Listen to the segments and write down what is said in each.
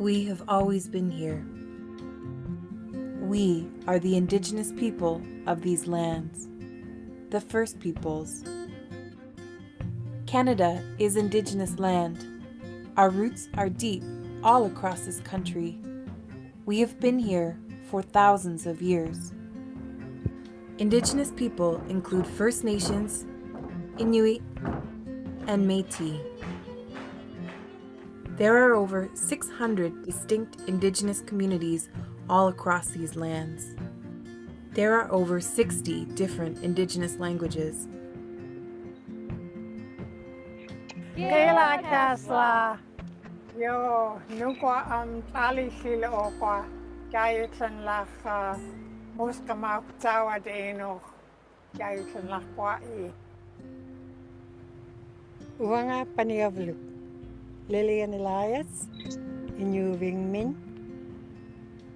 We have always been here. We are the indigenous people of these lands, the First Peoples. Canada is indigenous land. Our roots are deep all across this country. We have been here for thousands of years. Indigenous people include First Nations, Inuit, and Métis. There are over 600 distinct indigenous communities all across these lands. There are over 60 different indigenous languages. Gala kasla yo nukwa tali sila okwa kayutan lak muskama tawa deno kayutan lakwa I Uwanga paniavlu Lillian Elias Inyu Wingmin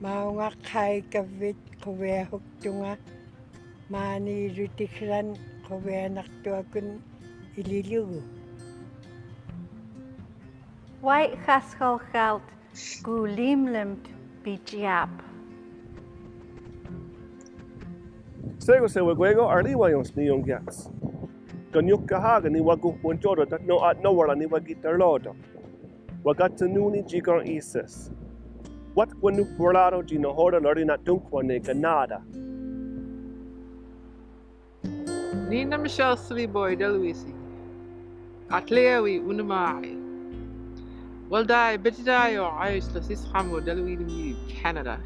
Maunga kai kavit kowe huktunga mani rutikran kowe naktuakun Ililugu Wai chaschol geld gulimlimt bijiap. Sego se wego arli wayons ni yongyats. Ganyuk kahaga ni wagu punjoro that no at nowhere ni wagitar lodo. Wagatanuni jigar isis. What wanu burlado gino hoda lordi na dunkwane ganada. Nina Michelle Sliboy Deluisi. Atlewi unamai. Well, die, bitty or Irish, the sis hammer, Deluidi, Canada.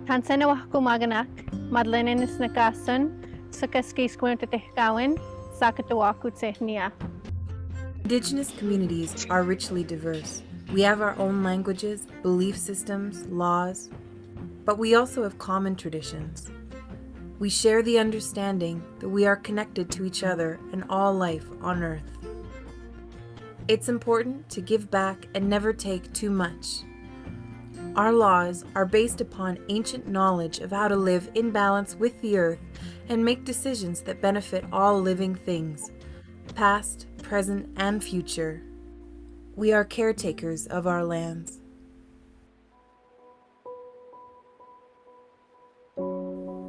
Tansena wahku maganak, Madeleine is nakasun, Sakaski squint at Tehkawin, Sakatawaku Tehnia. Indigenous communities are richly diverse. We have our own languages, belief systems, laws, but we also have common traditions. We share the understanding that we are connected to each other and all life on Earth. It's important to give back and never take too much. Our laws are based upon ancient knowledge of how to live in balance with the earth and make decisions that benefit all living things, past, present, and future. We are caretakers of our lands.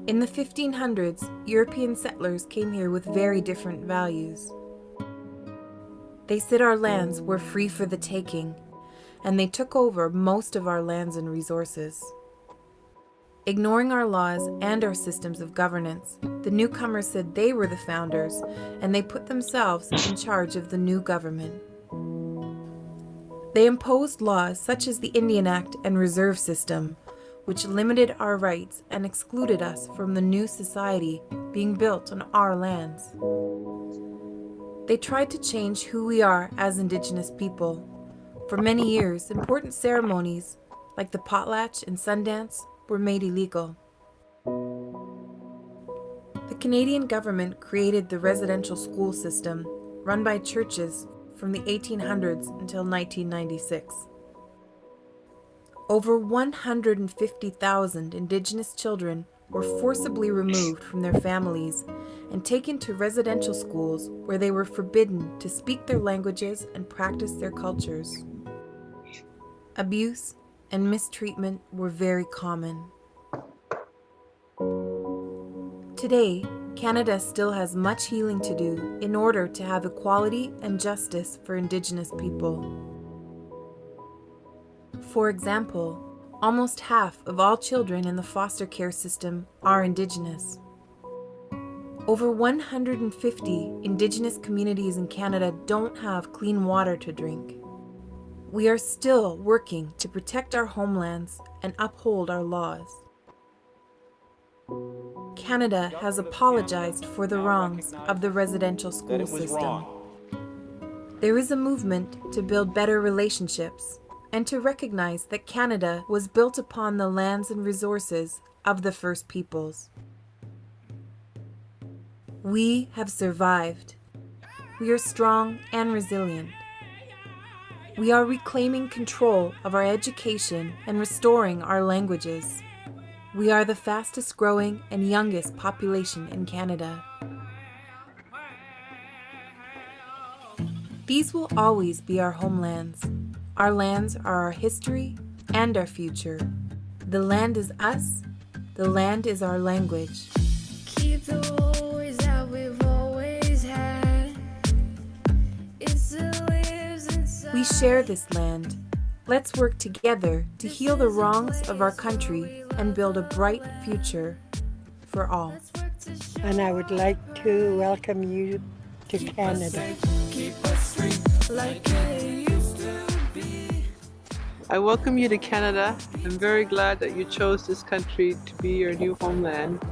In the 1500s, European settlers came here with very different values. They said our lands were free for the taking, and they took over most of our lands and resources. Ignoring our laws and our systems of governance, the newcomers said they were the founders, and they put themselves in charge of the new government. They imposed laws such as the Indian Act and Reserve System, which limited our rights and excluded us from the new society being built on our lands. They tried to change who we are as Indigenous people. For many years, important ceremonies, like the potlatch and Sundance, were made illegal. The Canadian government created the residential school system, run by churches, from the 1800s until 1996. Over 150,000 Indigenous children were forcibly removed from their families and taken to residential schools where they were forbidden to speak their languages and practice their cultures. Abuse and mistreatment were very common. Today, Canada still has much healing to do in order to have equality and justice for Indigenous people. For example, almost half of all children in the foster care system are Indigenous. Over 150 Indigenous communities in Canada don't have clean water to drink. We are still working to protect our homelands and uphold our laws. Canada has apologized for the wrongs of the residential school system. There is a movement to build better relationships and to recognize that Canada was built upon the lands and resources of the First Peoples. We have survived. We are strong and resilient. We are reclaiming control of our education and restoring our languages. We are the fastest growing and youngest population in Canada. These will always be our homelands. Our lands are our history and our future. The land is us. The land is our language. Keep the ways that we've always had. It still lives inside. We share this land. Let's work together to heal the wrongs of our country and build a bright future for all. And I would like to welcome you to Canada. Keep us free like it used to be. I welcome you to Canada. I'm very glad that you chose this country to be your new homeland.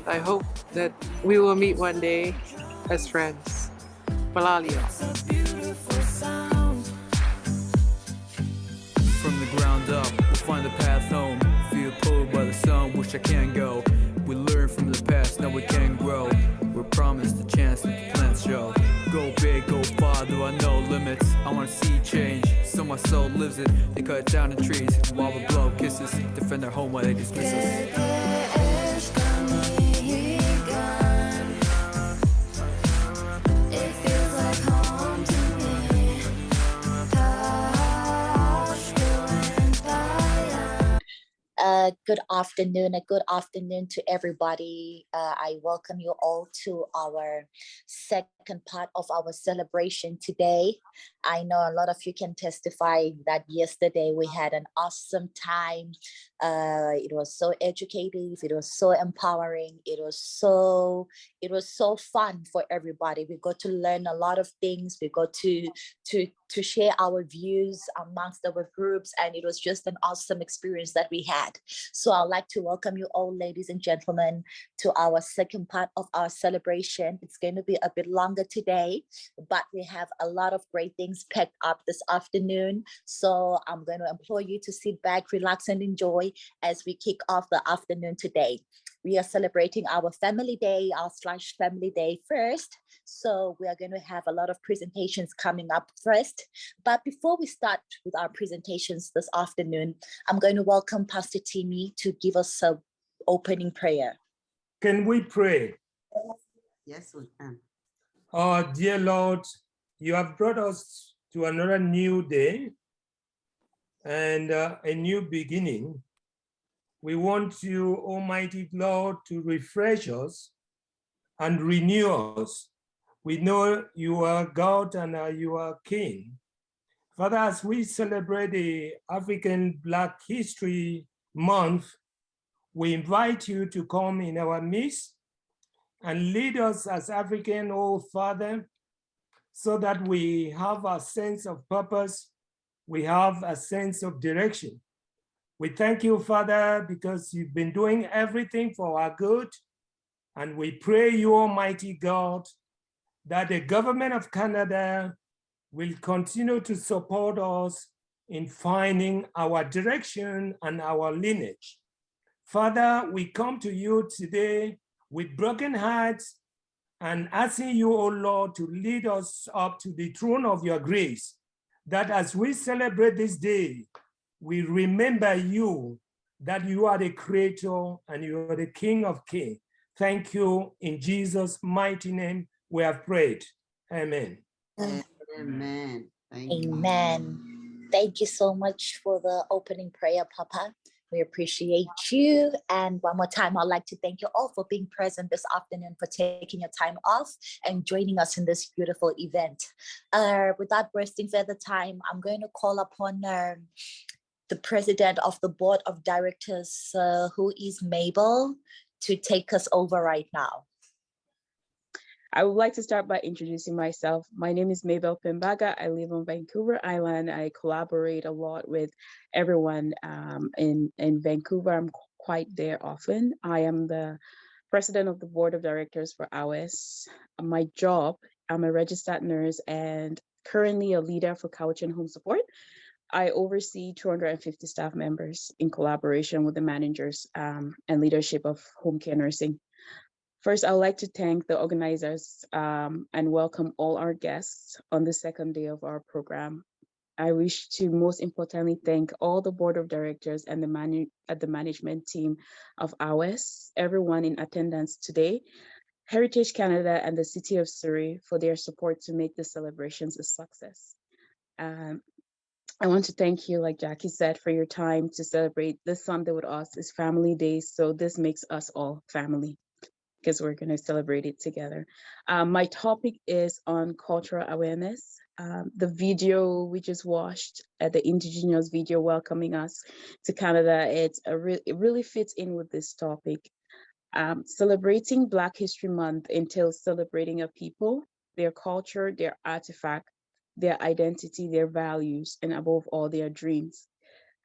I hope that we will meet one day as friends. Palalio. It's a beautiful sound. From the ground up, we'll find the path home. Feel pulled by the sun, wish I can go. We learn from the past, now we can grow. We're promised a chance that the plans show. Go big, go far, there are no limits. I wanna see change, so my soul lives it. They cut down the trees, while we blow kisses. Defend our home while they dismiss us. It feels like home to me. Good afternoon, a good afternoon to everybody. I welcome you all to our second part of our celebration today. I know a lot of you can testify that yesterday we had an awesome time. It was so educative, it was so empowering, it was so fun for everybody. We got to learn a lot of things. We got to share our views amongst our groups, and it was just an awesome experience that we had. So I'd like to welcome you all, ladies and gentlemen, to our second part of our celebration. It's going to be a bit longer today, but we have a lot of great things packed up this afternoon. So I'm going to implore you to sit back, relax, and enjoy as we kick off the afternoon today. We are celebrating our family day, our /family day first. So we are going to have a lot of presentations coming up first. But before we start with our presentations this afternoon, I'm going to welcome Pastor Timmy to give us an opening prayer. Can we pray? Yes, we can. Oh, dear Lord, you have brought us to another new day and a new beginning. We want you, Almighty Lord, to refresh us and renew us. We know you are God and you are King. Father, as we celebrate the African Black History Month, we invite you to come in our midst and lead us as African, oh Father, so that we have a sense of purpose, we have a sense of direction. We thank you, Father, because you've been doing everything for our good. And we pray you, Almighty God, that the government of Canada will continue to support us in finding our direction and our lineage. Father, we come to you today with broken hearts and asking you, O Lord, to lead us up to the throne of your grace, that as we celebrate this day, we remember you, that you are the creator and you are the King of kings. Thank you. In Jesus' mighty name, we have prayed. Amen. Amen. Thank you. Amen. Thank you so much for the opening prayer, Papa. We appreciate you. And one more time, I'd like to thank you all for being present this afternoon, for taking your time off and joining us in this beautiful event. Without wasting further time, I'm going to call upon the president of the board of directors, who is Maybelle, to take us over right now. I would like to start by introducing myself. My name is Maybelle Pimbaga. I live on Vancouver Island. I collaborate a lot with everyone in Vancouver. I'm quite there often. I am the president of the board of directors for AWES. My job, I'm a registered nurse and currently a leader for Couch and Home Support. I oversee 250 staff members in collaboration with the managers and leadership of home care nursing. First, I would like to thank the organizers and welcome all our guests on the second day of our program. I wish to most importantly thank all the board of directors and the management team of AWES, everyone in attendance today. Heritage Canada and the City of Surrey for their support to make the celebrations a success. I want to thank you, like Jackie said, for your time to celebrate this Sunday with us. It's Family Day, so this makes us all family because we're going to celebrate it together. My topic is on cultural awareness. The video we just watched, the Indigenous video welcoming us to Canada, it really fits in with this topic. Celebrating Black History Month entails celebrating a people, their culture, their artifact, their identity, their values, and above all, their dreams.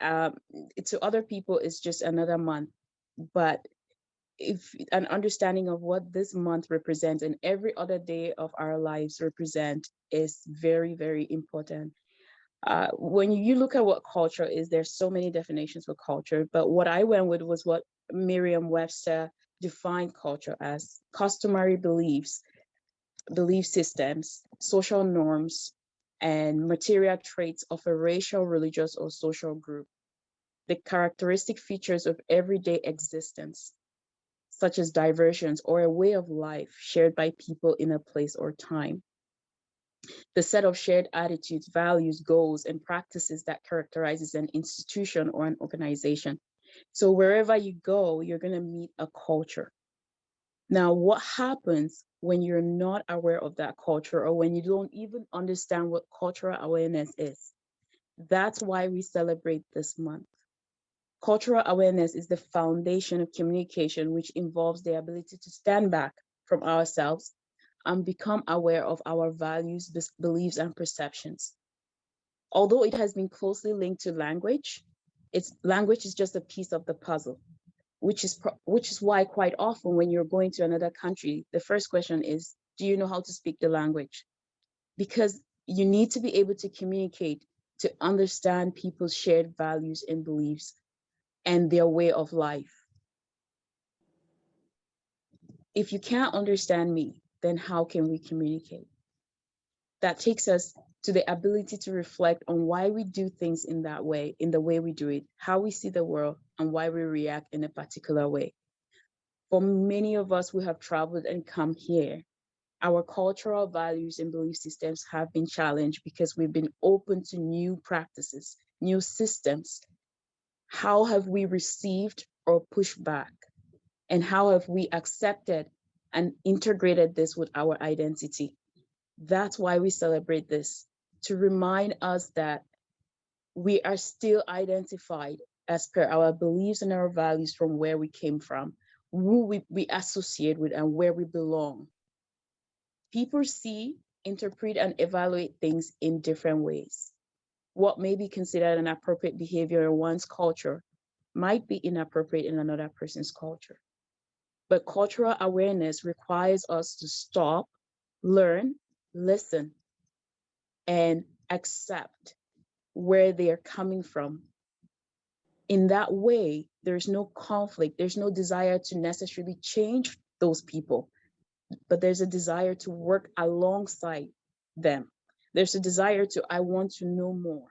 To other people, it's just another month, but if an understanding of what this month represents and every other day of our lives represent is very, very important. When you look at what culture is, there's so many definitions for culture, but what I went with was what Merriam-Webster defined culture as: customary beliefs, belief systems, social norms, and material traits of a racial, religious, or social group. The characteristic features of everyday existence, such as diversions or a way of life shared by people in a place or time. The set of shared attitudes, values, goals, and practices that characterizes an institution or an organization. So wherever you go, you're going to meet a culture. Now, what happens when you're not aware of that culture or when you don't even understand what cultural awareness is? That's why we celebrate this month. Cultural awareness is the foundation of communication, which involves the ability to stand back from ourselves and become aware of our values, beliefs, and perceptions. Although it has been closely linked to language, language is just a piece of the puzzle, which is why quite often when you're going to another country, the first question is, do you know how to speak the language? Because you need to be able to communicate to understand people's shared values and beliefs and their way of life. If you can't understand me, then how can we communicate? That takes us to the ability to reflect on why we do things in that way, in the way we do it, how we see the world, and why we react in a particular way. For many of us who have traveled and come here, our cultural values and belief systems have been challenged because we've been open to new practices, new systems. How have we received or pushed back? And how have we accepted and integrated this with our identity? That's why we celebrate this, to remind us that we are still identified as per our beliefs and our values from where we came from, who we associate with, and where we belong. People see, interpret, and evaluate things in different ways. What may be considered an appropriate behavior in one's culture might be inappropriate in another person's culture. But cultural awareness requires us to stop, learn, listen, and accept where they are coming from. In that way, there's no conflict, there's no desire to necessarily change those people, but there's a desire to work alongside them. There's a desire to, I want to know more.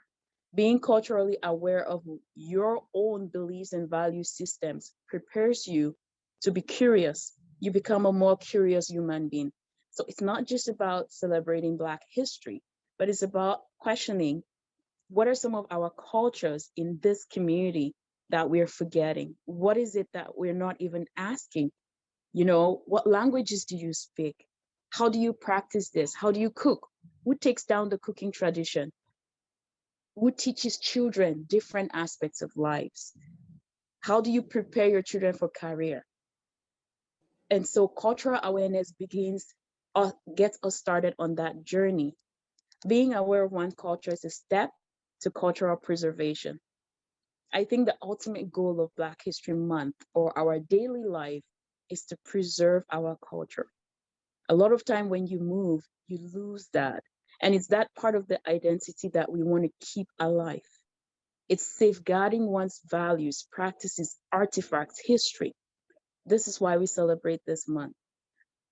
Being culturally aware of your own beliefs and value systems prepares you to be curious. You become a more curious human being. So it's not just about celebrating Black history, but it's about questioning what are some of our cultures in this community that we're forgetting? What is it that we're not even asking? You know, what languages do you speak? How do you practice this? How do you cook? Who takes down the cooking tradition? Who teaches children different aspects of lives? How do you prepare your children for career? And so cultural awareness gets us started on that journey. Being aware of one culture is a step to cultural preservation. I think the ultimate goal of Black History Month or our daily life is to preserve our culture. A lot of time when you move, you lose that. And it's that part of the identity that we want to keep alive. It's safeguarding one's values, practices, artifacts, history. This is why we celebrate this month.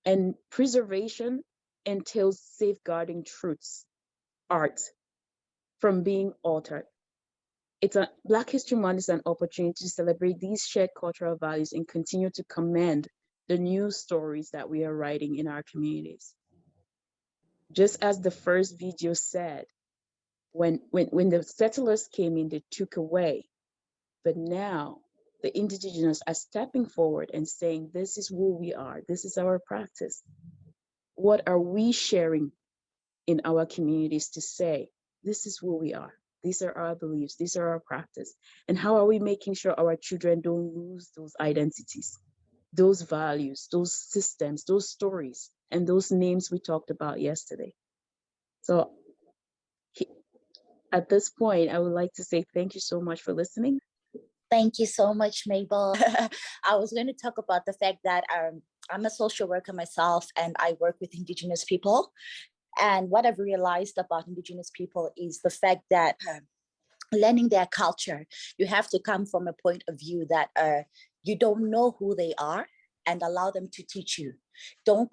And preservation entails safeguarding truths, art, from being altered. Black History Month is an opportunity to celebrate these shared cultural values and continue to commend the new stories that we are writing in our communities. Just as the first video said, when the settlers came in, they took away. But now the indigenous are stepping forward and saying, this is who we are. This is our practice. What are we sharing in our communities to say, this is who we are. These are our beliefs. These are our practice. And how are we making sure our children don't lose those identities, those values, those systems, those stories, and those names we talked about yesterday? So at this point, I would like to say thank you so much for listening. Thank you so much, Maybelle. I was going to talk about the fact that I'm a social worker myself, and I work with Indigenous people. And what I've realized about Indigenous people is the fact that learning their culture, you have to come from a point of view that you don't know who they are, and allow them to teach you. Don't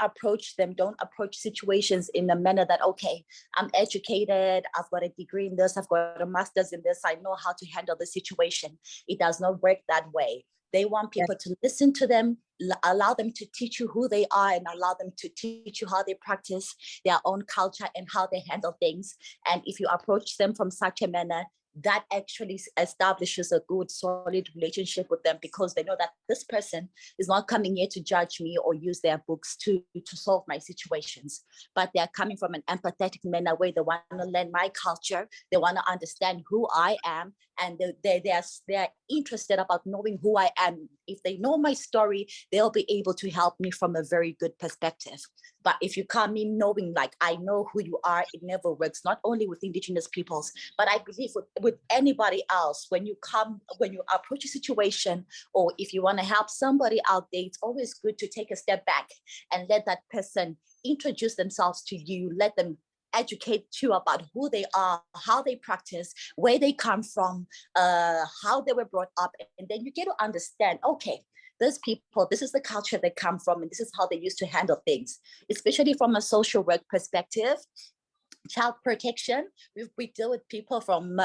approach them, don't approach situations in a manner that, okay, I'm educated, I've got a degree in this, I've got a master's in this, I know how to handle the situation. It does not work that way. They want people to listen to them, allow them to teach you who they are, and allow them to teach you how they practice their own culture and how they handle things. And if you approach them from such a manner, that actually establishes a good, solid relationship with them, because they know that this person is not coming here to judge me or use their books to solve my situations, but they're coming from an empathetic manner where they want to learn my culture, they want to understand who I am, and they're interested about knowing who I am. If they know my story, they'll be able to help me from a very good perspective. But if you come in knowing like I know who you are, it never works, not only with Indigenous peoples, but I believe with anybody else. When you approach a situation, or if you want to help somebody out there, it's always good to take a step back and let that person introduce themselves to you, let them educate you about who they are, how they practice, where they come from, how they were brought up. And then you get to understand, okay, those people, this is the culture they come from, and this is how they used to handle things, especially from a social work perspective. Child protection, we deal with people from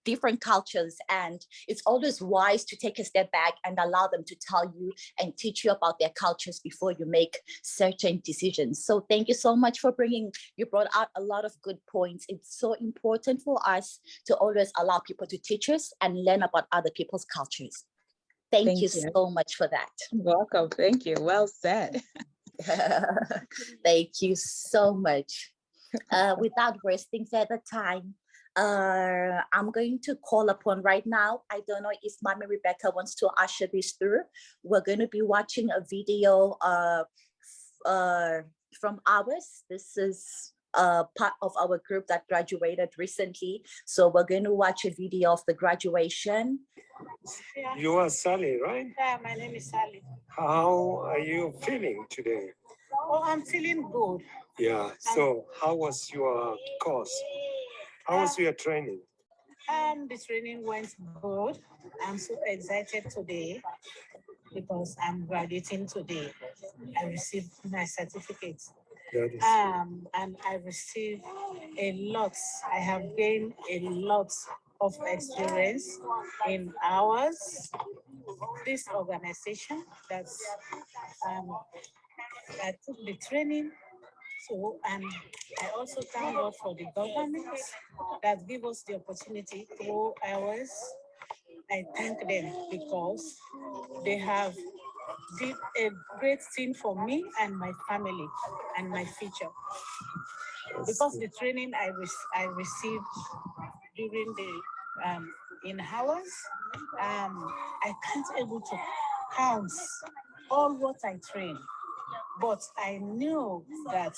different cultures, and it's always wise to take a step back and allow them to tell you and teach you about their cultures before you make certain decisions. So thank you so much for you brought out a lot of good points. It's so important for us to always allow people to teach us and learn about other people's cultures. Thank you so much for that. You're welcome. Thank you. Well said. Thank you so much. Without wasting further time, I'm going to call upon right now. I don't know if Mami Rebecca wants to usher this through. We're going to be watching a video from ours. This is part of our group that graduated recently. So we're going to watch a video of the graduation. You are Sally, right? Yeah, my name is Sally. How are you feeling today? Oh, I'm feeling good. Yeah, so how was your course? How was your training? The training went good. I'm so excited today because I'm graduating today. I received my certificate. And I received a lot. I have gained a lot of experience in this organization that's I took the training. So, and I also thank God for the government that give us the opportunity through ours. I thank them because they have did a great thing for me and my family and my future. Because the training I received during the in hours, I can't able to count all what I trained. But I knew that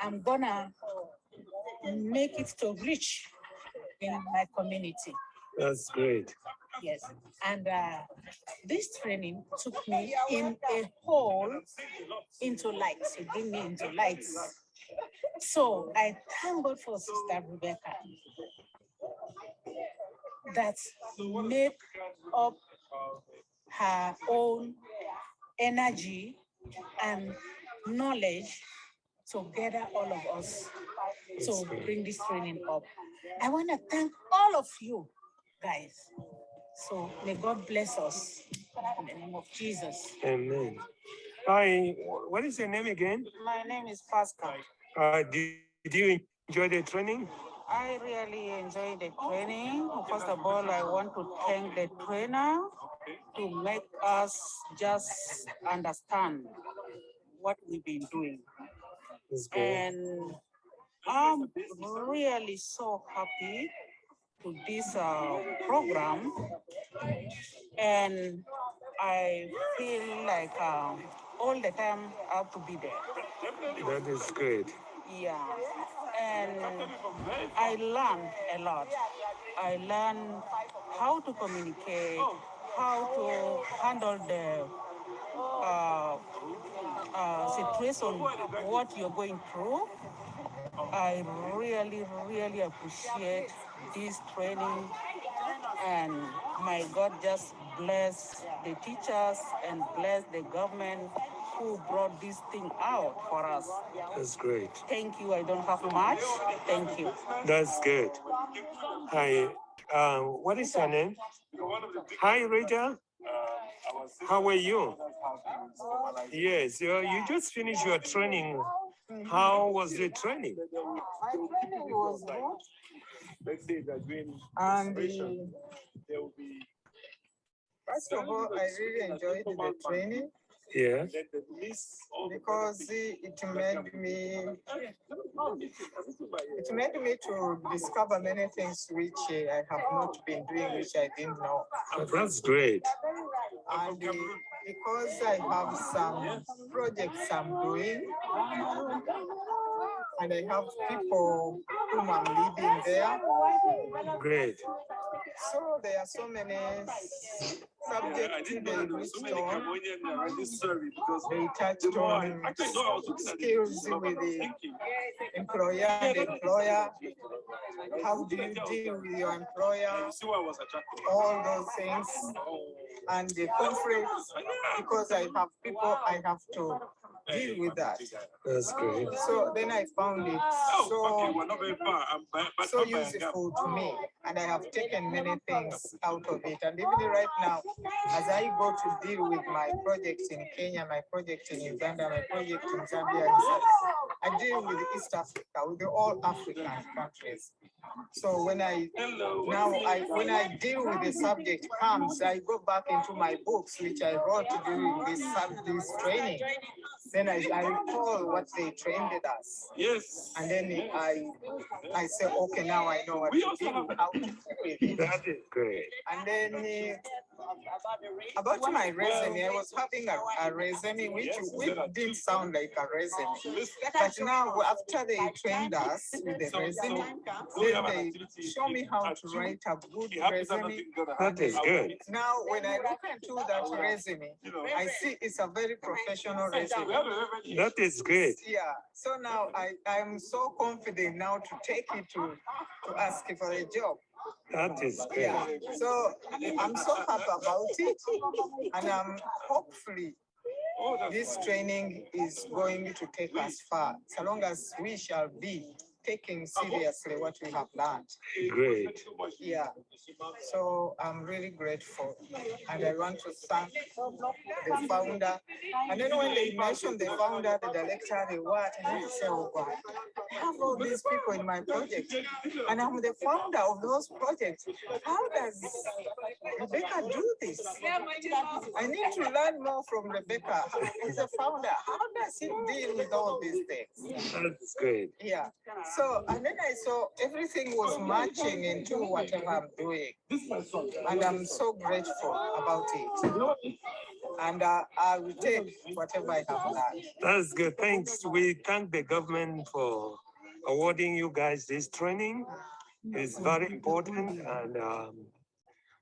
I'm gonna make it to reach in my community. That's great. Yes, and this training took me in a hole into lights. It bring me into lights. So I thank God for Sister Rebecca that made up her own energy and knowledge to gather all of us to bring this training up. I want to thank all of you guys. So may God bless us. In the name of Jesus. Amen. Hi, what is your name again? My name is Prisca. Did you enjoy the training? I really enjoyed the training. First of all, I want to thank the trainer to make us just understand what we've been doing. And I'm really so happy to this program. And I feel like all the time I have to be there. That is good. Yeah, and I learned a lot. I learned how to communicate, how to handle the situation, what you're going through. I really, really appreciate this training, and my God just bless the teachers and bless the government who brought this thing out for us. That's great. Thank you. I don't have much. Thank you. That's good. Hi, what is your name? Hi, Rita. How are you? Yes, you just finished your training. How was the training? My training was good. And first of all, I really enjoyed the training. Yeah. Because it made me to discover many things which I have not been doing, which I didn't know. Oh, that's great. And because I have some projects I'm doing, and I have people whom I'm leading there. Great. So there are so many subjects they reached on. They touched on skills with the employer and employer. How do you deal with your employer? All those things. And the conflict, because I have people, I have to deal with that. That's great. So then I found it so useful to me, and I have taken many things out of it. And even right now, as I go to deal with my projects in Kenya, my project in Uganda, my project in Zambia, I deal with East Africa, with all African countries. So when I deal with the subject comes, I go back into my books, which I wrote during this training. Then I recall what they trained us. Yes. And then I say, okay, now I know what to do, how to deal with it. That is great. And then about my resume, I was having a resume which didn't sound like a resume. But now, after they trained us with the resume, then they show me how to write a good resume. That is good. Now, when I look into that resume, I see it's a very professional resume. That is great. Yeah. So now I'm so confident now to take it to ask for a job. That is great. Yeah. So I'm so happy about it, and hopefully this training is going to take us far, so long as we shall be taking seriously what we have learned. Great. Yeah. So I'm really grateful, and I want to thank the founder. And then when they mentioned the founder, the director, the what, and I say, oh God, I have all these people in my project, and I'm the founder of those projects. How does Rebecca do this? I need to learn more from Rebecca. He's a founder. How does he deal with all these things? That's great. Yeah. So, and then I saw everything was matching into whatever I'm doing. And I'm so grateful about it. And I will take whatever I have learned. That's good. Thanks. We thank the government for awarding you guys this training. It's very important, and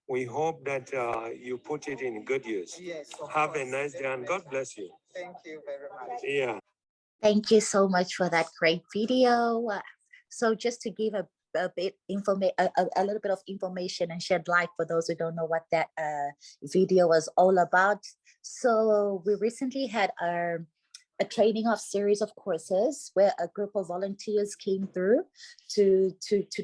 we hope that you put it in good use. Yes. Have a nice day, and God bless you. Thank you very much. Yeah. Thank you so much for that great video. So just to give a little bit of information and shed light for those who don't know what that video was all about. So we recently had our a training of series of courses where a group of volunteers came through to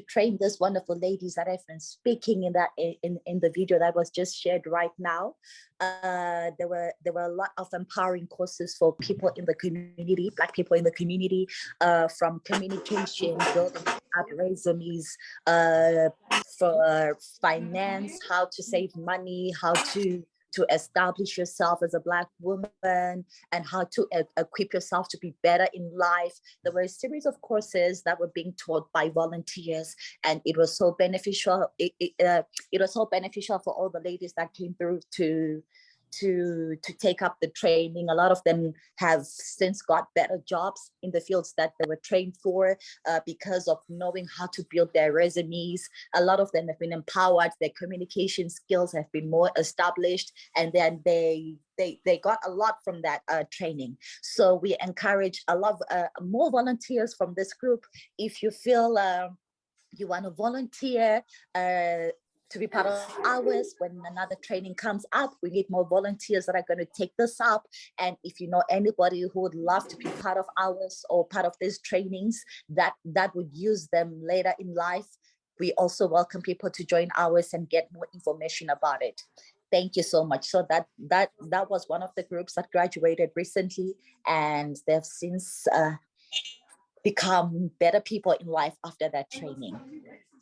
train these wonderful ladies that I've been speaking in the video that was just shared right now. There were a lot of empowering courses for people in the community, Black people in the community, from communication, building up resumes, for finance, how to save money, how to establish yourself as a Black woman, and how to equip yourself to be better in life. There were a series of courses that were being taught by volunteers, and it was so beneficial. It was so beneficial for all the ladies that came through to take up the training. A lot of them have since got better jobs in the fields that they were trained for, because of knowing how to build their resumes. A lot of them have been empowered, their communication skills have been more established, and then they got a lot from that training. So we encourage a lot more volunteers from this group. If you feel you want to volunteer, to be part of ours when another training comes up, we need more volunteers that are going to take this up. And if you know anybody who would love to be part of ours or part of these trainings that would use them later in life, we also welcome people to join ours and get more information about it. Thank you so much. So that was one of the groups that graduated recently, and they've since become better people in life after that training.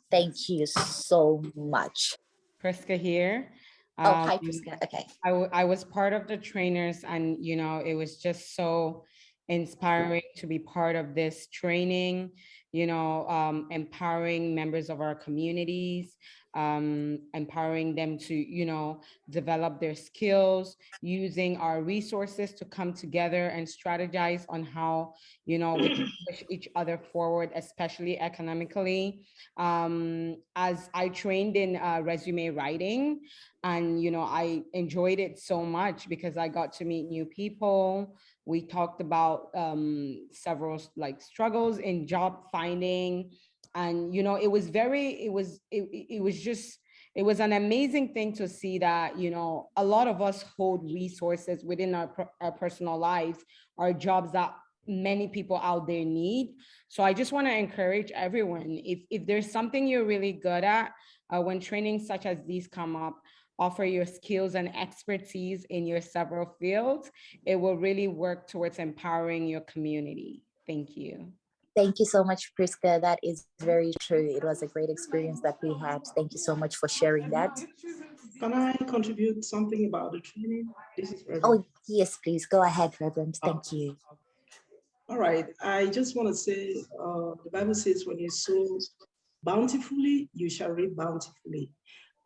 Thank you so much. Prisca here. Oh, hi, Prisca. Okay. I was part of the trainers, and it was just so inspiring to be part of this training, empowering members of our communities, empowering them to, develop their skills, using our resources to come together and strategize on how, we can push each other forward, especially economically. As I trained in resume writing, and, I enjoyed it so much because I got to meet new people. We talked about several struggles in job finding. And, it was an amazing thing to see that, a lot of us hold resources within our personal lives, our jobs that many people out there need. So I just want to encourage everyone, if there's something you're really good at, when trainings such as these come up, offer your skills and expertise in your several fields. It will really work towards empowering your community. Thank you. Thank you so much, Prisca. That is very true. It was a great experience that we had. Thank you so much for sharing that. Can I contribute something about the training? This is Reverend. Oh, yes, please. Go ahead, Reverend. Thank you. All right. I just want to say, the Bible says, when you sow bountifully, you shall reap bountifully.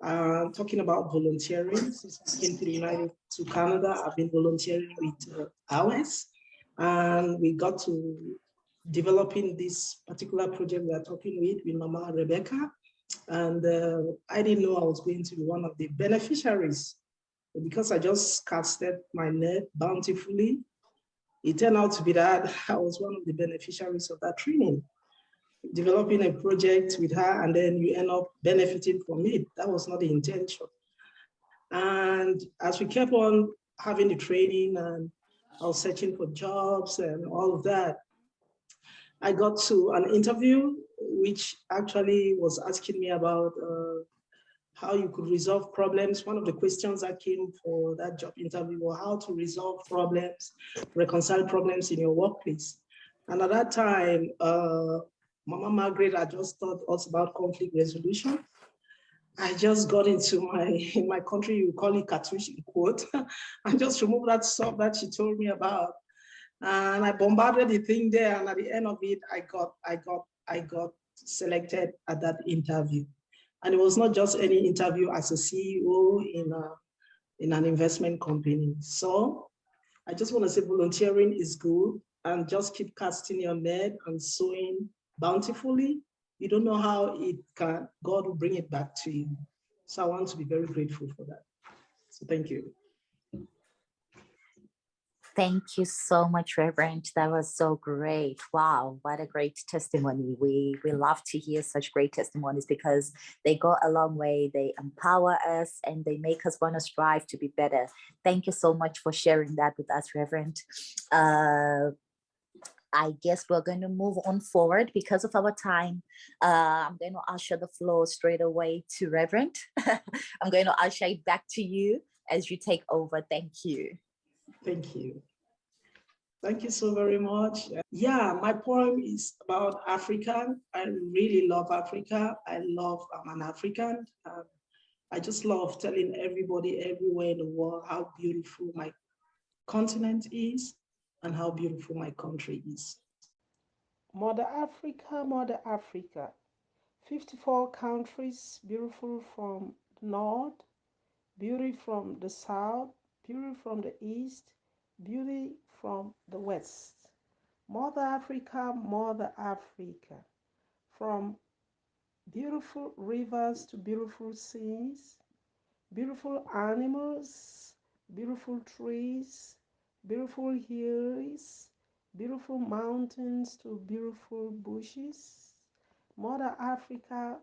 Talking about volunteering, since I came to Canada, I've been volunteering with hours, and we got to developing this particular project we are talking with Mama Rebecca, and I didn't know I was going to be one of the beneficiaries, because I just casted my net bountifully. It turned out to be that I was one of the beneficiaries of that training. Developing a project with her, and then you end up benefiting from it. That was not the intention. And as we kept on having the training, and I was searching for jobs and all of that, I got to an interview which actually was asking me about how you could resolve problems. One of the questions that came for that job interview was how to resolve problems, reconcile problems in your workplace. And at that time, Mama Margaret had just taught us about conflict resolution. I just got into in my country, you call it cartouche in quote, and just removed that stuff that she told me about. And I bombarded the thing there, and at the end of it, I got selected at that interview. And it was not just any interview as a CEO in an investment company. So I just want to say volunteering is good, and just keep casting your net and sowing bountifully. You don't know how God will bring it back to you. So I want to be very grateful for that. So thank you. Thank you so much, Reverend. That was so great. Wow, what a great testimony. We love to hear such great testimonies because they go a long way. They empower us and they make us want to strive to be better. Thank you so much for sharing that with us, Reverend. I guess we're going to move on forward because of our time. I'm going to usher the floor straight away to Reverend. I'm going to usher it back to you as you take over. Thank you. Thank you. Thank you so very much. Yeah, my poem is about Africa. I really love Africa. I'm an African. I just love telling everybody everywhere in the world how beautiful my continent is and how beautiful my country is. Mother Africa, 54 countries, beautiful from the north, beauty from the south, beauty from the east, beauty from the west. Mother Africa, from beautiful rivers to beautiful seas, beautiful animals, beautiful trees, beautiful hills, beautiful mountains to beautiful bushes. Mother Africa,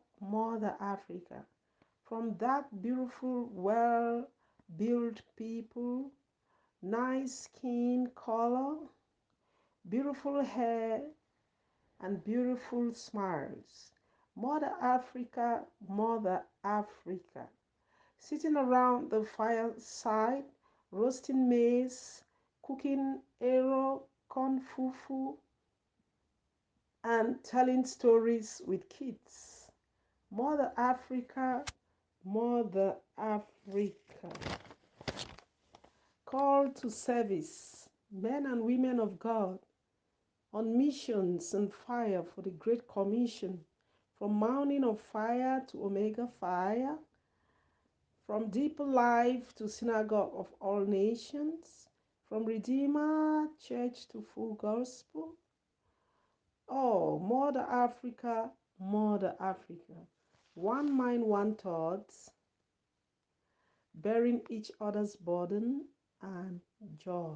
from that beautiful, well-built people, nice skin color, beautiful hair, and beautiful smiles. Mother Africa, sitting around the fireside, roasting maize, cooking arrow, corn fufu, and telling stories with kids. Mother Africa, call to service, men and women of God, on missions and fire for the Great Commission, from Mountain of Fire to Omega Fire, from Deeper Life to Synagogue of All Nations, from Redeemer Church to Full Gospel. Oh, Mother Africa, one mind, one thoughts, bearing each other's burden and joy.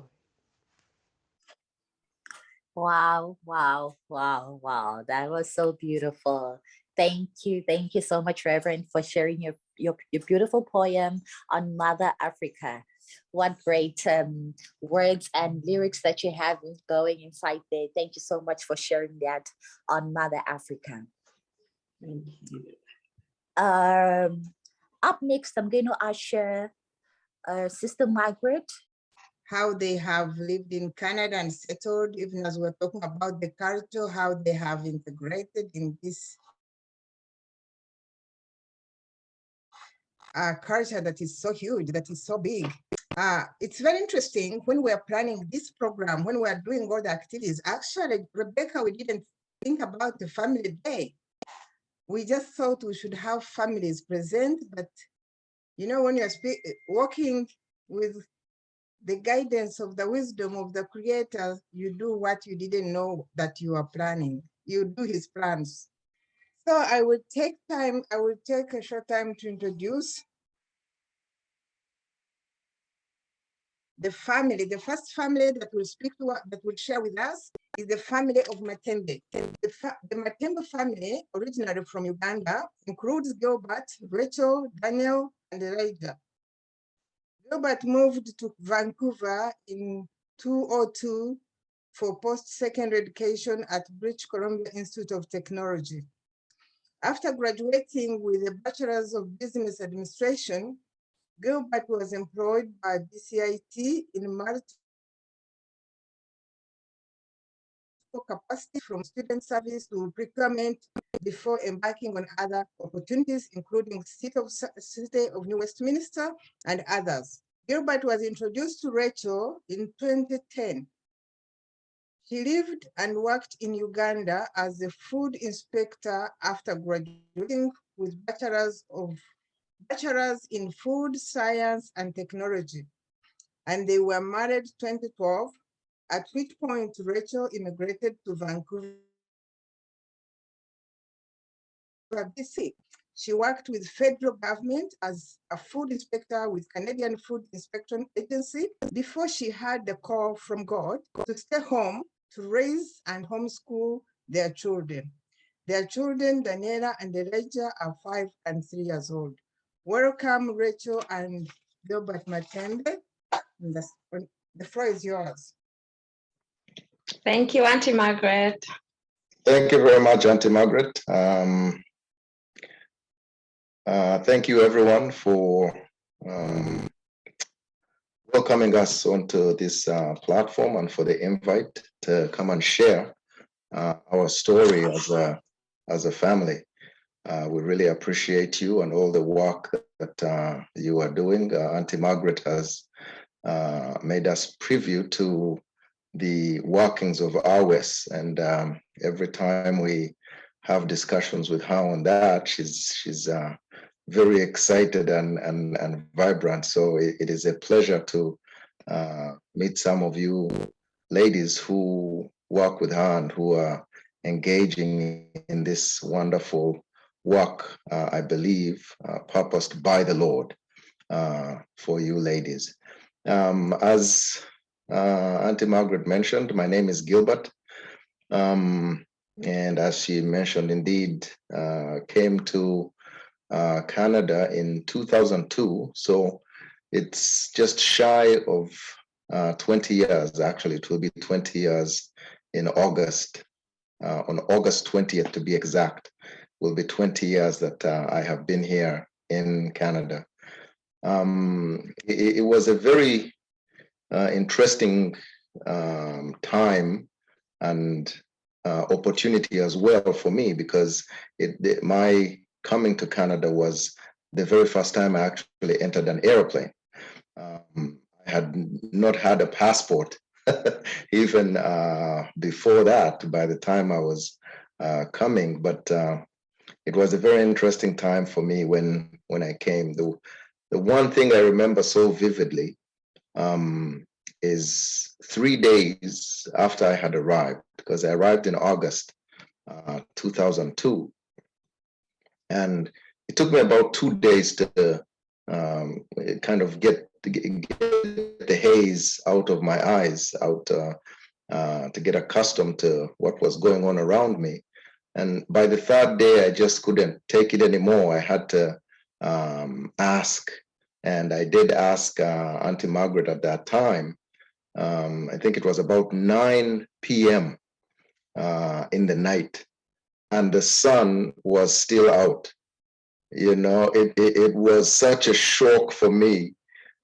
Wow, wow, wow, wow. That was so beautiful. Thank you. Thank you so much, Reverend, for sharing your beautiful poem on Mother Africa. What great words and lyrics that you have going inside there. Thank you so much for sharing that on Mother Africa. Thank you. Up next, I'm going to usher Sister Margaret. How they have lived in Canada and settled, even as we're talking about the culture, how they have integrated in this culture that is so huge, that is so big. It's very interesting when we're planning this program, when we're doing all the activities. Actually, Rebecca, we didn't think about the family day. We just thought we should have families present, but you know, when you're working with the guidance of the wisdom of the Creator, you do what you didn't know that you are planning. You do his plans. So I will take a short time to introduce the family. The first family that will speak to us, that will share with us, is the family of Matembe. The Matembe family, originally from Uganda, includes Gilbert, Rachel, Daniel, and Elijah. Gilbert moved to Vancouver in 2002 for post-secondary education at British Columbia Institute of Technology. After graduating with a Bachelor's of Business Administration, Gilbert was employed by BCIT in multiple capacity, from student service to procurement, before embarking on other opportunities, including City of New Westminster and others. Gilbert was introduced to Rachel in 2010. He lived and worked in Uganda as a food inspector after graduating with bachelor's in food science and technology. And they were married 2012, at which point Rachel immigrated to Vancouver, BC. She worked with federal government as a food inspector with Canadian Food Inspection Agency before she had the call from God to stay home to raise and homeschool their children. Their children, Daniela and Elijah, are 5 and 3 years old. Welcome, Rachel and Gilbert Matembe. The floor is yours. Thank you, Auntie Margaret. Thank you very much, Auntie Margaret. Thank you, everyone, for welcoming us onto this platform and for the invite to come and share our story as a family. We really appreciate you and all the work that you are doing. Auntie Margaret has made us preview to the workings of OWES, and every time we have discussions with her on that, she's very excited and vibrant. So it is a pleasure to meet some of you ladies who work with her and who are engaging in this wonderful work, I believe, purposed by the Lord for you ladies. As Auntie Margaret mentioned, my name is Gilbert. And as she mentioned, indeed, came to Canada in 2002. So it's just shy of 20 years, actually. It will be 20 years in August, on August 20th to be exact, will be 20 years that I have been here in Canada. It was a very interesting time and opportunity as well for me, because my coming to Canada was the very first time I actually entered an airplane. I had not had a passport even before that, by the time I was coming, but it was a very interesting time for me when I came. The one thing I remember so vividly is 3 days after I had arrived, because I arrived in August 2002. And it took me about 2 days to kind of get the haze out of my eyes, to get accustomed to what was going on around me. And by the third day, I just couldn't take it anymore. I had to ask, and I did ask Auntie Margaret at that time. I think it was about 9 p.m. In the night, and the sun was still out. You know, it was such a shock for me,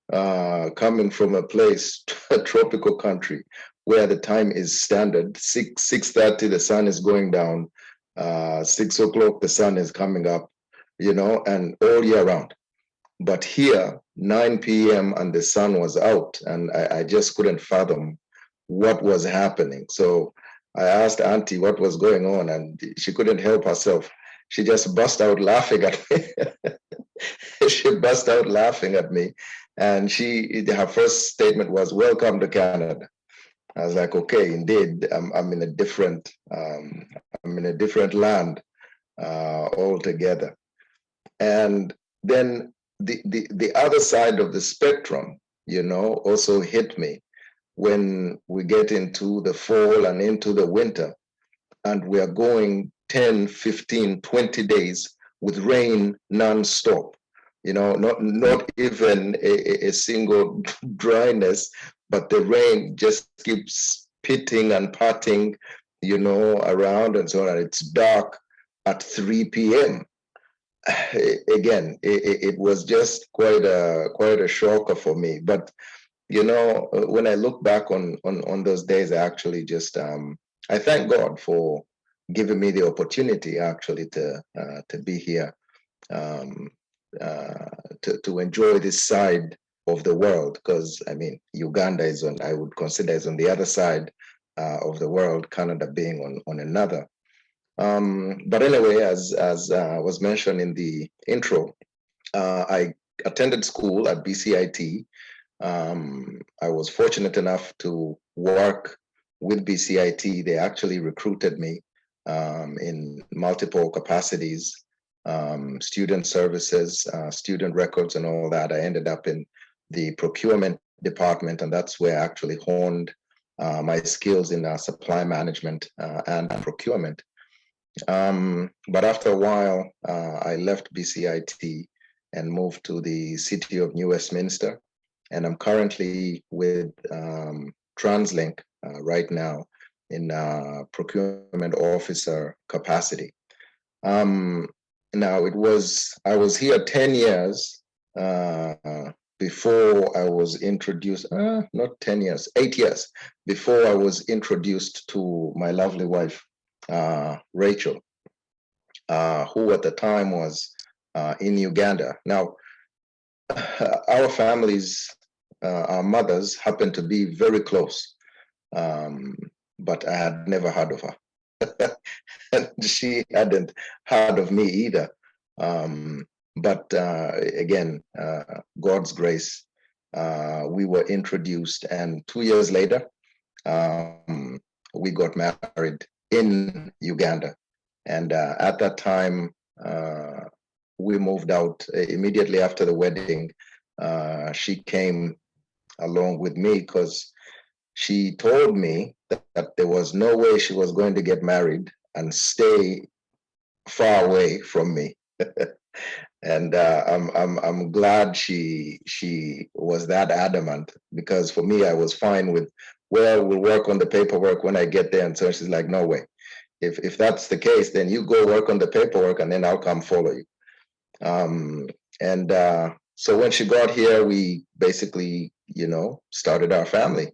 coming from a place, a tropical country, where the time is standard. 6:30, the sun is going down. 6 o'clock, the sun is coming up, you know, and all year round. But here, 9 p.m. and the sun was out, and I just couldn't fathom what was happening. So I asked Auntie what was going on, and she couldn't help herself. She just burst out laughing at me. She burst out laughing at me, and her first statement was, "Welcome to Canada." I was like, "Okay, indeed, I'm in a different land altogether." And then the other side of the spectrum, you know, also hit me when we get into the fall and into the winter, and we are going 10, 15, 20 days with rain nonstop. You know, not even a single dryness, but the rain just keeps pitting and patting, you know, around and so on. And it's dark at 3 p.m. Again, it was just quite a shocker for me. But you know, when I look back on those days, I actually just I thank God for giving me the opportunity actually to be here, to enjoy this side of the world, because I mean, Uganda is I would consider is on the other side of the world, Canada being on another. But anyway, as was mentioned in the intro, I attended school at BCIT. I was fortunate enough to work with BCIT. They actually recruited me in multiple capacities student services, student records and all that. I ended up in the procurement department, and that's where I actually honed my skills in supply management and procurement. But after a while, I left BCIT and moved to the city of New Westminster. And I'm currently with TransLink right now in procurement officer capacity. Now I was here 10 years before I was introduced, not 10 years, 8 years before I was introduced to my lovely wife, Rachel, who at the time was in Uganda. Now, our families, our mothers happened to be very close, but I had never heard of her. And she hadn't heard of me either. But again, God's grace, we were introduced, and 2 years later, we got married in Uganda. And at that time, we moved out immediately after the wedding. She came along with me because she told me that there was no way she was going to get married and stay far away from me. And I'm glad she was that adamant, because for me, I was fine with, well, we'll work on the paperwork when I get there. And so she's like, no way. If that's the case, then you go work on the paperwork and then I'll come follow you. So when she got here, we basically, started our family.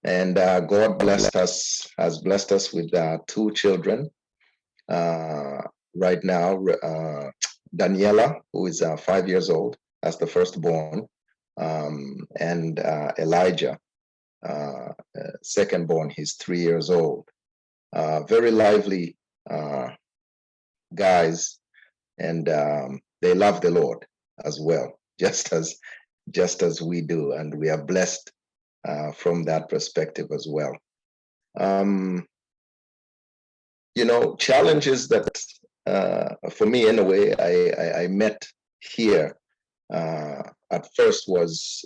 And God has blessed us with 2 children. Right now, Daniela, who is 5 years old, as the firstborn, and Elijah, secondborn, he's 3 years old. Very lively guys, and they love the Lord as well, just as we do, and we are blessed from that perspective as well. Challenges that, for me anyway, I met here at first was,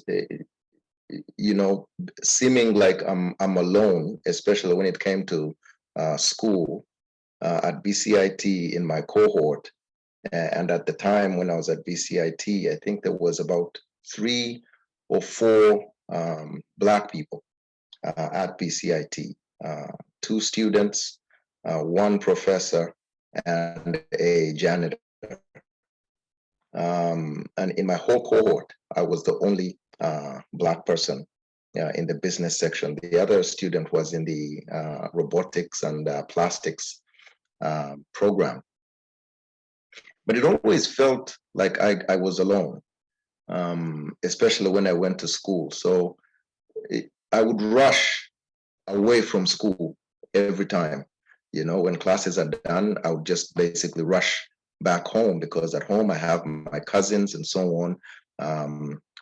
seeming like I'm alone, especially when it came to school at BCIT in my cohort. And at the time when I was at BCIT, I think there was about 3 or 4 Black people at BCIT, 2 students, 1 professor, and a janitor. And in my whole cohort, I was the only Black person in the business section. The other student was in the robotics and plastics program. But it always felt like I was alone, especially when I went to school. So I would rush away from school every time. When classes are done, I would just basically rush back home, because at home I have my cousins and so on.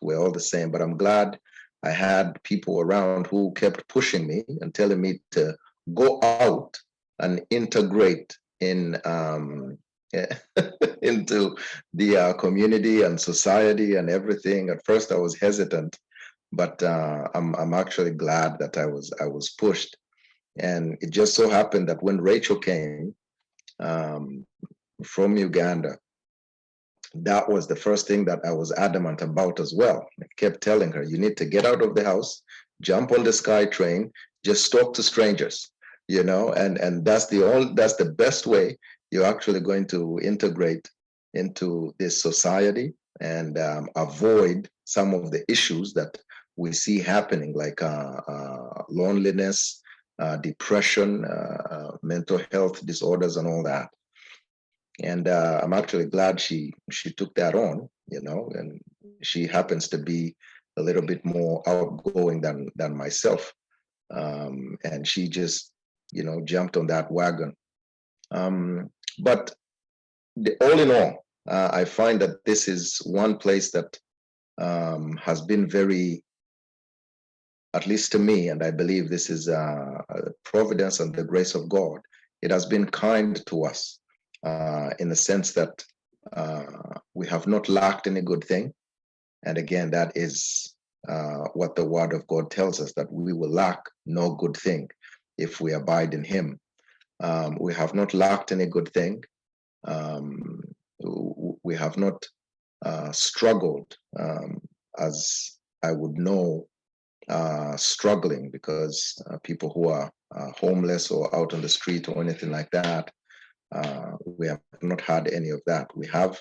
We're all the same. But I'm glad I had people around who kept pushing me and telling me to go out and integrate in into the community and society and everything. At first I was hesitant, but I'm actually glad that I was pushed. And it just so happened that when Rachel came from Uganda, that was the first thing that I was adamant about as well. I kept telling her, you need to get out of the house, jump on the Sky Train, just talk to strangers, and that's the best way you're actually going to integrate into this society and avoid some of the issues that we see happening, like loneliness, depression, mental health disorders, and all that. And I'm actually glad she took that on, and she happens to be a little bit more outgoing than myself. And she just, jumped on that wagon. But all in all, I find that this is one place that has been very, at least to me, and I believe this is providence and the grace of God, it has been kind to us in the sense that we have not lacked any good thing. And again, that is what the word of God tells us, that we will lack no good thing if we abide in him. We have not lacked any good thing. We have not struggled as I would know struggling, because people who are homeless or out on the street or anything like that, we have not had any of that. We have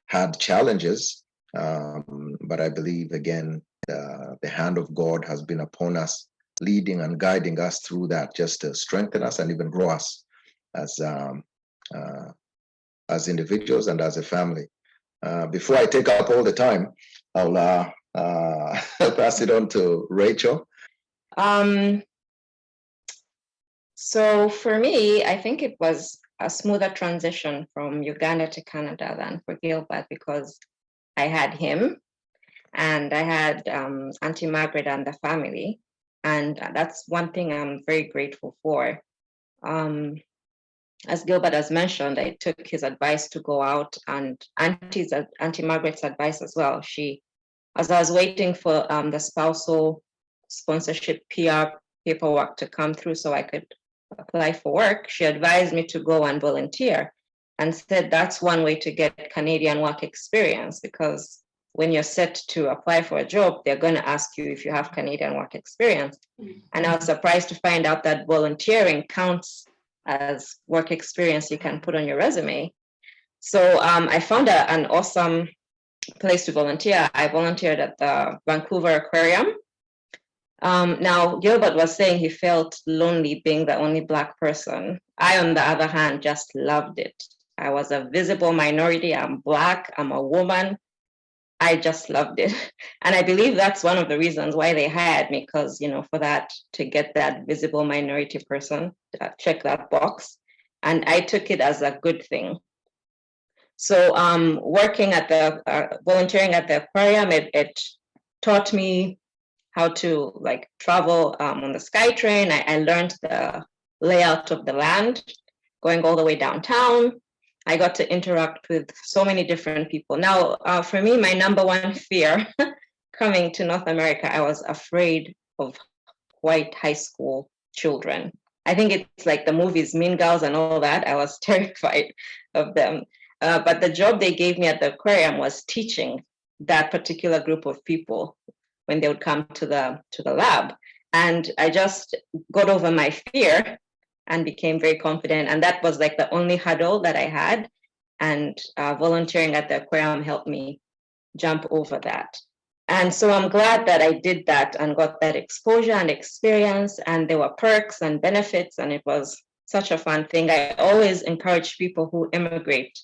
had challenges, but I believe, again, the hand of God has been upon us, leading and guiding us through that, just to strengthen us and even grow us as individuals and as a family. Before I take up all the time, I'll pass it on to Rachel. So for me, I think it was a smoother transition from Uganda to Canada than for Gilbert, because I had him and I had Auntie Margaret and the family. And that's one thing I'm very grateful for. As Gilbert has mentioned, I took his advice to go out, and Auntie Margaret's advice as well. As I was waiting for the spousal sponsorship PR paperwork to come through so I could apply for work, she advised me to go and volunteer, and said that's one way to get Canadian work experience, because when you're set to apply for a job, they're going to ask you if you have Canadian work experience. And I was surprised to find out that volunteering counts as work experience you can put on your resume. So I found an awesome place to volunteer. I volunteered at the Vancouver Aquarium. Now, Gilbert was saying he felt lonely being the only Black person. I, on the other hand, just loved it. I was a visible minority. I'm Black, I'm a woman. I just loved it. And I believe that's one of the reasons why they hired me, because, for that, to get that visible minority person, check that box. And I took it as a good thing. So working at the, volunteering at the aquarium, it taught me how to travel on the SkyTrain. I learned the layout of the land, going all the way downtown. I got to interact with so many different people. Now, for me, my number one fear coming to North America, I was afraid of white high school children. I think it's like the movies Mean Girls and all that. I was terrified of them. But the job they gave me at the aquarium was teaching that particular group of people when they would come to the lab. And I just got over my fear and became very confident. And that was like the only hurdle that I had. And volunteering at the aquarium helped me jump over that. And so I'm glad that I did that and got that exposure and experience. And there were perks and benefits, and it was such a fun thing. I always encourage people who immigrate,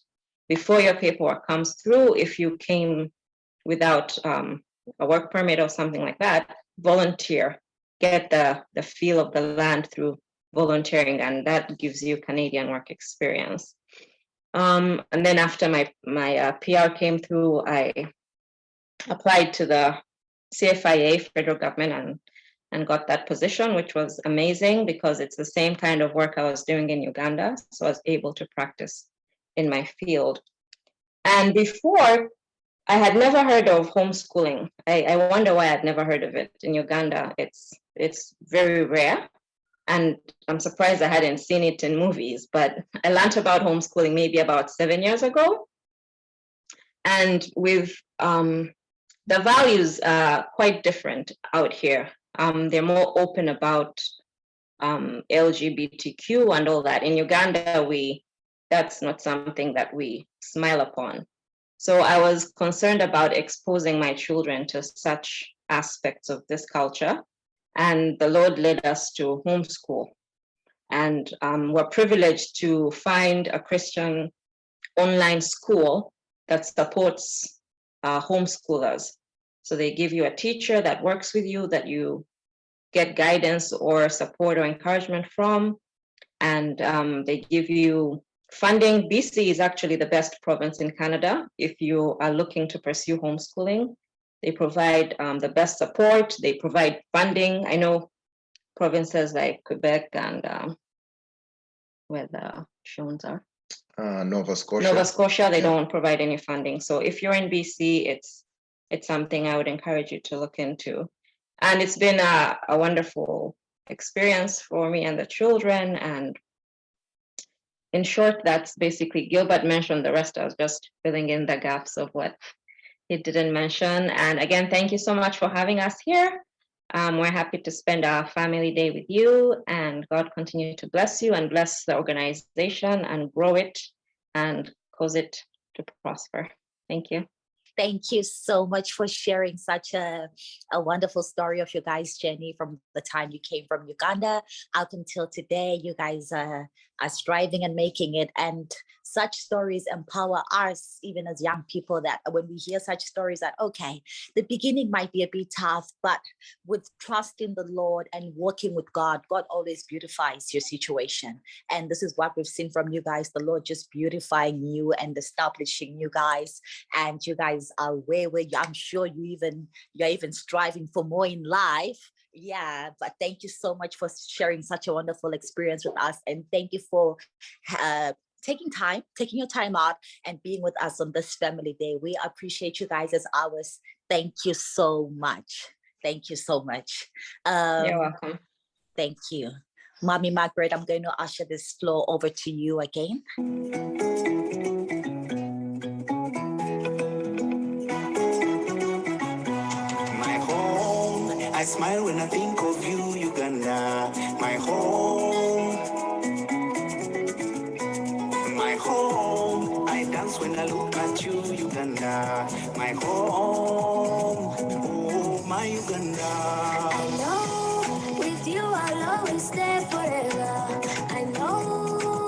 before your paperwork comes through, if you came without a work permit or something like that, volunteer, get the feel of the land through volunteering, and that gives you Canadian work experience. And then after my PR came through, I applied to the CFIA federal government and got that position, which was amazing because it's the same kind of work I was doing in Uganda. So I was able to practice in my field. And before, I had never heard of homeschooling. I wonder why I'd never heard of it. In Uganda, it's very rare. And I'm surprised I hadn't seen it in movies, but I learned about homeschooling maybe about 7 years ago. And with the values are quite different out here. They're more open about LGBTQ and all that. In Uganda, that's not something that we smile upon. So I was concerned about exposing my children to such aspects of this culture. And the Lord led us to homeschool. And we're privileged to find a Christian online school that supports homeschoolers. So they give you a teacher that works with you, that you get guidance or support or encouragement from. And they give you funding. BC is actually the best province in Canada if you are looking to pursue homeschooling. They provide the best support. They provide funding. I know provinces like Quebec and where the Shons are, Nova Scotia. Nova Scotia, they don't provide any funding. So if you're in BC, it's something I would encourage you to look into. And it's been a wonderful experience for me and the children. And in short, that's basically, Gilbert mentioned the rest. I was just filling in the gaps of what he didn't mention. And again, thank you so much for having us here. We're happy to spend our family day with you, and God continue to bless you and bless the organization and grow it and cause it to prosper. Thank you. Thank you so much for sharing such a wonderful story of your guys' journey from the time you came from Uganda up until today. You guys are striving and making it, and such stories empower us even as young people, that when we hear such stories that, okay, the beginning might be a bit tough, but with trust in the Lord and working with God, God always beautifies your situation. And this is what we've seen from you guys, the Lord just beautifying you and establishing you guys. And you guys are where I'm sure you're even striving for more in life. Yeah, but thank you so much for sharing such a wonderful experience with us, and thank you for taking your time out and being with us on this family day. We appreciate you guys as ours. Thank you so much. Thank you so much. You're welcome. Thank you. Mommy Margaret, I'm going to usher this floor over to you again. My home, I smile when I think of you, Uganda. My home. My home, I dance when I look at you, Uganda. My home, oh my Uganda. I know with you I'll always stay forever. I know,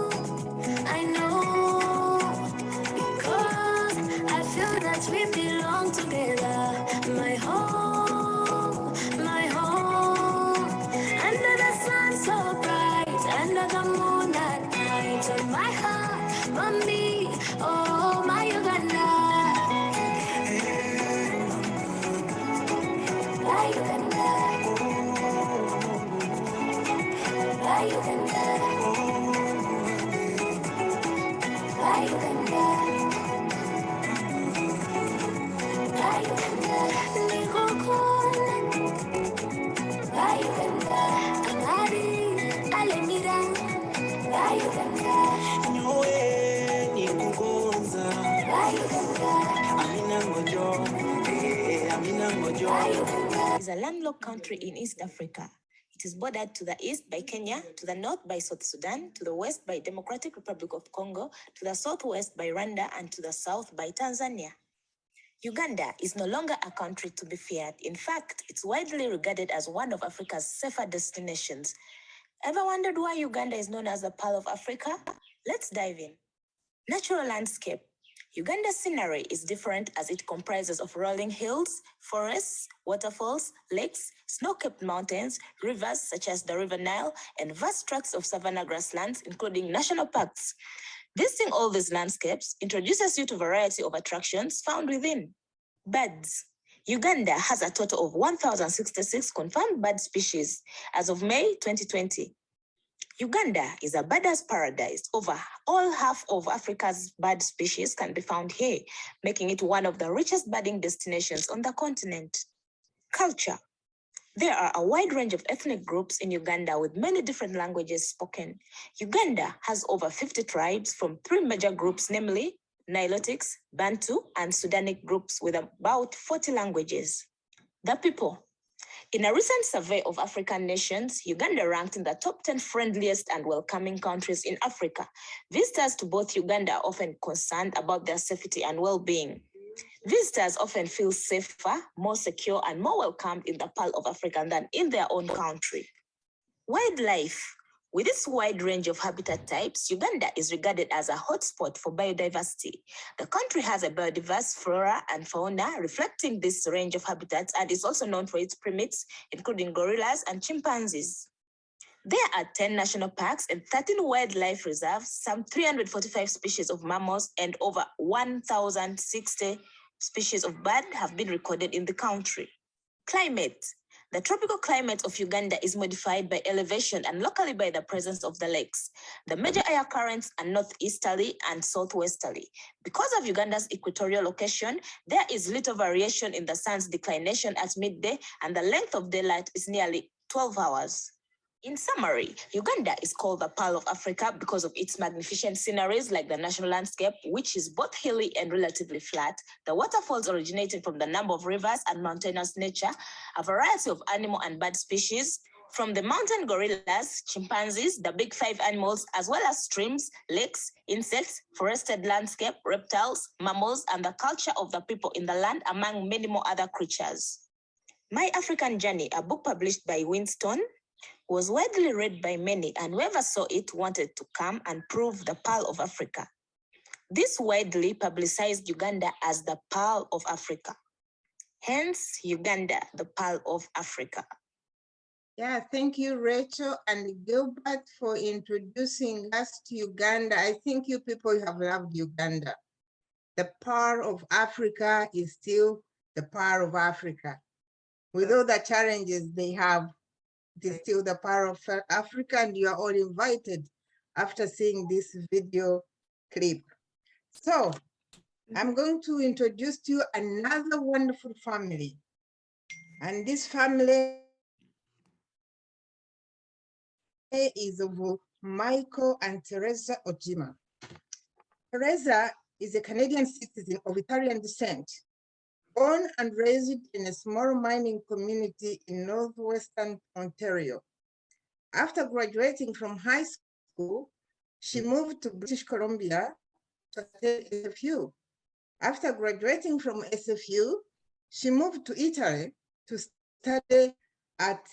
because I feel that we belong together. My home, under the sun so bright, under the moon at night, on my heart, mommy, oh my Uganda. My Uganda. My Uganda. My Uganda. My Uganda. Nikokole. My Uganda. Amari. Alemira. My Uganda. Nyoe nikugonza. My Uganda. Amina ngojo. Amina ngojo. Is a landlocked country in East Africa. It is bordered to the east by Kenya, to the north by South Sudan, to the west by Democratic Republic of Congo, to the southwest by Rwanda, and to the south by Tanzania. Uganda is no longer a country to be feared. In fact, it's widely regarded as one of Africa's safer destinations. Ever wondered why Uganda is known as the Pearl of Africa? Let's dive in. Natural landscape. Uganda's scenery is different as it comprises of rolling hills, forests, waterfalls, lakes, snow-capped mountains, rivers such as the River Nile, and vast tracts of savanna grasslands, including national parks. Visiting all these landscapes introduces you to a variety of attractions found within. Birds. Uganda has a total of 1,066 confirmed bird species as of May 2020. Uganda is a bird's paradise. Over all half of Africa's bird species can be found here, making it one of the richest birding destinations on the continent. Culture. There are a wide range of ethnic groups in Uganda with many different languages spoken. Uganda has over 50 tribes from 3 major groups, namely Nilotics, Bantu, and Sudanic groups with about 40 languages. The people. In a recent survey of African nations, Uganda ranked in the top 10 friendliest and welcoming countries in Africa. Visitors to both Uganda are often concerned about their safety and well-being. Visitors often feel safer, more secure, and more welcomed in the Pearl of Africa than in their own country. Wildlife. With its wide range of habitat types, Uganda is regarded as a hotspot for biodiversity. The country has a biodiverse flora and fauna reflecting this range of habitats, and is also known for its primates, including gorillas and chimpanzees. There are 10 national parks and 13 wildlife reserves, some 345 species of mammals, and over 1,060 species of birds have been recorded in the country. Climate. The tropical climate of Uganda is modified by elevation and locally by the presence of the lakes. The major air currents are northeasterly and southwesterly. Because of Uganda's equatorial location, there is little variation in the sun's declination at midday, and the length of daylight is nearly 12 hours. In summary, Uganda is called the Pearl of Africa because of its magnificent sceneries like the national landscape, which is both hilly and relatively flat, the waterfalls originating from the number of rivers and mountainous nature, a variety of animal and bird species, from the mountain gorillas, chimpanzees, the big five animals, as well as streams, lakes, insects, forested landscape, reptiles, mammals, and the culture of the people in the land, among many more other creatures. My African Journey, a book published by Winston, was widely read by many, and whoever saw it wanted to come and prove the Pearl of Africa. This widely publicized Uganda as the Pearl of Africa. Hence, Uganda, the Pearl of Africa. Yeah, thank you, Rachel and Gilbert, for introducing us to Uganda. I think you people have loved Uganda. The Pearl of Africa is still the Pearl of Africa. With all the challenges they have, it is still the Pearl of Africa, and you are all invited after seeing this video clip. So I'm going to introduce to you another wonderful family. And this family is of Micheal and Teresa Ojima. Teresa is a Canadian citizen of Italian descent, born and raised in a small mining community in northwestern Ontario. After graduating from high school, she moved to British Columbia to attend SFU. After graduating from SFU, she moved to Italy to study at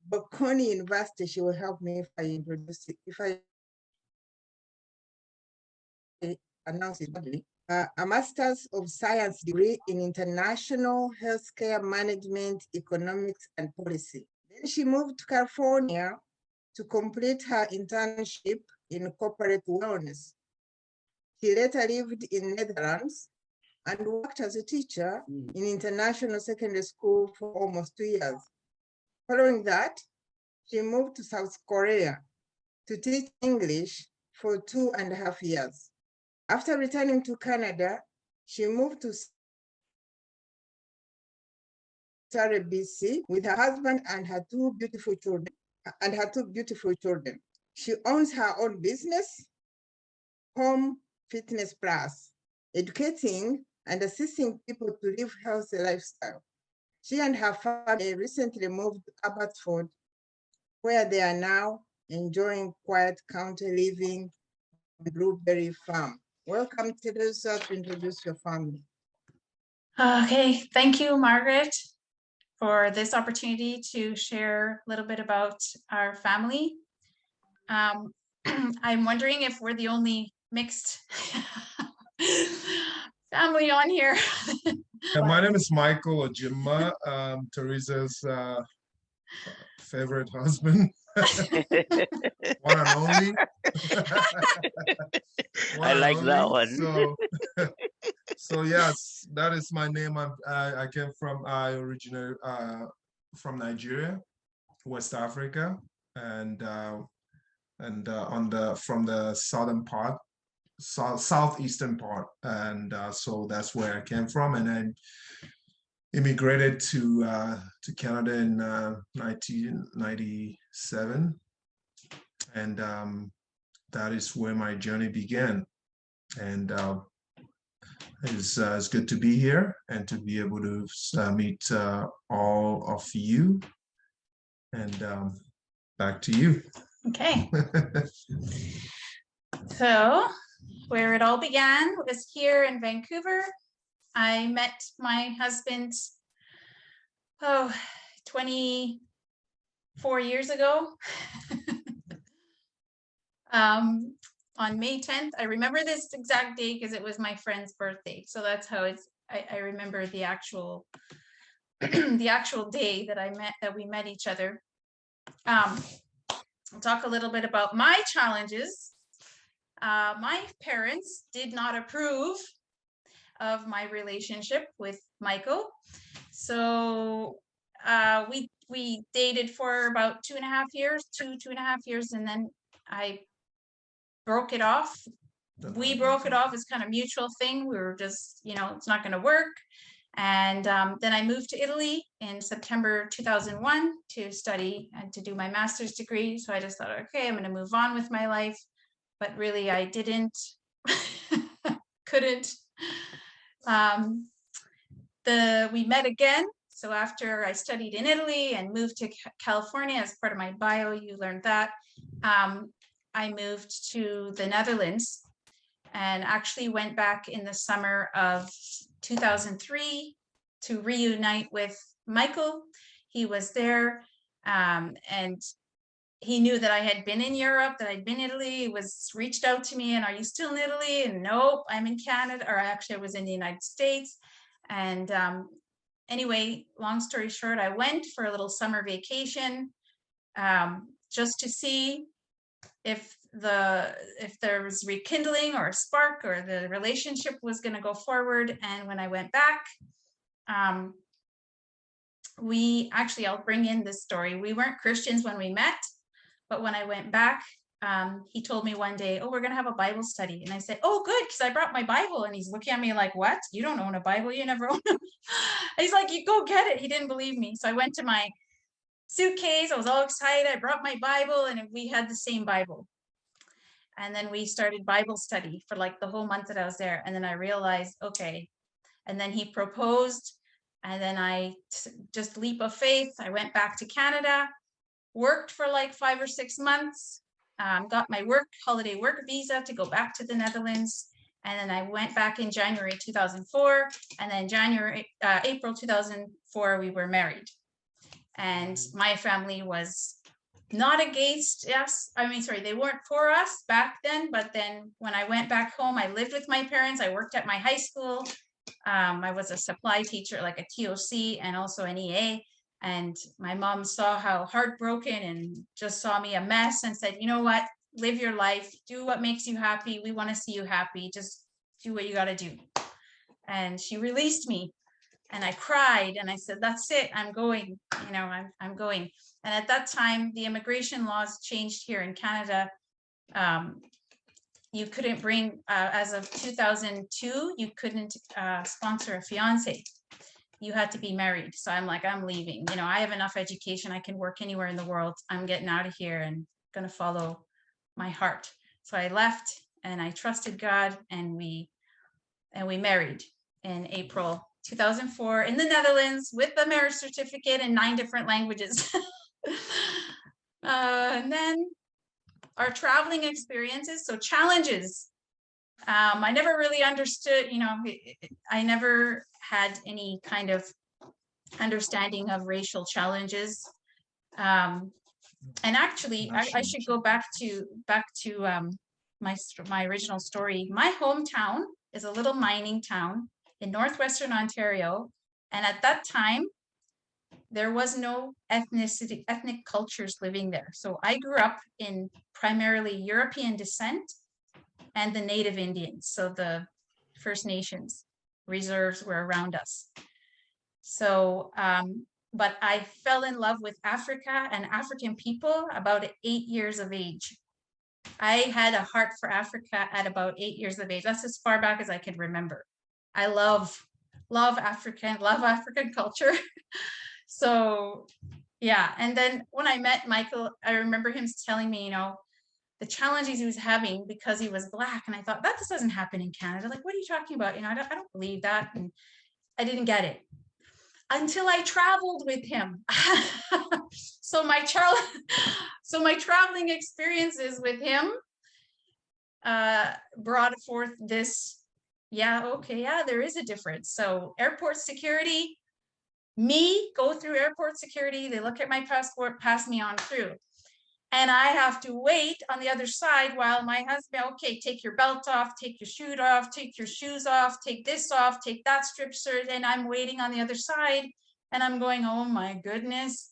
Bocconi University. She will help me if I introduce it, if I announce it badly. A Master's of Science degree in International Healthcare Management, Economics, and Policy. Then she moved to California to complete her internship in corporate wellness. She later lived in Netherlands and worked as a teacher in international secondary school for almost 2 years. Following that, she moved to South Korea to teach English for 2.5 years. After returning to Canada, she moved to Surrey, BC, with her husband and her two beautiful children. She owns her own business, Home Fitness Plus, educating and assisting people to live healthy lifestyle. She and her family recently moved to Abbotsford, where they are now enjoying quiet country living on Blueberry Farm. Welcome, Teresa, to introduce your family. Okay, thank you, Margaret, for this opportunity to share a little bit about our family. I'm wondering if we're the only mixed family on here. My name is Micheal Ojima, Teresa's favorite husband. One and only. I like that one. So yes, that is my name. I came from, I originally from Nigeria, West Africa, and from the southern part, southeastern part, and so that's where I came from, and then immigrated to Canada in 1997, and that is where my journey began. And it's good to be here and to be able to meet all of you. And back to you. Okay. So where it all began was here in Vancouver. I met my husband, 24 years ago. On May 10th. I remember this exact day because it was my friend's birthday. So that's how I remember the actual the actual day that we met each other. I'll talk a little bit about my challenges. My parents did not approve of my relationship with Micheal. So we we dated for about 2.5 years, 2.5 years, and then I broke it off. We broke it off as kind of mutual thing. We were just, it's not going to work. And then I moved to Italy in September 2001 to study and to do my master's degree. So I just thought, okay, I'm going to move on with my life. But really, I didn't, couldn't. We met again. So after I studied in Italy and moved to California as part of my bio, you learned that. I moved to the Netherlands and actually went back in the summer of 2003 to reunite with Michael. He was there, and he knew that I had been in Europe, that I'd been in Italy. He reached out to me and, are you still in Italy? And nope, I'm in Canada, or actually I was in the United States. And anyway, long story short, I went for a little summer vacation just to see if there was rekindling or a spark, or the relationship was going to go forward. And when I went back, I'll bring in this story. We weren't Christians when we met, but when I went back, he told me one day, oh, we're going to have a Bible study. And I said, oh, good, because I brought my Bible. And he's looking at me like, what? You don't own a Bible? You never own it. He's like, you go get it. He didn't believe me. So I went to my suitcase. I was all excited. I brought my Bible, and we had the same Bible. And then we started Bible study for like the whole month that I was there. And then I realized, okay. And then he proposed. And then I just leap of faith. I went back to Canada, worked for like 5 or 6 months, got my holiday work visa to go back to the Netherlands. And then I went back in January 2004. And then April 2004, we were married. And my family was not against us. They weren't for us back then. But then when I went back home, I lived with my parents. I worked at my high school. I was a supply teacher, like a TOC, and also an EA. And my mom saw how heartbroken and just saw me a mess and said, you know what, live your life, do what makes you happy. We want to see you happy. Just do what you got to do. And she released me. And I cried and I said, that's it, I'm going, I'm going. And at that time, the immigration laws changed here in Canada. You couldn't bring, as of 2002, you couldn't sponsor a fiance. You had to be married. So I'm like, I'm leaving. I have enough education. I can work anywhere in the world. I'm getting out of here and going to follow my heart. So I left and I trusted God, and we married in April 2004 in the Netherlands with a marriage certificate in 9 different languages. And then our traveling experiences, so challenges. I never really understood, I never had any kind of understanding of racial challenges. And actually, I should go back to my original story. My hometown is a little mining town in northwestern Ontario. And at that time, there was no ethnic cultures living there. So I grew up in primarily European descent and the Native Indians. So the First Nations reserves were around us. So, but I fell in love with Africa and African people about 8 years of age. I had a heart for Africa at about 8 years of age. That's as far back as I can remember. I love African culture. So yeah, and then when I met Michael, I remember him telling me, the challenges he was having because he was Black. And I thought, that just doesn't happen in Canada. Like, what are you talking about? I don't believe that. And I didn't get it until I traveled with him. So my traveling experiences with him brought forth this, there is a difference. So airport security, go through airport security, they look at my passport, pass me on through. And I have to wait on the other side while my husband, okay, take your belt off, take your shoe off, take your shoes off, take this off, take that strip shirt. And I'm waiting on the other side and I'm going, oh my goodness.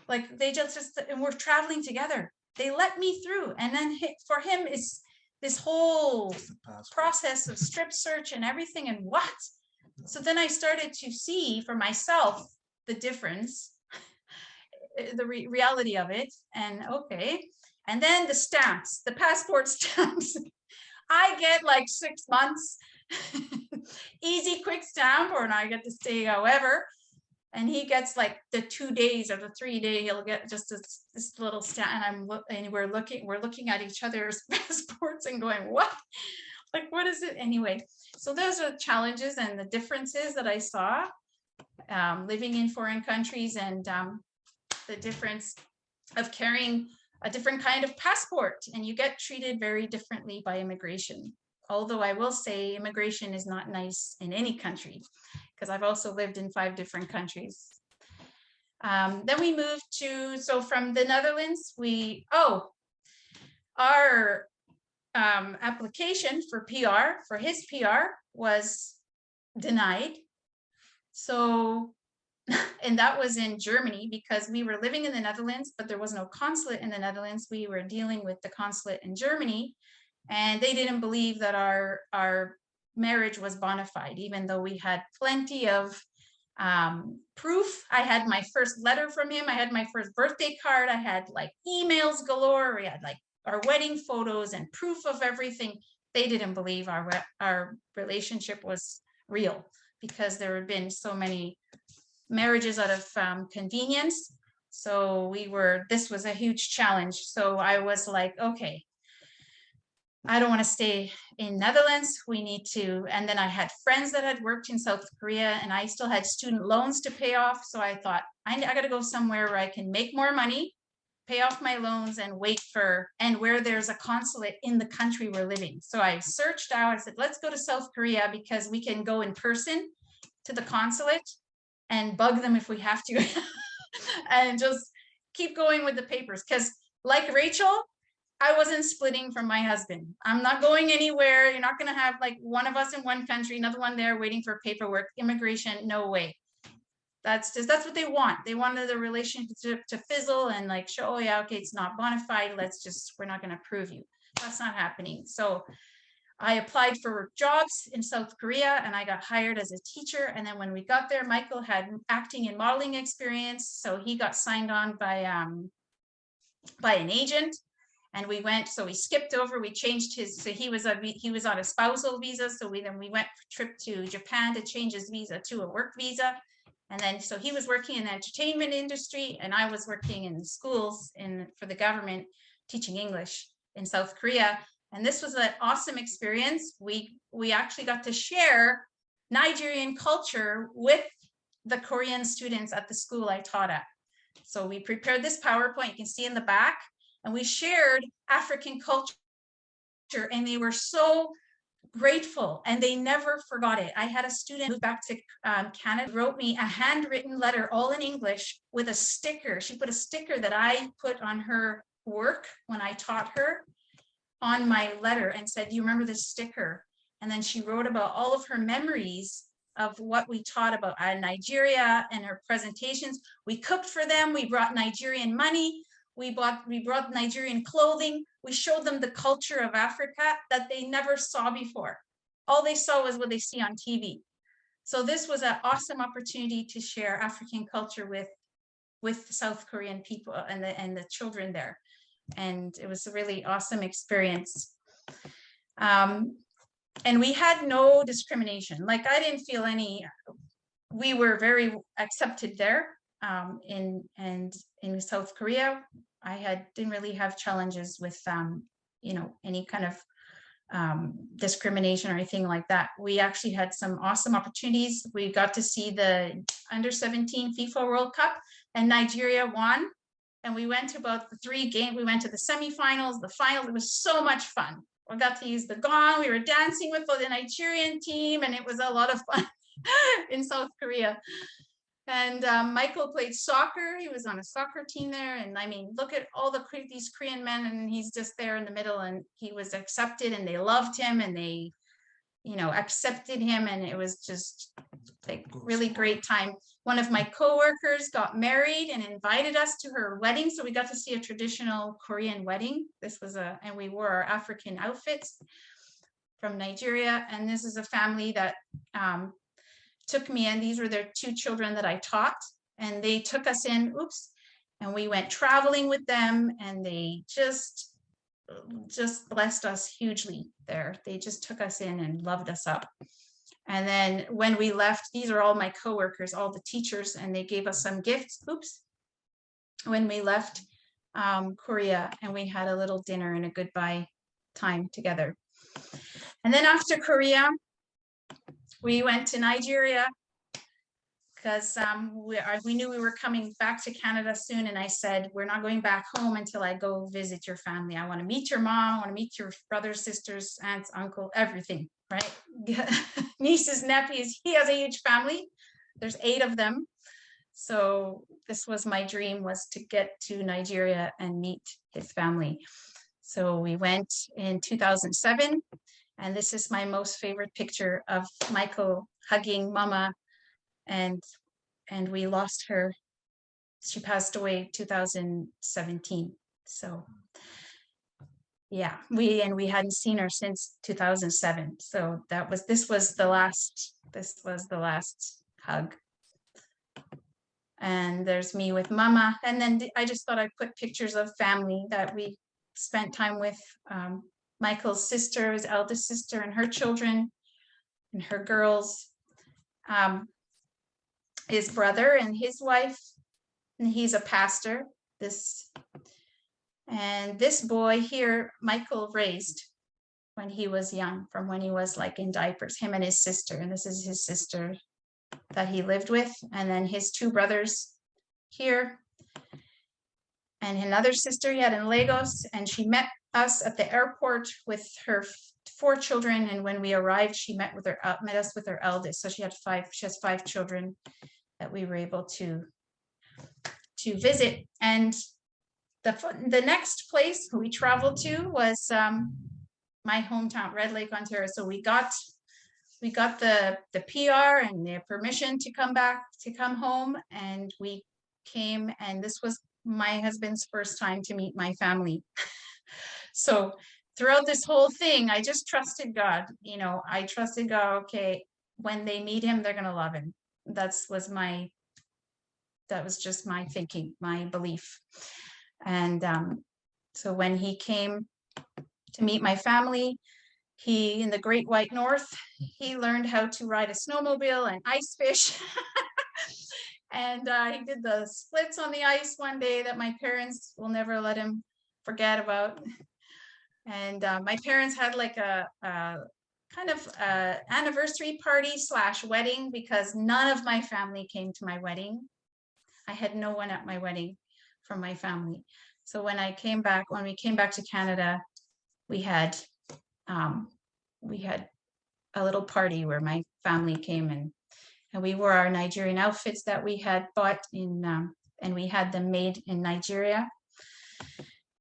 Like they just and we're traveling together. They let me through. And then for him is this whole process of strip search and everything. And what? So then I started to see for myself the difference reality of it. And okay. And then the stamps, the passport stamps. I get like 6 months, easy, quick stamp, or I get to stay however. And he gets like the 2 days or the 3 day, he'll get just this little stamp. And we're looking at each other's passports and going, what? Like, what is it? Anyway, so those are the challenges and the differences that I saw living in foreign countries, and the difference of carrying a different kind of passport, and you get treated very differently by immigration. Although I will say immigration is not nice in any country, because I've also lived in 5 different countries. Then we moved to, so from the Netherlands, our application for PR, for his PR, was denied. So, and that was in Germany, because we were living in the Netherlands, but there was no consulate in the Netherlands. We were dealing with the consulate in Germany, and they didn't believe that our marriage was bona fide, even though we had plenty of proof. I had my first letter from him. I had my first birthday card. I had like emails galore. We had like our wedding photos and proof of everything. They didn't believe our relationship was real, because there had been so many marriages out of convenience. So this was a huge challenge. So I was like, okay, I don't want to stay in Netherlands. We need to, and then I had friends that had worked in South Korea, and I still had student loans to pay off. So I thought, I got to go somewhere where I can make more money, pay off my loans, and and where there's a consulate in the country we're living. So I searched out, I said, let's go to South Korea, because we can go in person to the consulate and bug them if we have to, and just keep going with the papers. Because like Rachel, I wasn't splitting from my husband. I'm not going anywhere. You're not going to have like one of us in one country, another one there waiting for paperwork, immigration, no way. That's what they want. They wanted the relationship to fizzle and like show, oh yeah, okay, it's not bona fide. We're not going to prove you. That's not happening. So I applied for jobs in South Korea, and I got hired as a teacher. And then when we got there, Michael had acting and modeling experience. So he got signed on by an agent. And we skipped over, we changed so he was on a spousal visa. So we went for a trip to Japan to change his visa to a work visa. And then, so he was working in the entertainment industry, and I was working in schools for the government, teaching English in South Korea. And this was an awesome experience. We actually got to share Nigerian culture with the Korean students at the school I taught at. So we prepared this PowerPoint, you can see in the back, and we shared African culture, and they were so grateful, and they never forgot it. I had a student move back to Canada, wrote me a handwritten letter, all in English, with a sticker. She put a sticker that I put on her work when I taught her on my letter, and said, do you remember this sticker? And then she wrote about all of her memories of what we taught about Nigeria and her presentations. We cooked for them. We brought Nigerian money. We brought Nigerian clothing. We showed them the culture of Africa that they never saw before. All they saw was what they see on TV. So this was an awesome opportunity to share African culture with South Korean people and the children there. And it was a really awesome experience. And we had no discrimination. Like, I didn't feel we were very accepted there in South Korea. Didn't really have challenges with, any kind of discrimination or anything like that. We actually had some awesome opportunities. We got to see the under-17 FIFA World Cup, and Nigeria won. And we went to about the 3 games. We went to the semifinals, the finals. It was so much fun. We got to use the gong. We were dancing with the Nigerian team, and it was a lot of fun in South Korea. And Michael played soccer. He was on a soccer team there. And I mean, look at all these Korean men, and he's just there in the middle, and he was accepted, and they loved him, and they, accepted him. And it was just like really great time. One of my coworkers got married and invited us to her wedding. So we got to see a traditional Korean wedding. And we wore our African outfits from Nigeria. And this is a family that took me in. These were their 2 children that I taught, and they took us in. and we went traveling with them, and they just blessed us hugely there. They just took us in and loved us up. And then when we left, these are all my coworkers, all the teachers, and they gave us some gifts. Oops. When we left Korea, and we had a little dinner and a goodbye time together. And then after Korea, we went to Nigeria, because we knew we were coming back to Canada soon. And I said, we're not going back home until I go visit your family. I want to meet your mom. I want to meet your brothers, sisters, aunts, uncle, everything, right? Nieces, nephews. He has a huge family. There's 8 of them. So this was my dream, was to get to Nigeria and meet his family. So we went in 2007. And this is my most favorite picture of Michael hugging Mama. And we lost her. She passed away 2017. So yeah, we hadn't seen her since 2007. So this was the last hug. And there's me with Mama. And then I just thought I'd put pictures of family that we spent time with. Michael's sister, his eldest sister, and her children and her girls. His brother and his wife, and he's a pastor. This boy here, Michael raised when he was young, from when he was like in diapers, him and his sister. And this is his sister that he lived with. And then his 2 brothers here, and another sister he had in Lagos. And she met us at the airport with her 4 children. And when we arrived, she met us with her eldest. So she has 5 children that we were able to visit. And the next place we traveled to was my hometown, Red Lake, Ontario. So we got the PR and the permission to come home, and we came, and this was my husband's first time to meet my family. So throughout this whole thing, I just trusted God. I trusted God. Okay, when they meet him, they're gonna love him. That was just my thinking, my belief. And so when he came to meet my family, he, in the Great White North, he learned how to ride a snowmobile and ice fish. And he did the splits on the ice one day that my parents will never let him forget about. And my parents had like a kind of anniversary party / wedding, because none of my family came to my wedding. I had no one at my wedding from my family. So when we came back to Canada, we had a little party where my family came, and we wore our Nigerian outfits that we had bought and we had them made in Nigeria.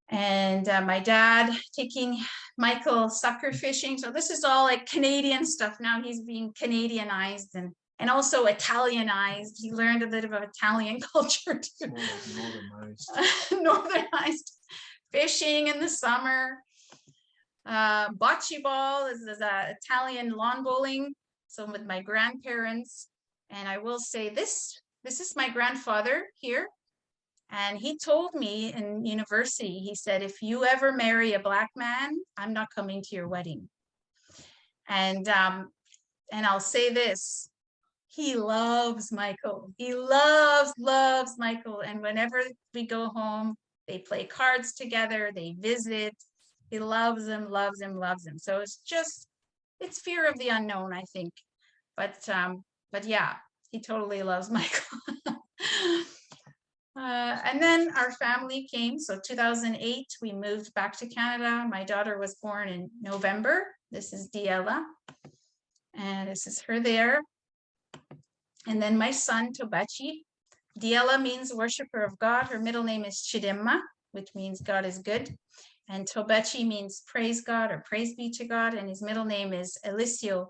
And my dad taking Michael sucker fishing. So this is all like Canadian stuff. Now he's being Canadianized and also Italianized. He learned a bit of Italian culture too. Northernized. Fishing in the summer. Bocce ball is Italian lawn bowling. So with my grandparents. And I will say this is my grandfather here. And he told me in university, he said, if you ever marry a Black man, I'm not coming to your wedding. And I'll say this, he loves Michael. He loves Michael. And whenever we go home, they play cards together, they visit. He loves him. So it's fear of the unknown, I think. But yeah, he totally loves Michael. And then our family came. So 2008, we moved back to Canada. My daughter was born in November. This is Diela. And this is her there. And then my son, Tobachi. Diela means worshiper of God. Her middle name is Chidimma, which means God is good. And Tobachi means praise God or praise be to God. And his middle name is Elisio.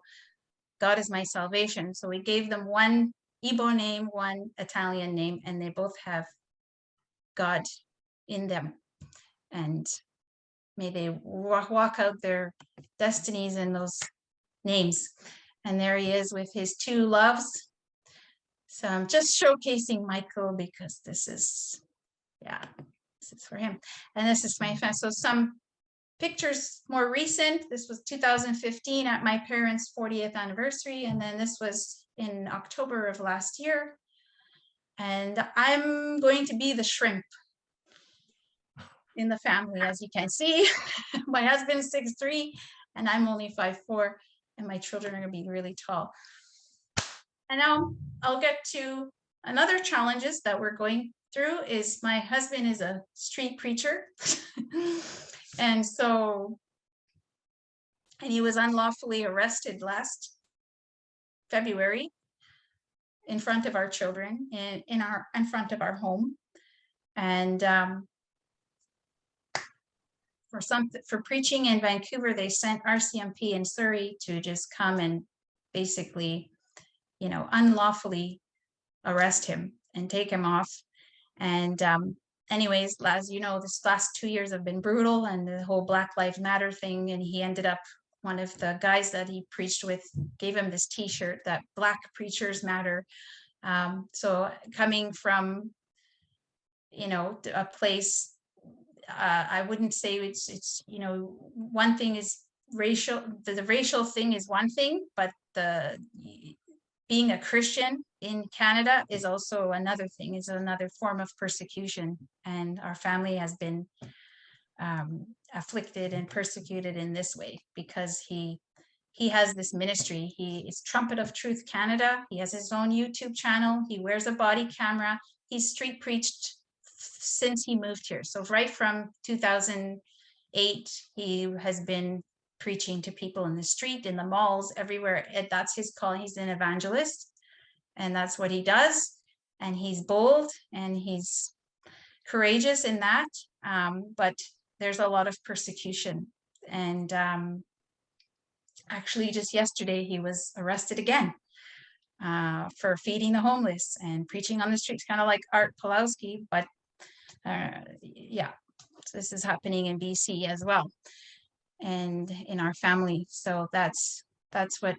God is my salvation. So we gave them one Igbo name, one Italian name, and they both have God in them. And may they walk out their destinies in those names. And there he is with his 2 loves. So I'm just showcasing Michael because this is Yeah, this is for him. And this is my family. So some pictures more recent. This was 2015 at my parents' 40th anniversary. And then this was in October of last year. And I'm going to be the shrimp in the family, as you can see. My husband's 6'3", and I'm only 5'4", and my children are gonna be really tall. And now I'll get to another challenges that we're going through is my husband is a street preacher. And he was unlawfully arrested last February in front of our children in front of our home. And for preaching in Vancouver, they sent RCMP in Surrey to just come and basically, you know, unlawfully arrest him and take him off. And anyways, as you know, this last 2 years have been brutal, and the whole Black Lives Matter thing. And he ended up, one of the guys that he preached with gave him this T-shirt that Black preachers matter. So coming from, you know, a place, I wouldn't say it's, you know, one thing is racial, the racial thing is one thing, but being a Christian in Canada is also another thing, is another form of persecution. And our family has been afflicted and persecuted in this way because he has this ministry. He is Trumpet of Truth Canada. He has his own YouTube channel. He wears a body camera. He's street preached since he moved here. So right from 2008, he has been preaching to people in the street, in the malls, everywhere. That's his call. He's an evangelist, and that's what he does. And he's bold and he's courageous in that. But there's a lot of persecution. And actually just yesterday, he was arrested again for feeding the homeless and preaching on the streets, kind of like Art Pulowski, but yeah, so this is happening in BC as well, and in our family. So that's what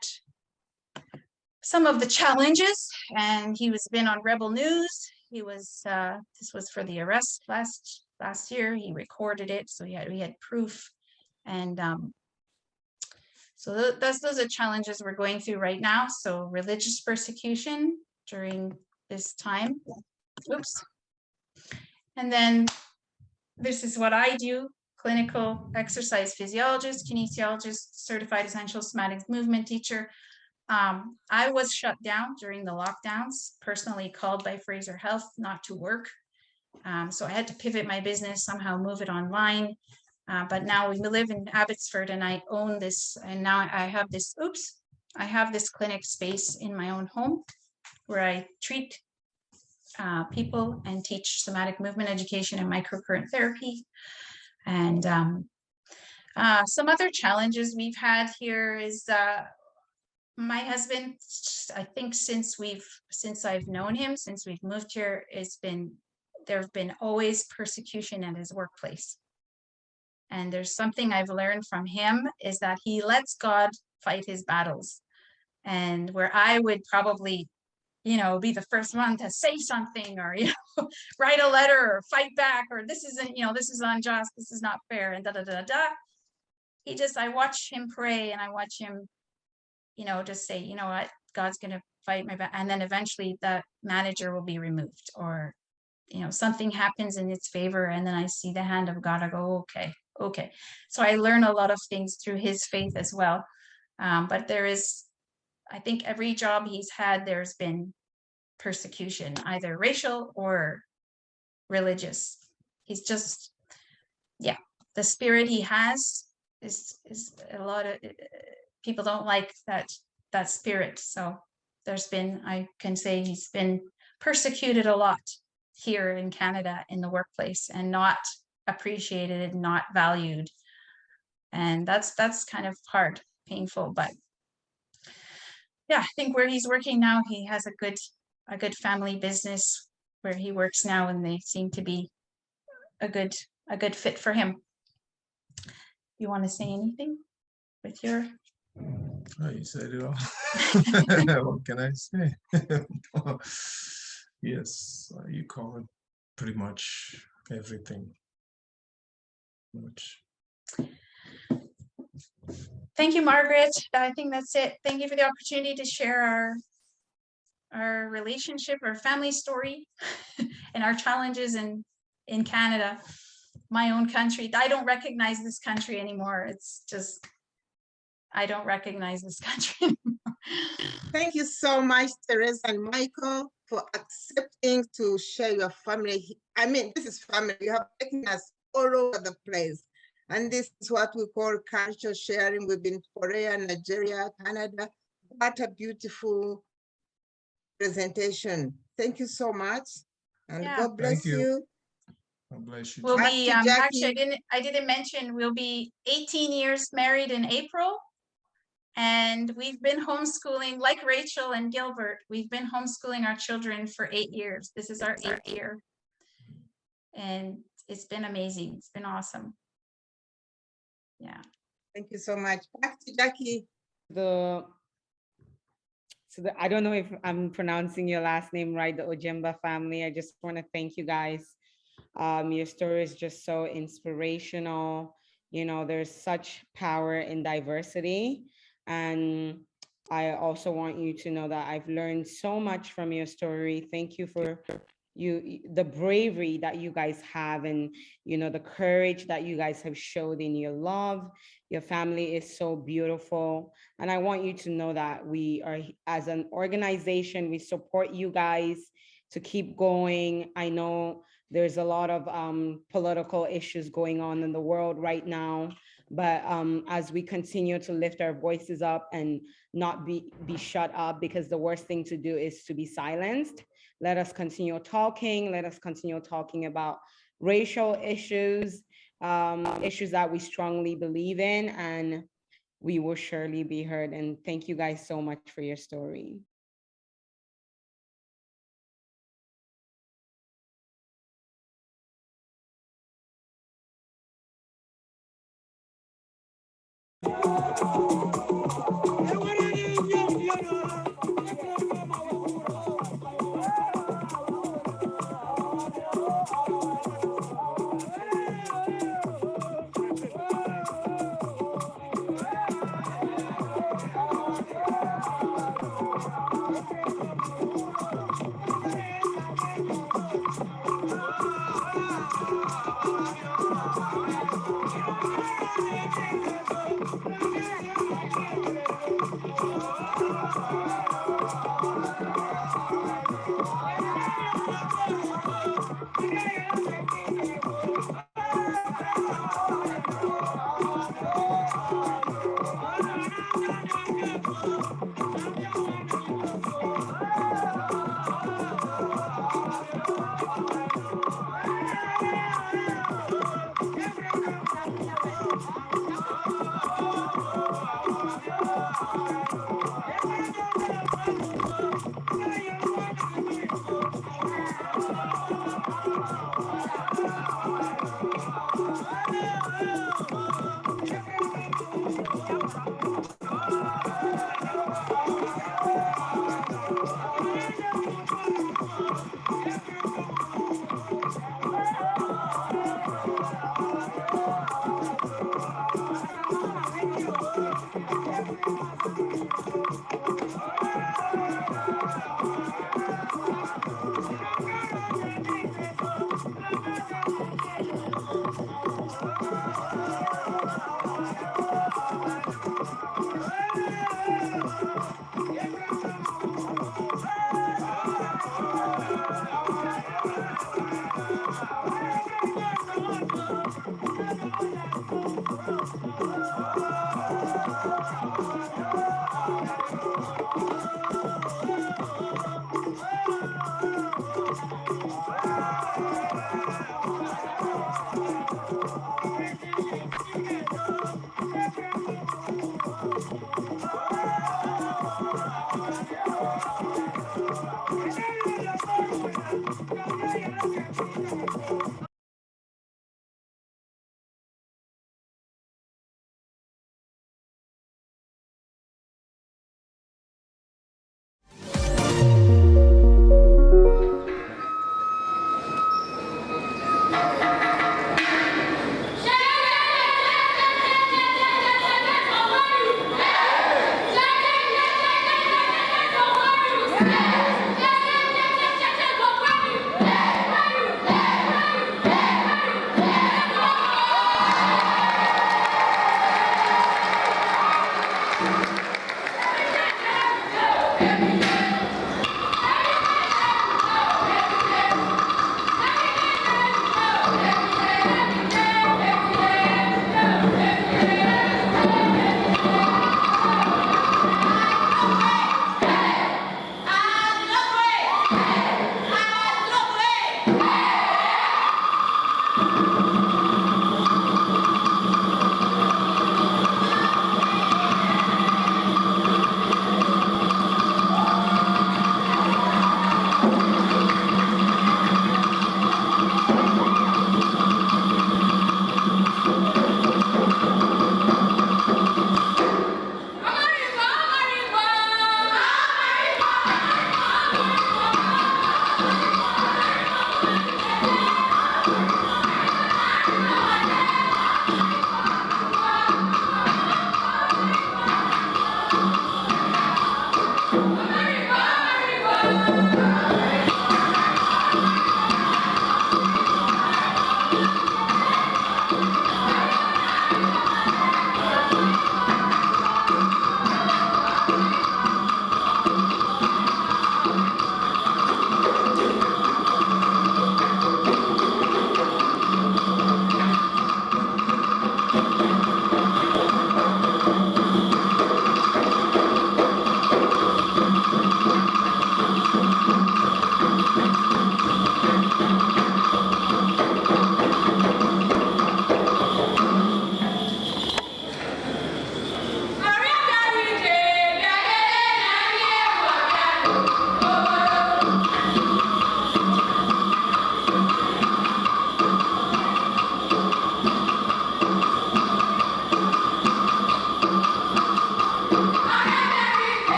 some of the challenges. And he was been on Rebel News. He was this was for the arrest last year. He recorded it, so we had proof. And so those are challenges we're going through right now. So religious persecution during this time. Oops. And then this is what I do: clinical exercise physiologist, kinesiologist, certified essential somatic movement teacher. I was shut down during the lockdowns, personally called by Fraser Health not to work. So I had to pivot my business, somehow move it online. But now we live in Abbotsford and I own this. And now I have this, I have this clinic space in my own home where I treat people and teach somatic movement education and microcurrent therapy. And some other challenges we've had here is my husband, I think since I've known him, since we've moved here, there have been always persecution at his workplace. And there's something I've learned from him is that he lets God fight his battles. And where I would probably, you know, be the first one to say something, or, you know, write a letter or fight back, or this isn't, you know, this is unjust, this is not fair, and I watch him pray, and I watch him, you know, just say, you know what, God's going to fight my back. And then eventually that manager will be removed, or, you know, something happens in its favor. And then I see the hand of God. I go, okay. So I learn a lot of things through his faith as well. But there is, I think every job he's had, there's been persecution, either racial or religious. He's just, yeah, the spirit he has is a lot of people don't like that spirit. So there's been, I can say he's been persecuted a lot here in Canada in the workplace, and not appreciated and not valued. And that's kind of hard, painful, but yeah, I think where he's working now, he has a good family business where he works now, and they seem to be a good fit for him. You want to say anything with your? Oh, you said it all. What can I say? Yes, you covered pretty much everything. Much. Thank you, Margaret. I think that's it. Thank you for the opportunity to share our relationship, our family story, and our challenges in Canada, my own country. I don't recognize this country anymore. It's just, I don't recognize this country anymore. Thank you so much, Teresa and Michael, for accepting to share your family. I mean, this is family. You have taken us all over the place. And this is what we call culture sharing. We've been Korea, Nigeria, Canada. What a beautiful presentation. Thank you so much. And Yeah. God bless you. God bless you. We'll Back be, to actually, Jackie. I didn't mention, we'll be 18 years married in April. And we've been homeschooling, like Rachel and Gilbert, we've been homeschooling our children for 8 years. This is our 8th year. And it's been amazing. It's been awesome. Yeah. Thank you so much. Back to Jackie. I don't know if I'm pronouncing your last name right, the Ojemba family. I just want to thank you guys. Your story is just so inspirational. You know, there's such power in diversity. And I also want you to know that I've learned so much from your story. Thank you for the bravery that you guys have, and you know, the courage that you guys have showed in your love. Your family is so beautiful, and I want you to know that we are, as an organization, we support you guys to keep going. I know there's a lot of political issues going on in the world right now, but as we continue to lift our voices up and not be shut up, because the worst thing to do is to be silenced. Let us continue talking. Let us continue talking about racial issues, issues that we strongly believe in, and we will surely be heard. And thank you guys so much for your story.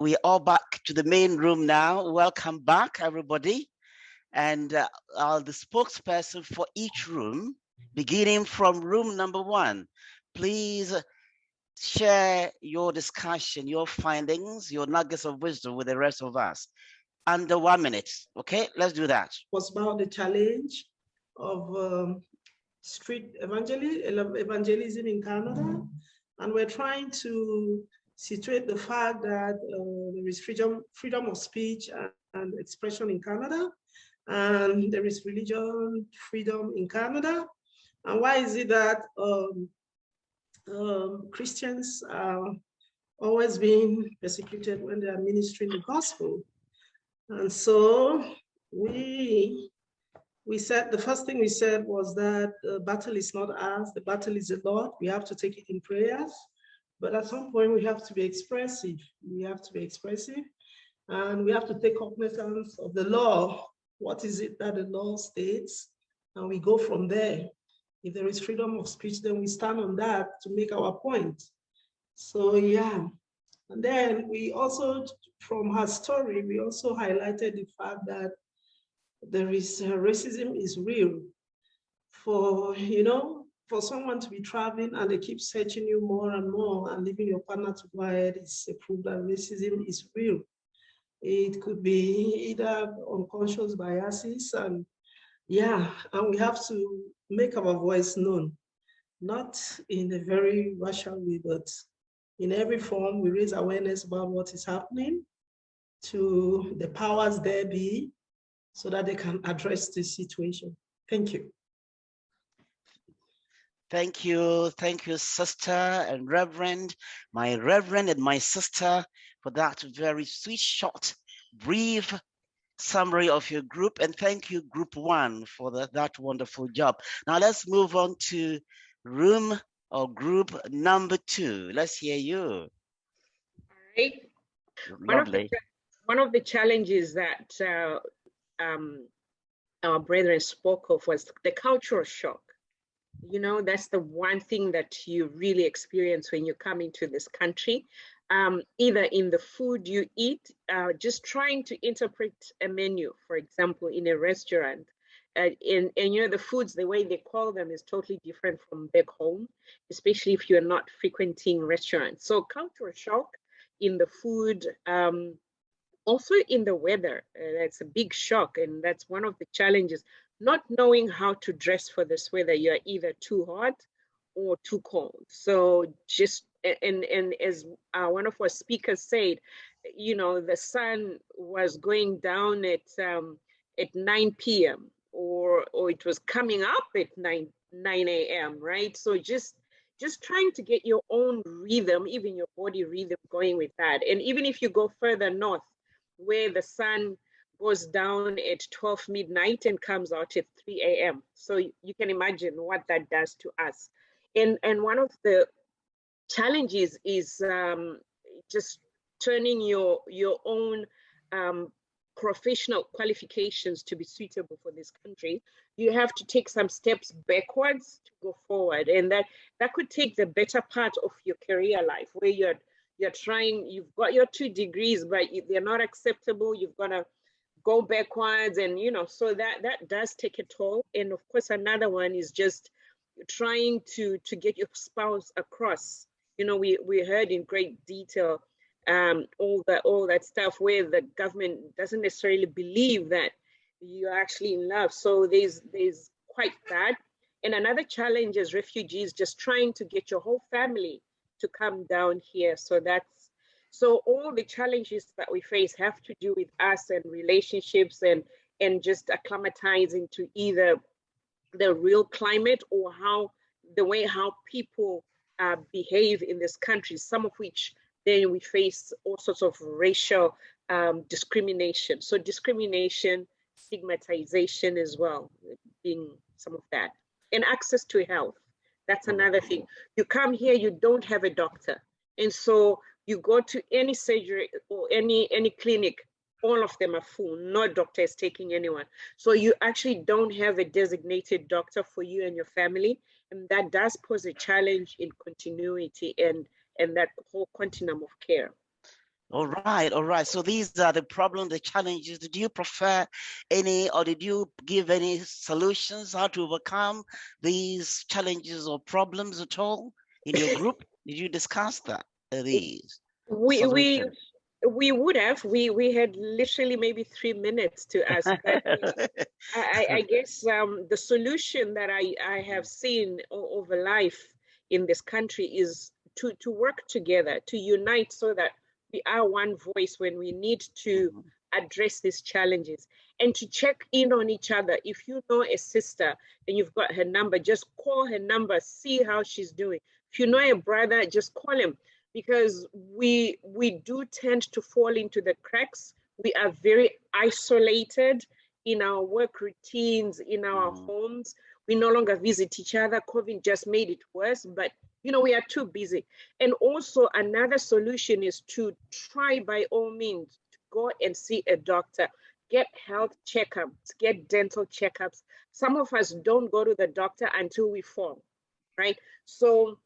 we are all back to the main room now. Welcome back, everybody. And the spokesperson for each room, beginning from room number 1, please share your discussion, your findings, your nuggets of wisdom with the rest of us. Under 1 minute, okay? Let's do that. Was about the challenge of street evangelism in Canada. And we're trying to situate the fact that there is freedom of speech and expression in Canada, and there is religion freedom in Canada. And why is it that Christians are always being persecuted when they are ministering the gospel? And so we said, the first thing we said was that the battle is not ours, the battle is the Lord. We have to take it in prayers. But at some point we have to be expressive. We have to be expressive, and we have to take cognizance of the law. What is it that the law states? And we go from there. If there is freedom of speech, then we stand on that to make our point. So yeah. And then we also, from her story, we also highlighted the fact that there is racism is real. For, you know, for someone to be traveling and they keep searching you more and more and leaving your partner to go ahead is a proof that racism is real. It could be either unconscious biases, and yeah, and we have to make our voice known, not in a very rational way, but in every form. We raise awareness about what is happening to the powers there be so that they can address this situation. Thank you. Thank you, sister and reverend, my reverend and my sister, for that very sweet, short, brief summary of your group. And thank you, group 1, for that wonderful job. Now let's move on to room or group number 2. Let's hear you. All right. Lovely. One of the challenges that our brethren spoke of was the cultural shock. You know, that's the one thing that you really experience when you come into this country, either in the food you eat, just trying to interpret a menu, for example, in a restaurant. And you know, the foods, the way they call them is totally different from back home, especially if you're not frequenting restaurants. So cultural shock in the food, also in the weather, that's a big shock. And that's one of the challenges. Not knowing how to dress for this weather, you're either too hot or too cold. So just, and as one of our speakers said, you know, the sun was going down at 9 p.m. or it was coming up at 9 a.m., right? So just trying to get your own rhythm, even your body rhythm going with that. And even if you go further north, where the sun goes down at 12 midnight and comes out at 3 a.m. So you can imagine what that does to us. And one of the challenges is just turning your own professional qualifications to be suitable for this country. You have to take some steps backwards to go forward. And that could take the better part of your career life, where you're trying, you've got your 2 degrees, but they're not acceptable. You've got to go backwards, and you know, so that does take a toll. And of course, another one is just trying to get your spouse across. You know, we heard in great detail all that stuff where the government doesn't necessarily believe that you're actually in love. So there's quite that. And another challenge as refugees, just trying to get your whole family to come down here. So all the challenges that we face have to do with us and relationships and just acclimatizing to either the real climate or the way how people behave in this country, some of which then we face all sorts of racial discrimination. So discrimination, stigmatization as well, being some of that. And access to health, that's another thing. You come here, you don't have a doctor. And so you go to any surgery or any clinic, all of them are full. No doctor is taking anyone. So you actually don't have a designated doctor for you and your family. And that does pose a challenge in continuity and that whole continuum of care. All right, all right. So these are the problems, the challenges. Did you prefer any, or did you give any solutions how to overcome these challenges or problems at all in your group? Did you discuss that? These solutions? We would have. We had literally maybe 3 minutes to ask. I guess the solution that I have seen over life in this country is to work together, to unite so that we are one voice when we need to address these challenges, and to check in on each other. If you know a sister and you've got her number, just call her number, see how she's doing. If you know a brother, just call him, because we do tend to fall into the cracks. We are very isolated in our work routines, in our homes. We no longer visit each other. COVID just made it worse, but we are too busy. And also another solution is to try by all means to go and see a doctor, get health checkups, get dental checkups. Some of us don't go to the doctor until we fall, right? So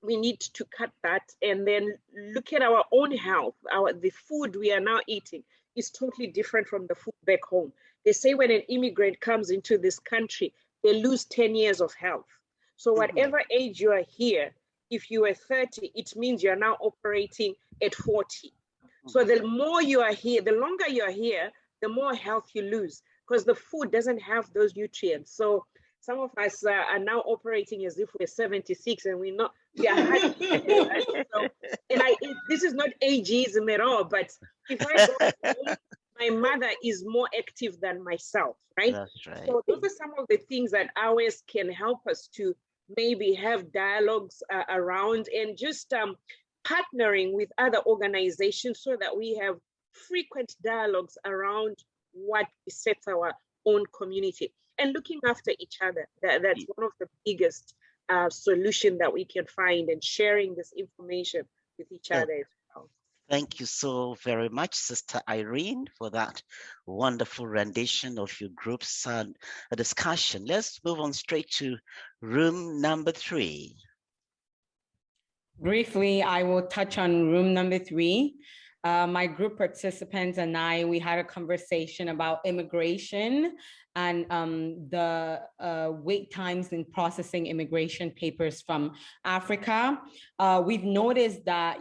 we need to cut that and then look at our own health. The food we are now eating is totally different from the food back home. They say when an immigrant comes into this country, they lose 10 years of health. So whatever age you are here, if you are 30, it means you're now operating at 40. So the more you are here, the longer you are here, the more health you lose, because the food doesn't have those nutrients. So some of us are now operating as if we're 76 and we're not. We are this is not ageism at all, but if I go home, my mother is more active than myself, right? That's right. So those are some of the things that ours can help us to maybe have dialogues around, and just partnering with other organizations so that we have frequent dialogues around what sets our own community, and looking after each other. That's one of the biggest solution that we can find, and sharing this information with each other as well. Thank you so very much, Sister Irene, for that wonderful rendition of your group's discussion. Let's move on straight to room number 3. Briefly, I will touch on room number 3. My group participants and we had a conversation about immigration and the wait times in processing immigration papers from Africa. We've noticed that,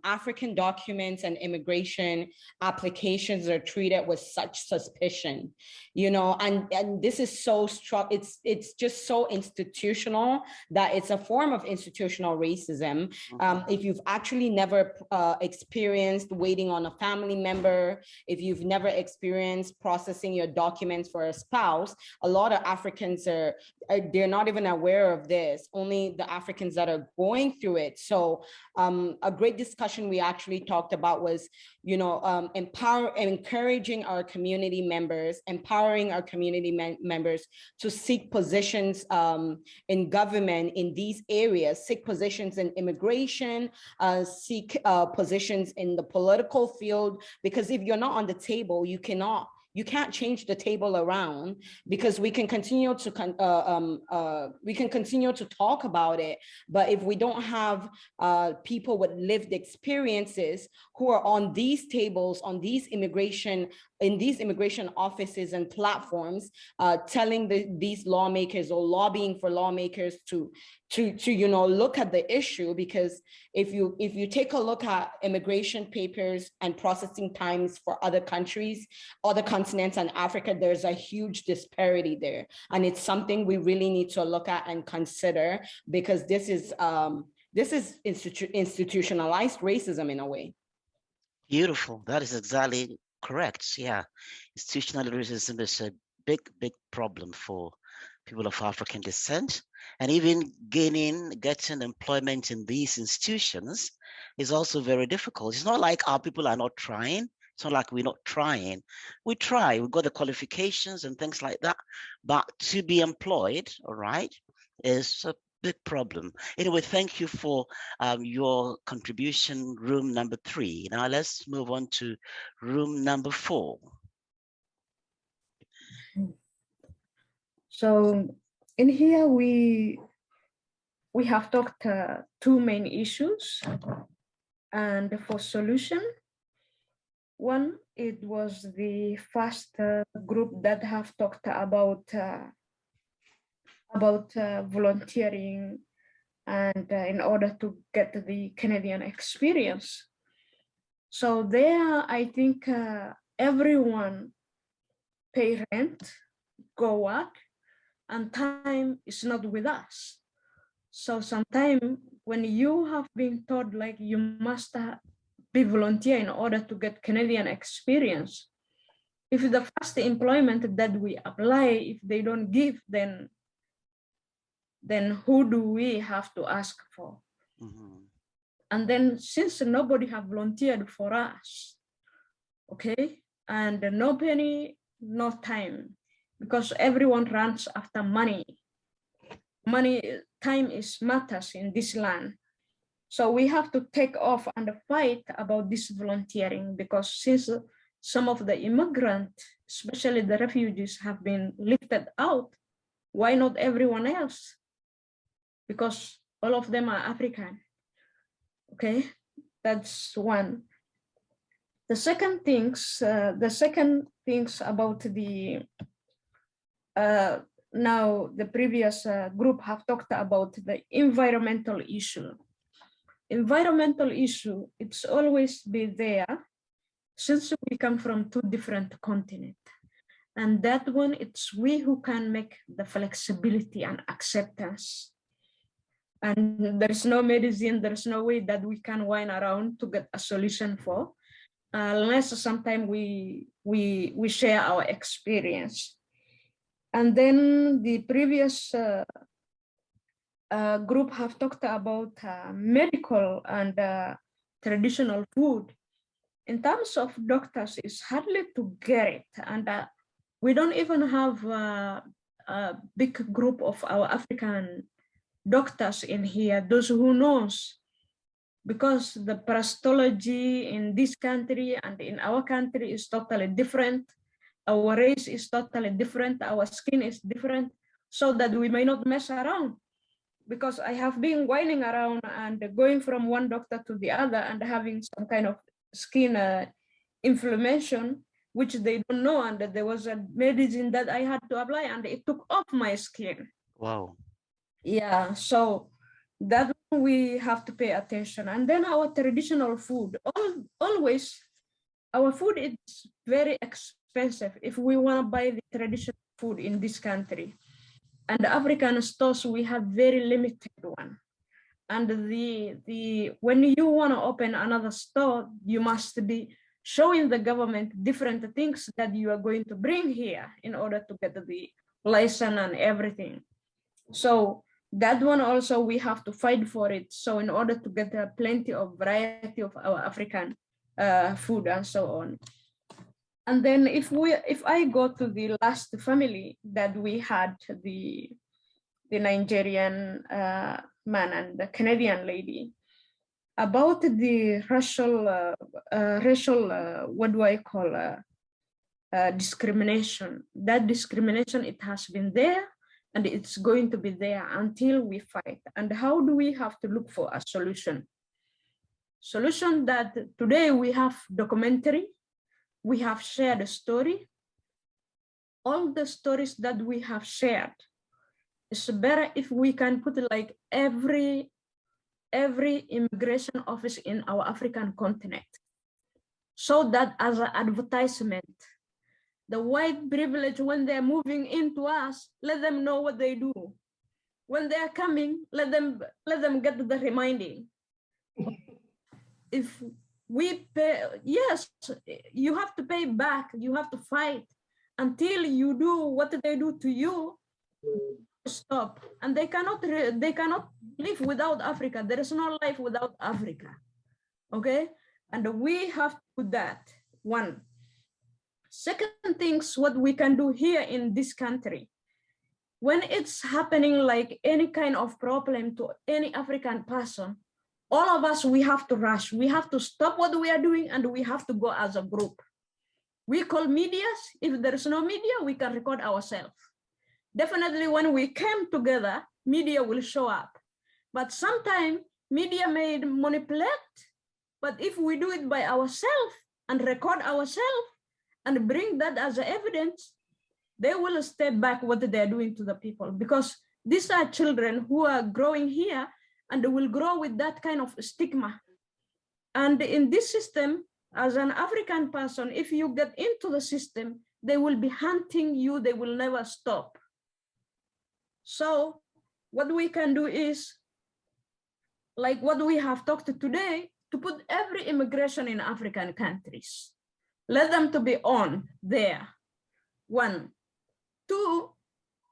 African documents and immigration applications are treated with such suspicion, and this is so strong. It's just so institutional that it's a form of institutional racism. If you've actually never experienced waiting on a family member, if you've never experienced processing your documents for a spouse, a lot of Africans they're not even aware of this, only the Africans that are going through it. So a great discussion we actually talked about was, encouraging our community members, empowering our community members to seek positions in government in these areas, seek positions in immigration, seek positions in the political field, because if you're not on the table, you can't change the table around, because we can continue to talk about it, but if we don't have people with lived experiences who are on these tables, in these immigration offices and platforms, telling these lawmakers or lobbying for lawmakers to look at the issue, because if you take a look at immigration papers and processing times for other countries, other continents and Africa, there's a huge disparity there, and it's something we really need to look at and consider, because this is institutionalized racism in a way. Beautiful. That is exactly correct. Yeah, institutional racism is a big problem for people of African descent, and even getting employment in these institutions is also very difficult. It's not like our people are not trying. It's not like we're not trying. We try. We've got the qualifications and things like that, but to be employed, all right, is a big problem. Anyway, thank you for your contribution, room number 3. Now let's move on to room number 4. So in here, we have talked 2 main issues. And for solution, one, it was the first group that have talked about volunteering and in order to get the Canadian experience. So there, I think everyone pay rent, go work, and time is not with us. So sometimes when you have been told like you must be volunteer in order to get Canadian experience, if the first employment that we apply, if they don't give, then who do we have to ask for? And then since nobody have volunteered for us, okay, and no penny, no time, because everyone runs after money. Time is matters in this land. So we have to take off and fight about this volunteering, because since some of the immigrants, especially the refugees, have been lifted out, why not everyone else? Because all of them are African. Okay, that's one. The second things about the now the previous group have talked about the environmental issue. Environmental issue, it's always been there since we come from two different continents. And that one, it's we who can make the flexibility and acceptance. And there's no medicine, there's no way that we can whine around to get a solution for, unless sometimes we share our experience. And then the previous group have talked about medical and traditional food. In terms of doctors, it's hardly to get it. And we don't even have a big group of our African doctors in here, those who knows, because the prastology in this country and in our country is totally different. Our race is totally different. Our skin is different, so that we may not mess around. Because I have been whining around and going from one doctor to the other and having some kind of skin inflammation, which they don't know. And there was a medicine that I had to apply and it took off my skin. Wow. Yeah, so that we have to pay attention. And then our traditional food, always our food is very expensive if we want to buy the traditional food in this country. And the African stores, we have very limited one. And when you want to open another store, you must be showing the government different things that you are going to bring here in order to get the license and everything. So that one also we have to fight for it. So in order to get plenty of variety of our African food and so on. And then if I go to the last family that we had, the Nigerian man and the Canadian lady, about the racial what do I call discrimination. That discrimination, it has been there and it's going to be there until we fight. And how do we have to look for a solution? Solution that today we have documentary, we have shared a story. All the stories that we have shared, it's better if we can put like every immigration office in our African continent, so that as an advertisement, the white privilege, when they're moving into us, let them know what they do. When they're coming, let them get the reminding. If we pay, yes, you have to pay back, you have to fight until you do what they do to you. Stop. And they cannot live without Africa. There is no life without Africa. Okay, and we have to do that. One. Second things, what we can do here in this country, when it's happening like any kind of problem to any African person, all of us, we have to rush. We have to stop what we are doing and we have to go as a group. We call medias. If there is no media, we can record ourselves. Definitely when we came together, media will show up. But sometimes media may manipulate But if we do it by ourselves and record ourselves and bring that as evidence, they will step back what they're doing to the people, because these are children who are growing here and they will grow with that kind of stigma. And in this system, as an African person, if you get into the system, they will be hunting you, they will never stop. So what we can do is, like what we have talked today, to put every immigration in African countries. Let them to be on there, 1. 2,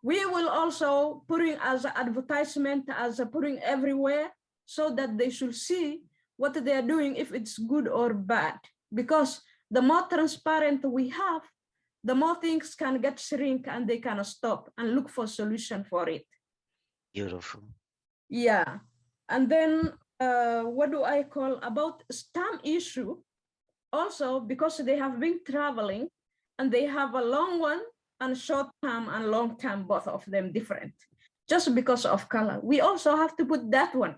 we will also putting as an advertisement, as a putting everywhere, so that they should see what they are doing, if it's good or bad. Because the more transparent we have, the more things can get shrink and they can stop and look for solution for it. Beautiful. Yeah, and then what do I call about stamp issue? Also, because they have been traveling and they have a long one and short term and long term, both of them different, just because of color. We also have to put that one.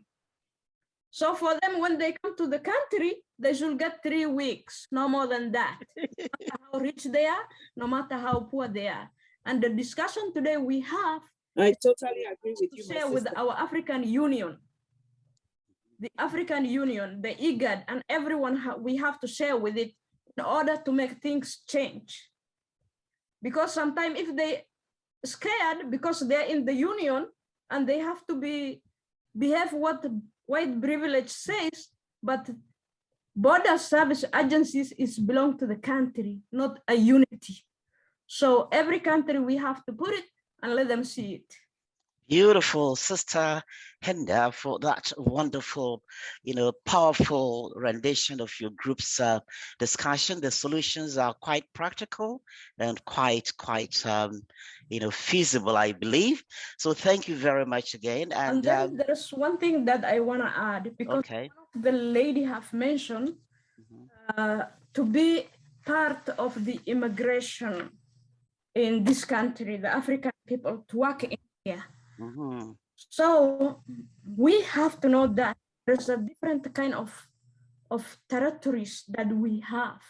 So for them, when they come to the country, they should get 3 weeks, no more than that. No matter how rich they are, no matter how poor they are. And the discussion today we have, I totally agree with you, share with our African Union, the African Union, the IGAD, and everyone, we have to share with it in order to make things change. Because sometimes if they scared because they're in the union and they have to behave what the white privilege says, but border service agencies is belong to the country, not a unity. So every country we have to put it and let them see it. Beautiful, Sister Henda, for that wonderful, powerful rendition of your group's discussion. The solutions are quite practical and quite feasible, I believe. So thank you very much again. And then there's one thing that I want to add, because the lady have mentioned to be part of the immigration in this country, the African people, to work in here. So we have to know that there's a different kind of territories that we have.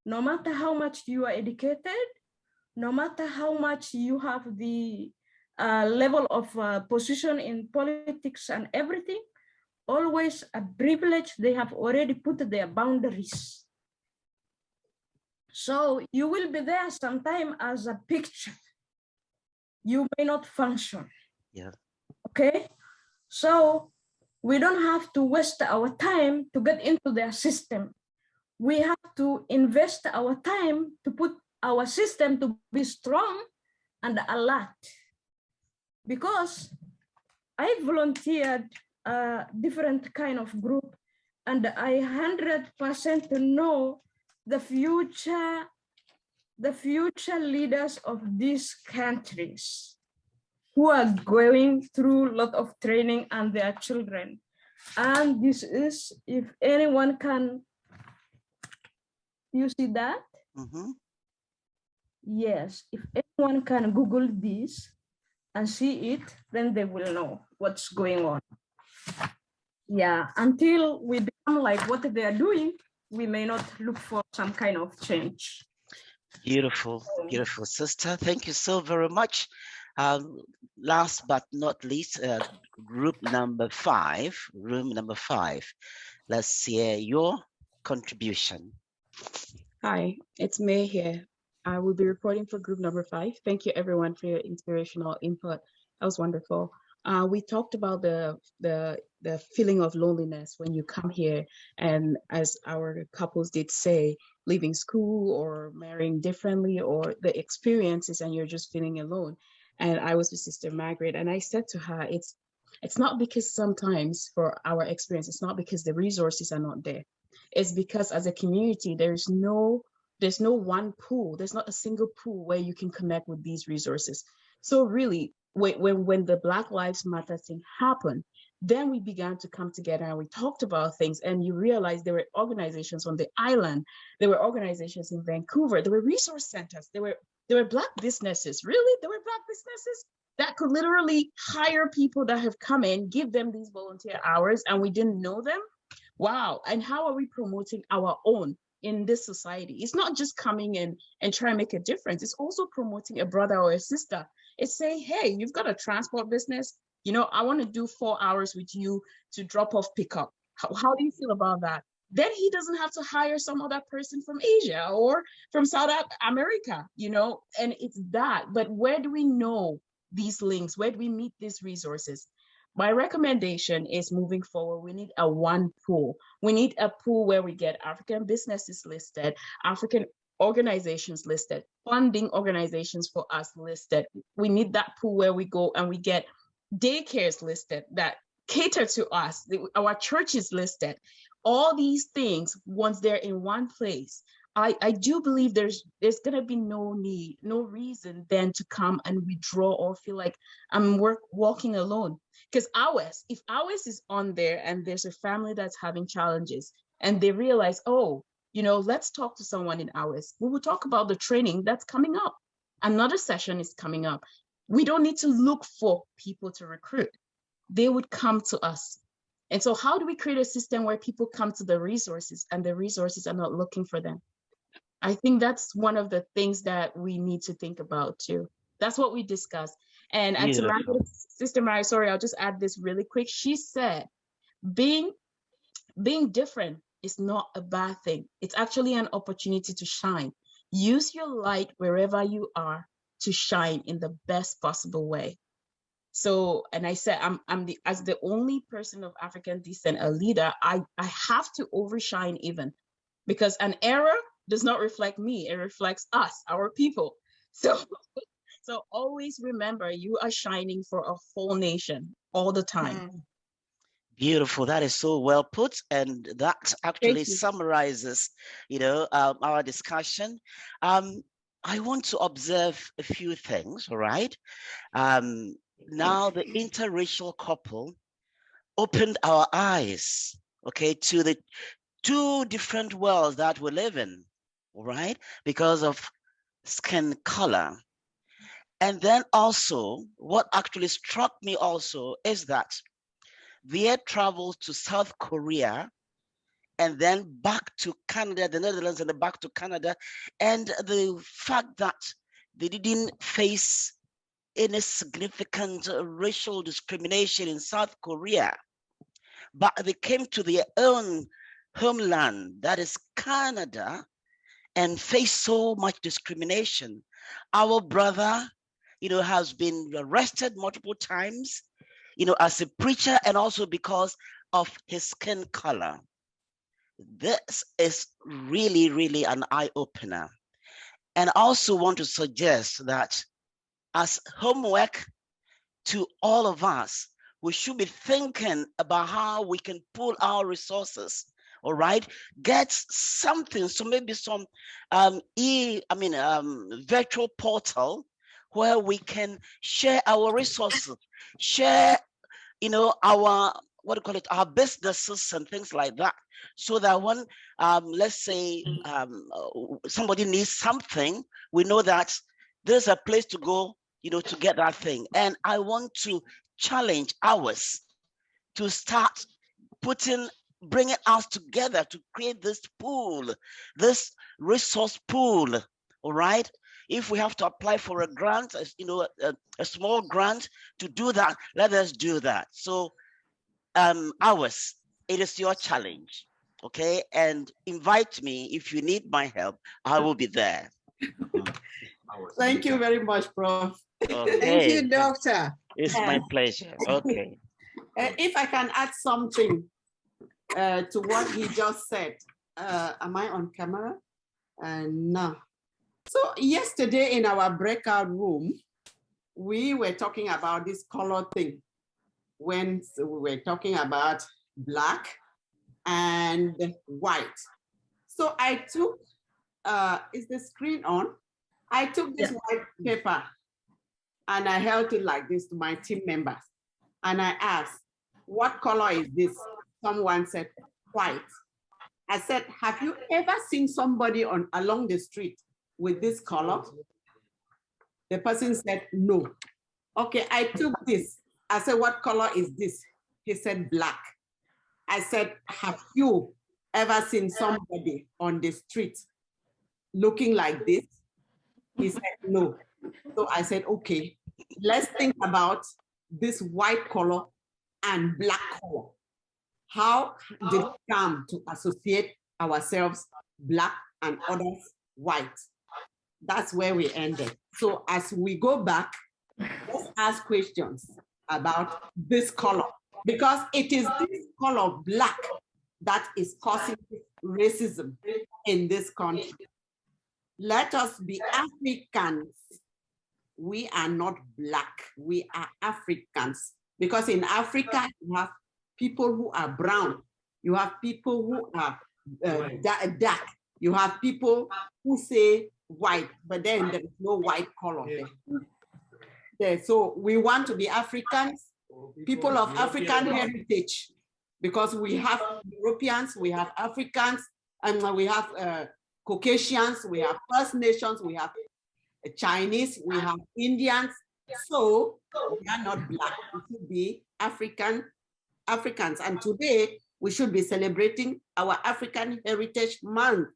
No matter how much you are educated, no matter how much you have the level of position in politics and everything, always a privilege, they have already put their boundaries. So you will be there sometime as a picture. You may not function. Yeah. Okay. So we don't have to waste our time to get into their system. We have to invest our time to put our system to be strong and alert. Because I volunteered a different kind of group, and I 100% know the future leaders of these countries who are going through a lot of training and their children. And this is, if anyone can, you see that? Yes, if anyone can Google this and see it, then they will know what's going on. Yeah, until we become like what they are doing, we may not look for some kind of change. Beautiful, beautiful, sister. Thank you so very much. Last but not least, room number 5. Let's hear your contribution. Hi, it's May here. I will be reporting for group number 5. Thank you everyone for your inspirational input. That was wonderful. We talked about the feeling of loneliness when you come here, and as our couples did say, leaving school or marrying differently, or the experiences, and you're just feeling alone. And I was with Sister Margaret, and I said to her, it's not because sometimes for our experience, it's not because the resources are not there. It's because as a community, there's no one pool. There's not a single pool where you can connect with these resources. So really, when the Black Lives Matter thing happened, then we began to come together and we talked about things, and you realize there were organizations on the island, there were organizations in Vancouver, there were resource centers, there were Black businesses, really? There were Black businesses that could literally hire people that have come in, give them these volunteer hours, and we didn't know them. wow, and how are we promoting our own in this society? It's not just coming in and trying to make a difference. It's also promoting a brother or a sister. It's saying, hey, you've got a transport business. You know, I want to do 4 hours with you to drop off, pick up. How do you feel about that? Then he doesn't have to hire some other person from Asia or from South America, you know, and it's that. But where do we know these links? Where do we meet these resources? My recommendation is moving forward, we need a one pool. We need a pool where we get African businesses listed, African organizations listed, funding organizations for us listed. We need that pool where we go and we get daycares listed that cater to us, our churches listed. All these things, once they're in one place, I do believe there's going to be no need, no reason then to come and withdraw or feel like I'm walking alone. Because if ours is on there and there's a family that's having challenges and they realize, oh, you know, let's talk to someone in ours. We will talk about the training that's coming up. Another session is coming up. We don't need to look for people to recruit. They would come to us. And so how do we create a system where people come to the resources and the resources are not looking for them? I think that's one of the things that we need to think about too. That's what we discussed. And to Margaret, Sister Mary, sorry, I'll just add this really quick. She said, being different is not a bad thing. It's actually an opportunity to shine. Use your light wherever you are to shine in the best possible way. So, and I said, as the only person of African descent, a leader, I have to overshine even, because an error does not reflect me, it reflects us, our people. So always remember, you are shining for a whole nation all the time. Beautiful. That is so well put, and that actually summarizes, you know, our discussion. I want to observe a few things. All right. Now the interracial couple opened our eyes, okay, to the two different worlds that we live in, all right, because of skin color. And then also, what actually struck me also is that their travels to South Korea and then back to Canada, the Netherlands, and then back to Canada, and the fact that they didn't face any significant racial discrimination in South Korea, but they came to their own homeland, that is Canada, and faced so much discrimination. Our brother, you know, has been arrested multiple times, you know, as a preacher, and also because of his skin color. This is really, really an eye-opener. And I also want to suggest that as homework to all of us, we should be thinking about how we can pool our resources, all right? Get something, so maybe some virtual portal where we can share our resources, share, you know, our, what do you call it, our businesses and things like that, so that when, let's say, somebody needs something, we know that there's a place to go, you know, to get that thing. And I want to challenge ours to start bringing us together to create this pool, this resource pool, all right? If we have to apply for a grant, you know, a small grant to do that, let us do that. So ours, it is your challenge, okay? And invite me if you need my help, I will be there. Thank you very much, Prof. Okay. Thank you, Doctor. It's my pleasure. Okay. If I can add something to what he just said. Am I on camera? No. So yesterday in our breakout room, we were talking about this color thing. When we were talking about black and white. So I took, is the screen on? I took this white paper and I held it like this to my team members. And I asked, what color is this? Someone said, white. I said, have you ever seen somebody along the street with this color? The person said, no. Okay, I took this. I said, what color is this? He said, black. I said, have you ever seen somebody on the street looking like this? He said, no. So I said, okay, let's think about this white color and black color. How did we come to associate ourselves black and others white? That's where we ended. So as we go back, let's ask questions about this color, because it is this color black that is causing racism in this country. Let us be Africans. We are not black, we are Africans. Because in Africa, you have people who are brown, you have people who are dark, you have people who say white, but then there is no white color there. So we want to be Africans, people of African heritage, because we have Europeans, we have Africans, and we have Caucasians, we have First Nations, we have Chinese, we have Indians. So we are not black, we should be Africans. And today we should be celebrating our African Heritage Month.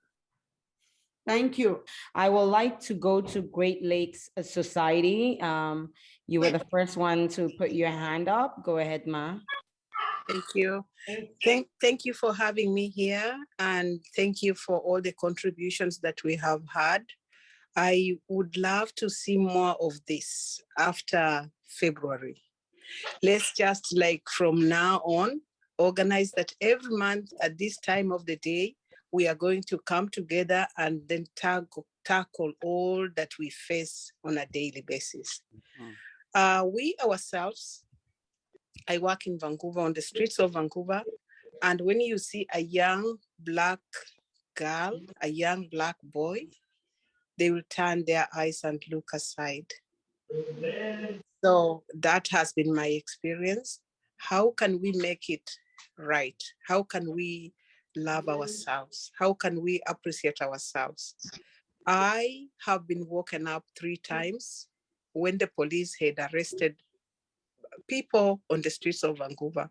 Thank you. I would like to go to Great Lakes Society. You were the first one to put your hand up. Go ahead, Ma. Thank you. Thank you for having me here, and thank you for all the contributions that we have had. I would love to see more of this after February. Let's just, like, from now on, organize that every month at this time of the day, we are going to come together and then tackle all that we face on a daily basis. We ourselves, I work in Vancouver, on the streets of Vancouver, and when you see a young Black girl, a young Black boy, they will turn their eyes and look aside. So that has been my experience. How can we make it right? How can we love ourselves? How can we appreciate ourselves? I have been woken up 3 times when the police had arrested people on the streets of Vancouver.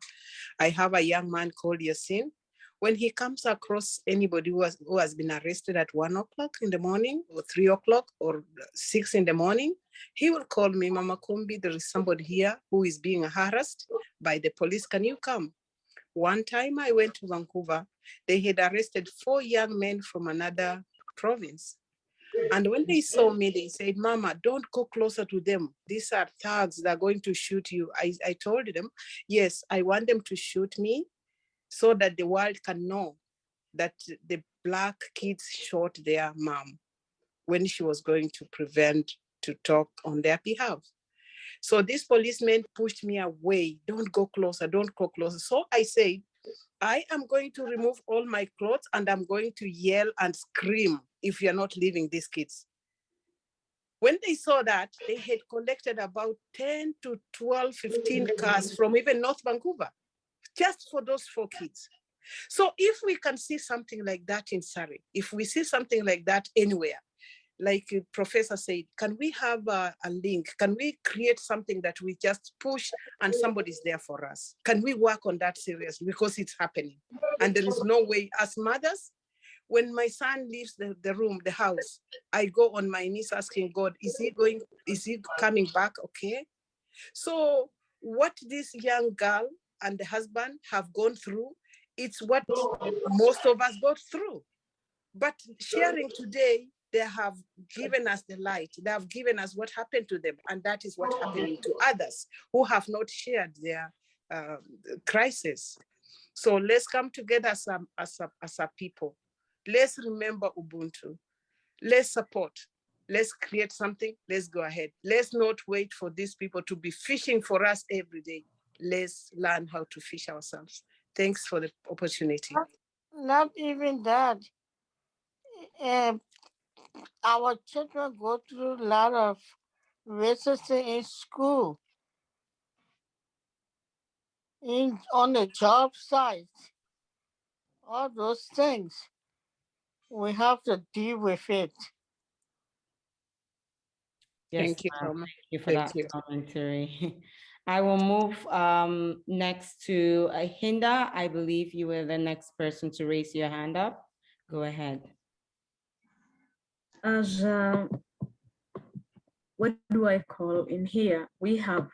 I have a young man called Yasin. When he comes across anybody who has been arrested at 1 o'clock in the morning or 3 o'clock or 6 in the morning, he will call me, Mama Kumbi, there is somebody here who is being harassed by the police. Can you come? One time I went to Vancouver, they had arrested 4 young men from another province. And when they saw me, they said, Mama, don't go closer to them. These are thugs, they're going to shoot you. I told them, yes, I want them to shoot me so that the world can know that the Black kids shot their mom when she was going to prevent to talk on their behalf. So these policemen pushed me away. Don't go closer, don't go closer. So I said, I am going to remove all my clothes and I'm going to yell and scream if you're not leaving these kids. When they saw that, they had collected about 10 to 12, 15 cars from even North Vancouver, just for those 4 kids. So if we can see something like that in Surrey, if we see something like that anywhere, like Professor said, can we have a link? Can we create something that we just push and somebody's there for us? Can we work on that seriously? Because it's happening. And there is no way, as mothers, when my son leaves the room, the house, I go on my knees asking God, is he coming back okay? So what this young girl and the husband have gone through, it's what most of us go through. But sharing today, they have given us the light. They have given us what happened to them. And that is what's happening to others who have not shared their crisis. So let's come together as a people. Let's remember Ubuntu. Let's support. Let's create something. Let's go ahead. Let's not wait for these people to be fishing for us every day. Let's learn how to fish ourselves. Thanks for the opportunity. Not even that. Our children go through a lot of racism in school, on the job site, all those things. We have to deal with it. Yes, Thank you, ma'am. Mama. Thank you for Thank that you. commentary. I will move next to Hinda. I believe you were the next person to raise your hand up. Go ahead. As what do I call in here? We have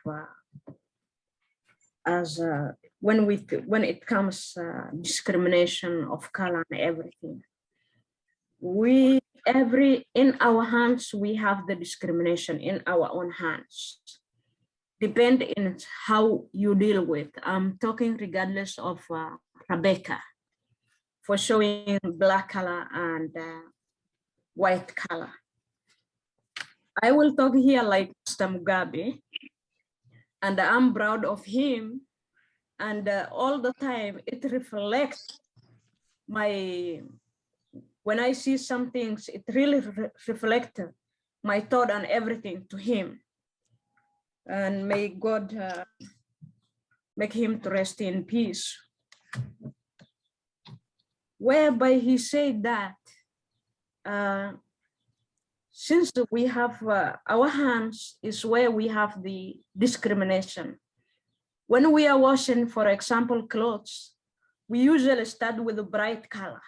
when it comes discrimination of color and everything. In our hands we have the discrimination in our own hands. Depend in how you deal with. I'm talking regardless of Rebecca for showing black color and white color. I will talk here like Mr. Mugabe, and I'm proud of him. And all the time it reflects when I see some things, it really reflects my thought and everything to him. And may God make him to rest in peace. Whereby he said that since we have our hands is where we have the discrimination. When we are washing, for example, clothes, we usually start with a bright color,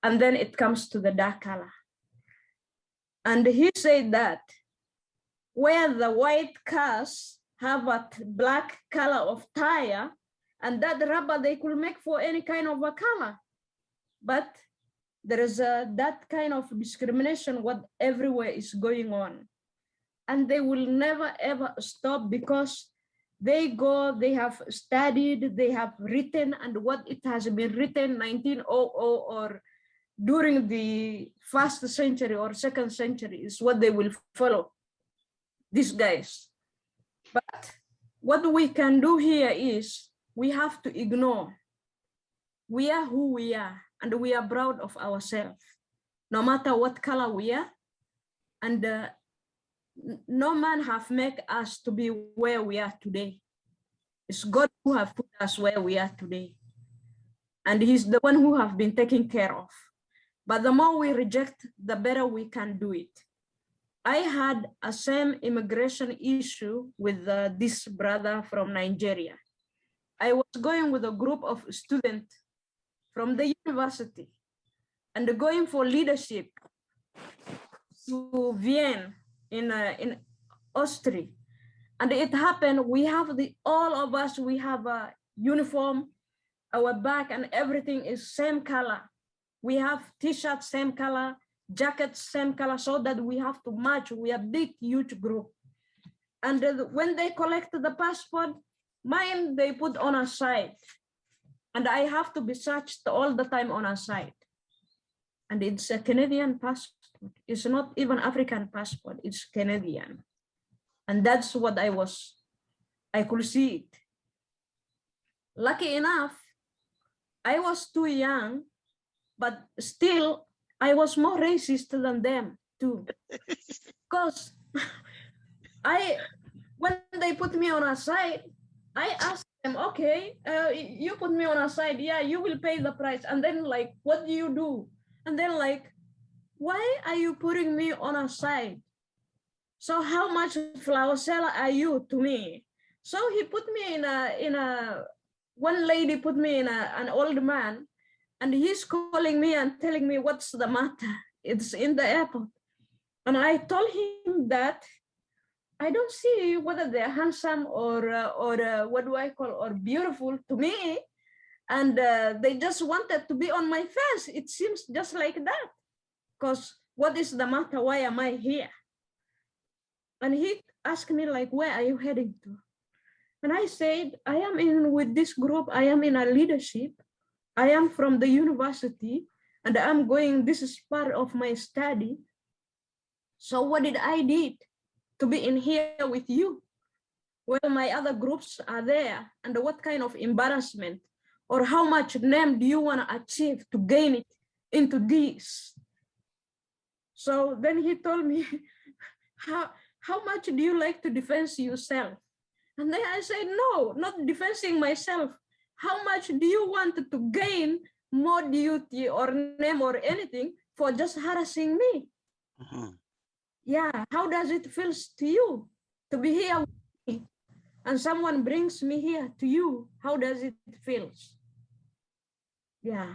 and then it comes to the dark color. And he said that where the white cars have a black color of tire, and that rubber they could make for any kind of a color. But there is that kind of discrimination what everywhere is going on. And they will never ever stop because they have studied, they have written, and what it has been written 1900 or during the first century or second century is what they will follow, these guys. But what we can do here is we have to ignore. We are who we are, and we are proud of ourselves, no matter what color we are. And no man have made us to be where we are today. It's God who have put us where we are today. And he's the one who have been taken care of. But the more we reject, the better we can do it. I had a same immigration issue with this brother from Nigeria. I was going with a group of students from the university and going for leadership to Vienna in Austria. And it happened, we have all of us, we have a uniform, our bag and everything is same color. We have t-shirts, same color, jackets, same color, so that we have to match. We are big, huge group. And when they collect the passport, mine they put on a side. And I have to be searched all the time on a side. And it's a Canadian passport. It's not even African passport, it's Canadian. And that's what I could see it. Lucky enough, I was too young, but still I was more racist than them too. Because when they put me on a side, I asked them, okay, you put me on a side, yeah, you will pay the price. And then like, what do you do? And then like, why are you putting me on a side? So how much flower seller are you to me? So he put me one lady put me in an old man, and he's calling me and telling me what's the matter. It's in the airport. And I told him that I don't see whether they're handsome or what do I call, or beautiful to me. And they just wanted to be on my face. It seems just like that. Because what is the matter? Why am I here? And he asked me like, where are you heading to? And I said, I am in with this group. I am in a leadership. I am from the university and I'm going, this is part of my study. So what did I did to be in here with you? Well, my other groups are there, and what kind of embarrassment or how much name do you want to achieve to gain it into this? So then he told me, how much do you like to defend yourself? And then I said, no, not defending myself. How much do you want to gain more duty or name or anything for just harassing me? Yeah, how does it feel to you to be here with me? and someone brings me here to you, how does it feel? Yeah.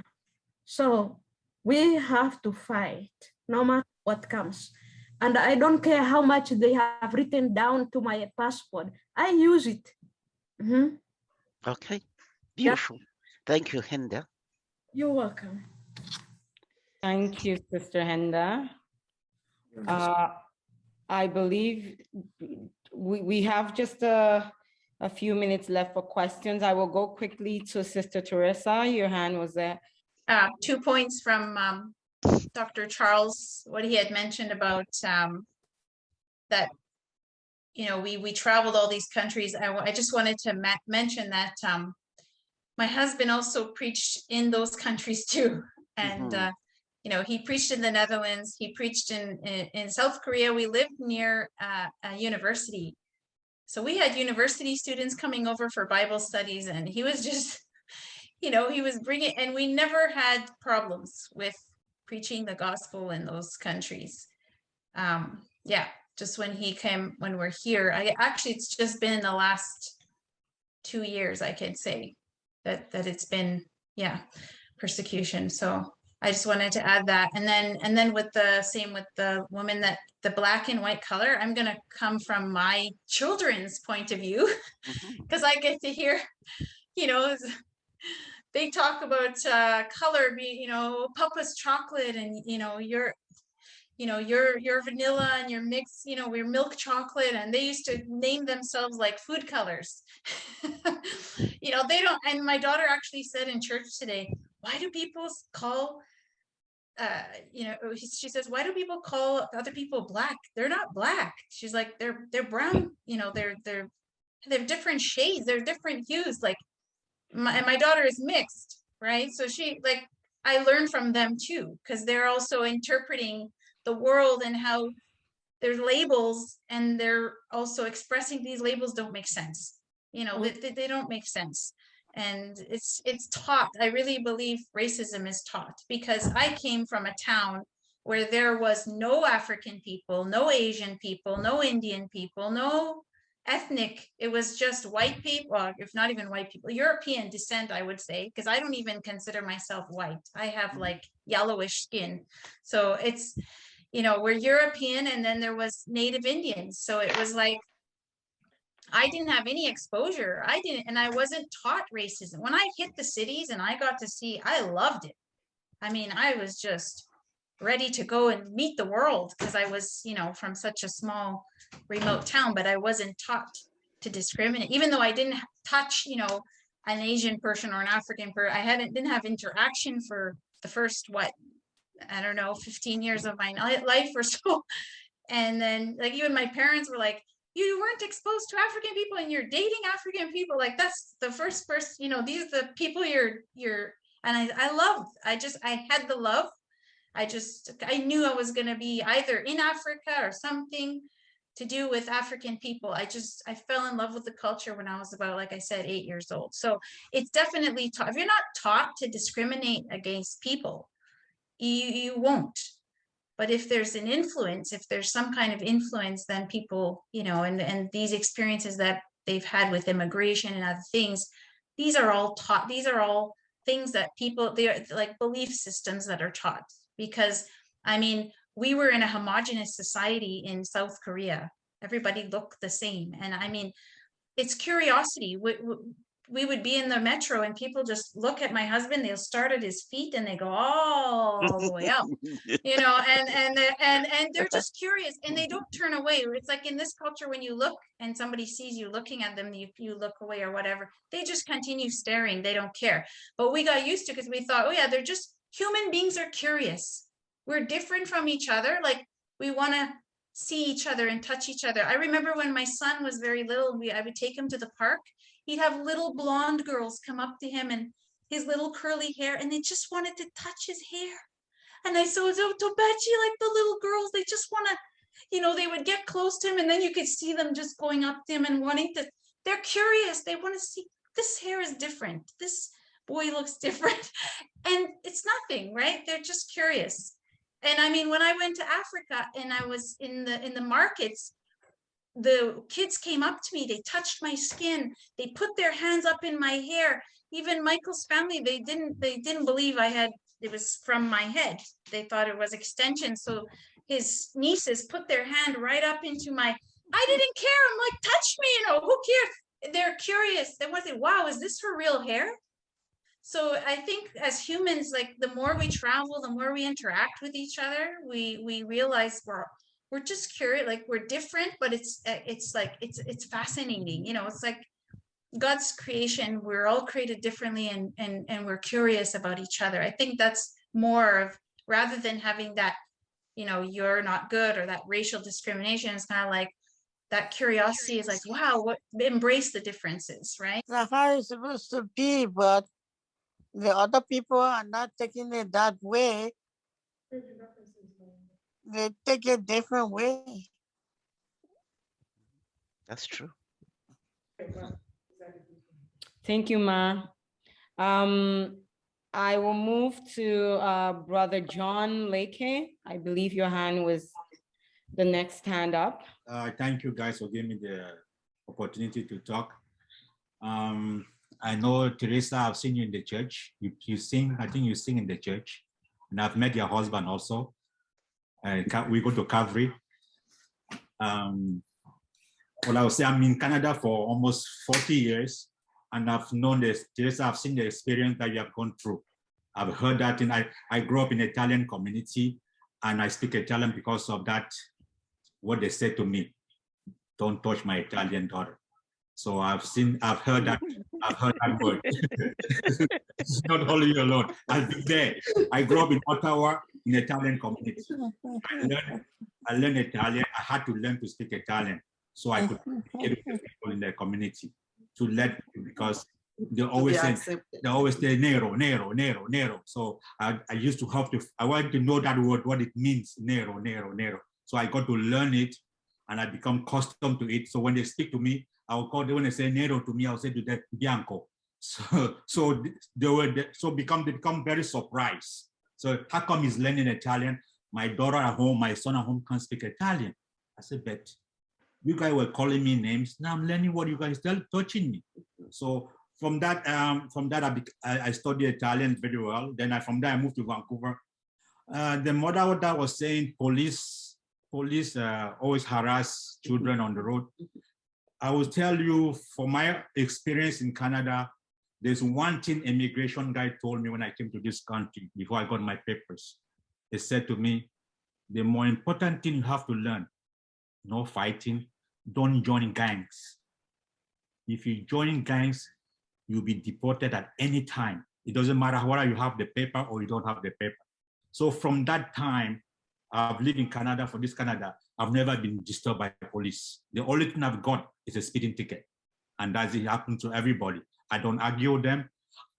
So we have to fight no matter what comes. And I don't care how much they have written down to my passport. I use it. Mm-hmm. Okay, beautiful. Yeah. Thank you, Henda. You're welcome. Thank you, Sister Henda. I believe we have just a few minutes left for questions. I will go quickly to Sister Teresa. Your hand was there. 2 points from Dr. Charles, what he had mentioned about that, you know, we traveled all these countries. I just wanted to mention that my husband also preached in those countries too. And, you know, he preached in the Netherlands, he preached in South Korea. We lived near a university. So we had university students coming over for Bible studies, and he was just, you know, he was bringing, and we never had problems with preaching the gospel in those countries. Yeah, just when he came, when we're here, actually, it's just been in the last 2 years, I can say that it's been, yeah, persecution. So I just wanted to add that. And then with the same with the woman, that the black and white color, I'm going to come from my children's point of view, because I get to hear, you know, they talk about color being, you know, Papa's chocolate, and, you know, your vanilla and your mix, you know, we're milk chocolate, and they used to name themselves like food colors. You know, they don't, and my daughter actually said in church today, why do people call, you know, she says, why do people call other people black? They're not black. She's like, they're brown, you know, they're different shades, they're different hues. Like my daughter is mixed, right? So she, like, I learned from them too, because they're also interpreting the world and how there's labels, and they're also expressing these labels don't make sense. You know, they don't make sense. And it's taught. I really believe racism is taught, because I came from a town where there was no African people, no Asian people, no Indian people, no ethnic. It was just white people, well, if not even white people, European descent, I would say, because I don't even consider myself white. I have like yellowish skin. So it's, you know, we're European, and then there was Native Indians. So it was like, I didn't have any exposure. And I wasn't taught racism. When I hit the cities and I got to see, I loved it. I mean, I was just ready to go and meet the world, because I was, you know, from such a small, remote town, but I wasn't taught to discriminate, even though I didn't touch, you know, an Asian person or an African person. I didn't have interaction for the first, what, I don't know, 15 years of my life or so. And then, like, even my parents were like, you weren't exposed to African people and you're dating African people. Like, that's the first person, you know, these are the people you're, and I had the love. I knew I was going to be either in Africa or something to do with African people. I fell in love with the culture when I was about, like I said, 8 years old. So it's definitely taught. If you're not taught to discriminate against people, you won't. But if there's an influence, if there's some kind of influence, then people, you know, and these experiences that they've had with immigration and other things, these are all taught. These are all things that people, they're like belief systems that are taught. Because, I mean, we were in a homogenous society in South Korea. Everybody looked the same. And I mean, it's curiosity. We would be in the metro and people just look at my husband, they'll start at his feet and they go all the way up, you know, and they're just curious and they don't turn away. It's like in this culture, when you look and somebody sees you looking at them, you look away or whatever, they just continue staring. They don't care. But we got used to, because we thought, oh yeah, they're just, human beings are curious. We're different from each other. Like, we want to see each other and touch each other. I remember when my son was very little, I would take him to the park. He'd have little blonde girls come up to him and his little curly hair, and they just wanted to touch his hair. And I said, oh, Tobachi, like the little girls, they just want to, you know, they would get close to him, and then you could see them just going up to him and wanting to, they're curious. They want to see, this hair is different. This boy looks different. And it's nothing, right? They're just curious. And I mean, when I went to Africa and I was in the markets, the kids came up to me, they touched my skin, they put their hands up in my hair. Even Michael's family, they didn't believe it was from my head. They thought it was extension. So his nieces put their hand right up into my, I didn't care. I'm like, touch me, who cares? They're curious. They want to say, wow, is this for real hair? So I think as humans, like the more we travel, the more we interact with each other, we realize we're just curious, like we're different, but it's fascinating. It's like God's creation. We're all created differently, and we're curious about each other. I think that's more of, rather than having that, you're not good, or that racial discrimination. It's kind of like that curiosity is like, wow, embrace the differences, right? That's how it's supposed to be, but the other people are not taking it that way. They take it a different way. That's true. Thank you, Ma. I will move to Brother John Leke. I believe your hand was the next hand up. Thank you guys for giving me the opportunity to talk. I know, Teresa, I've seen you in the church. You sing, I think you sing in the church. And I've met your husband also. We go to Calvary. Well, I would say I'm in Canada for almost 40 years. And I've known this, Teresa, I've seen the experience that you have gone through. I've heard that, and I grew up in the Italian community, and I speak Italian because of that, what they said to me, don't touch my Italian daughter. So I've heard that word. It's not only you alone. I've been there. I grew up in Ottawa in the Italian community. I learned Italian. I had to learn to speak Italian so I could communicate with people in the community, because they always say nero, nero, nero, nero. So I used to I wanted to know that word, what it means, nero, nero, nero. So I got to learn it, and I become accustomed to it. So when they speak to me, I'll call them. When they say nero to me, I'll say to them bianco. So they become very surprised. So how come he's learning Italian? My daughter at home, my son at home can't speak Italian. I said, but you guys were calling me names. Now I'm learning what you guys touching me. So from that I studied Italian very well. Then from there I moved to Vancouver. The mother that was saying police always harass children on the road. I will tell you, from my experience in Canada, there's one thing immigration guy told me when I came to this country before I got my papers. He said to me, the more important thing you have to learn, no fighting, don't join gangs. If you join gangs, you'll be deported at any time. It doesn't matter whether you have the paper or you don't have the paper. So from that time, I've lived in Canada, for this Canada, I've never been disturbed by police. The only thing I've got is a speeding ticket. And that's it happens to everybody. I don't argue with them.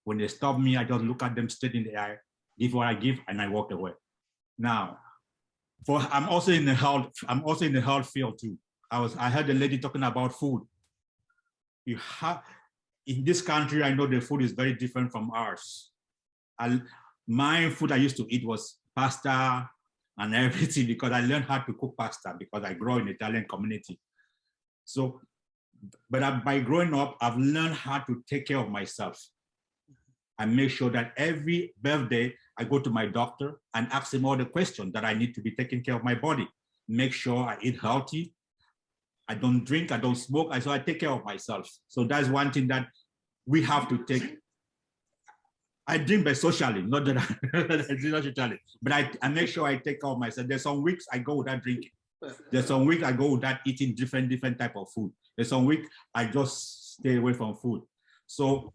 When they stop me, I just look at them straight in the eye, give what I give, and I walk away. Now, I'm also in the health field too. I heard a lady talking about food. In this country, I know the food is very different from ours. My food I used to eat was pasta and everything, because I learned how to cook pasta because I grew in the Italian community. So, but by growing up, I've learned how to take care of myself. I make sure that every birthday, I go to my doctor and ask him all the questions that I need to be taking care of my body. Make sure I eat healthy. I don't drink, I don't smoke, so I take care of myself. So that's one thing that we have to take. I drink by socially, not that I drink socially, but I make sure I take care of myself. There's some weeks I go without drinking. There's some weeks I go without eating different type of food. There's some weeks I just stay away from food. So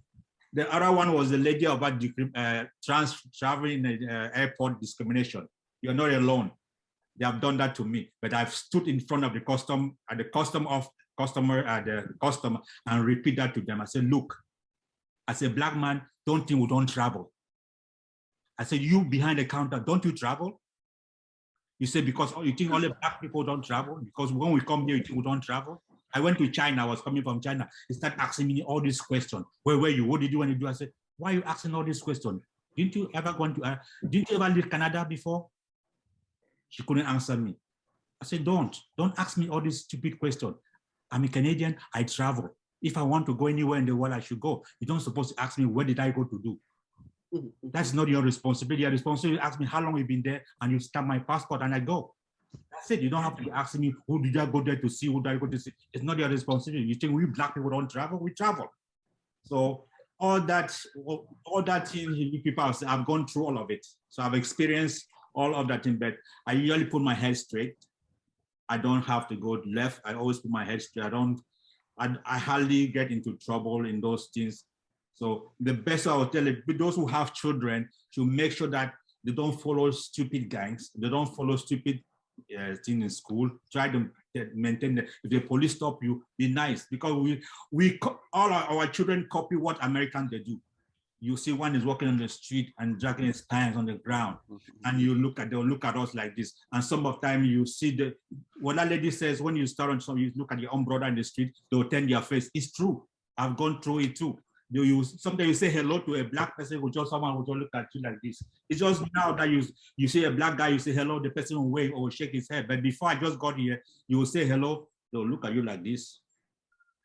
the other one was the lady about traveling in the airport discrimination. You're not alone. They have done that to me, but I've stood in front of the customer and repeat that to them. I said, look, as a black man, don't think we don't travel. I said, you behind the counter, don't you travel? You say, because you think only black people don't travel? Because when we come here, you think we don't travel? I went to China, I was coming from China. He started asking me all these questions. Where were you? What did you want to do? I said, why are you asking all these questions? Didn't you ever leave Canada before? She couldn't answer me. I said, don't ask me all these stupid questions. I'm a Canadian, I travel. If I want to go anywhere in the world, I should go. You don't supposed to ask me, where did I go to do? That's not your responsibility. Your responsibility ask me how long you've been there, and you stamp my passport and I go. That's it. You don't have to ask me, who did I go there to see? Who did I go to see? It's not your responsibility. You think we black people don't travel? We travel. So all that thing people have said, I've gone through all of it. So I've experienced all of that thing, but I usually put my head straight. I don't have to go left. I always put my head straight. I hardly get into trouble in those things. So the best I would tell you, those who have children should make sure that they don't follow stupid gangs. They don't follow stupid things in school. Try to maintain that. If the police stop you, be nice, because all our children copy what Americans they do. You see one is walking on the street and dragging his pants on the ground, and they'll look at us like this. And some of the time you see what that lady says, when you start on some, you look at your own brother in the street, they'll turn their face. It's true. I've gone through it too. Sometimes you say hello to a black person, someone will just look at you like this. It's just now that you see a black guy, you say hello, the person will wave or shake his head. But before I just got here, you will say hello, they'll look at you like this.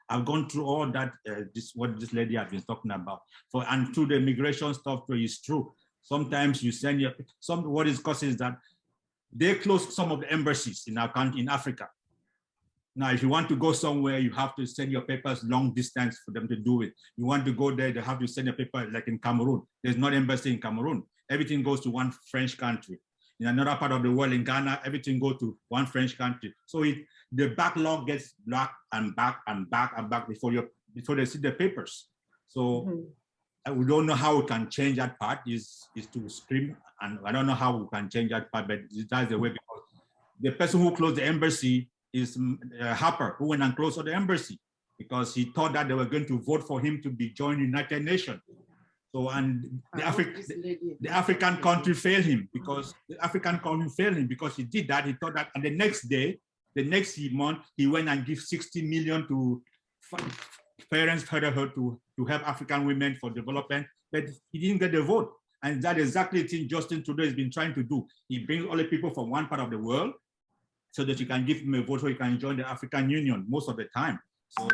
I've gone through all that, what this lady has been talking about. And through the immigration stuff, it's true. Sometimes you send what is causing is that they close some of the embassies in our country, in Africa. Now, if you want to go somewhere, you have to send your papers long distance for them to do it. You want to go there, they have to send a paper, like in Cameroon. There's not embassy in Cameroon. Everything goes to one French country. In another part of the world, in Ghana, everything goes to one French country. So the backlog gets back and back and back and back before they see the papers. So we don't know how we can change that part. Is to scream, and I don't know how we can change that part, but that's the way, because the person who closed the embassy is Harper, who went and closed the embassy because he thought that they were going to vote for him to be joined the United Nations. So, and the African country failed him because he did that. He thought that, and the next month, he went and gave 60 million to parents furtherhood to help African women for development, but he didn't get the vote. And that's exactly the thing Justin Trudeau has been trying to do. He brings all the people from one part of the world so that you can give him a vote so he can join the African Union most of the time. So,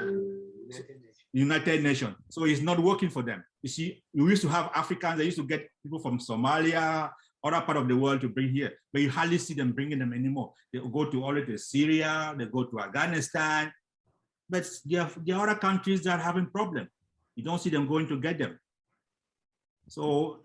United Nations. So it's not working for them. You see, we used to have Africans, they used to get people from Somalia, other part of the world to bring here, but you hardly see them bringing them anymore. They go to all of Syria, they go to Afghanistan, but there are other countries that are having problems. You don't see them going to get them. So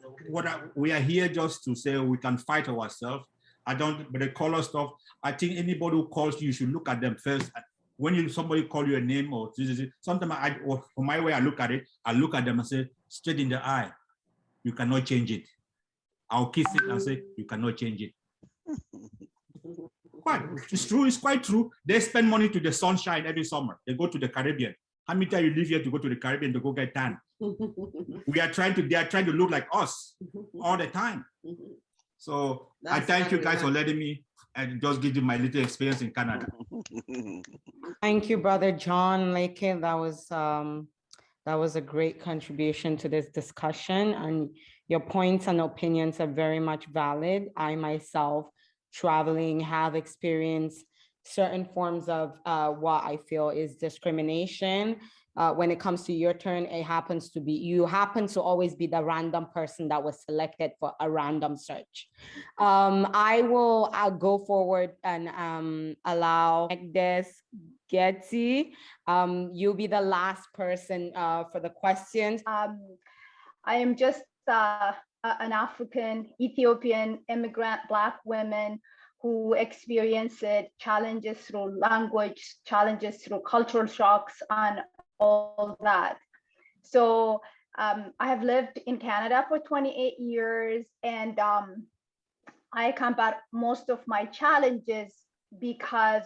we are here just to say we can fight ourselves. But the color stuff, I think anybody who calls you should look at them first. When somebody call you a name or sometimes for my way I look at it, I look at them and say, straight in the eye, you cannot change it. I'll kiss it and say, you cannot change it. It's true, it's quite true. They spend money to the sunshine every summer. They go to the Caribbean. How many times you live here to go to the Caribbean to go get tan? They are trying to look like us all the time. So I thank you guys for letting me and just give you my little experience in Canada. Thank you, Brother John Leke. That was a great contribution to this discussion, and your points and opinions are very much valid. I myself, traveling, have experienced certain forms of what I feel is discrimination. When it comes to your turn, you happen to always be the random person that was selected for a random search. I'll go forward and allow this Getty. You'll be the last person for the questions. I am just an African Ethiopian immigrant Black woman who experienced challenges through language, challenges through cultural shocks, and all that. So I have lived in Canada for 28 years, and I combat most of my challenges because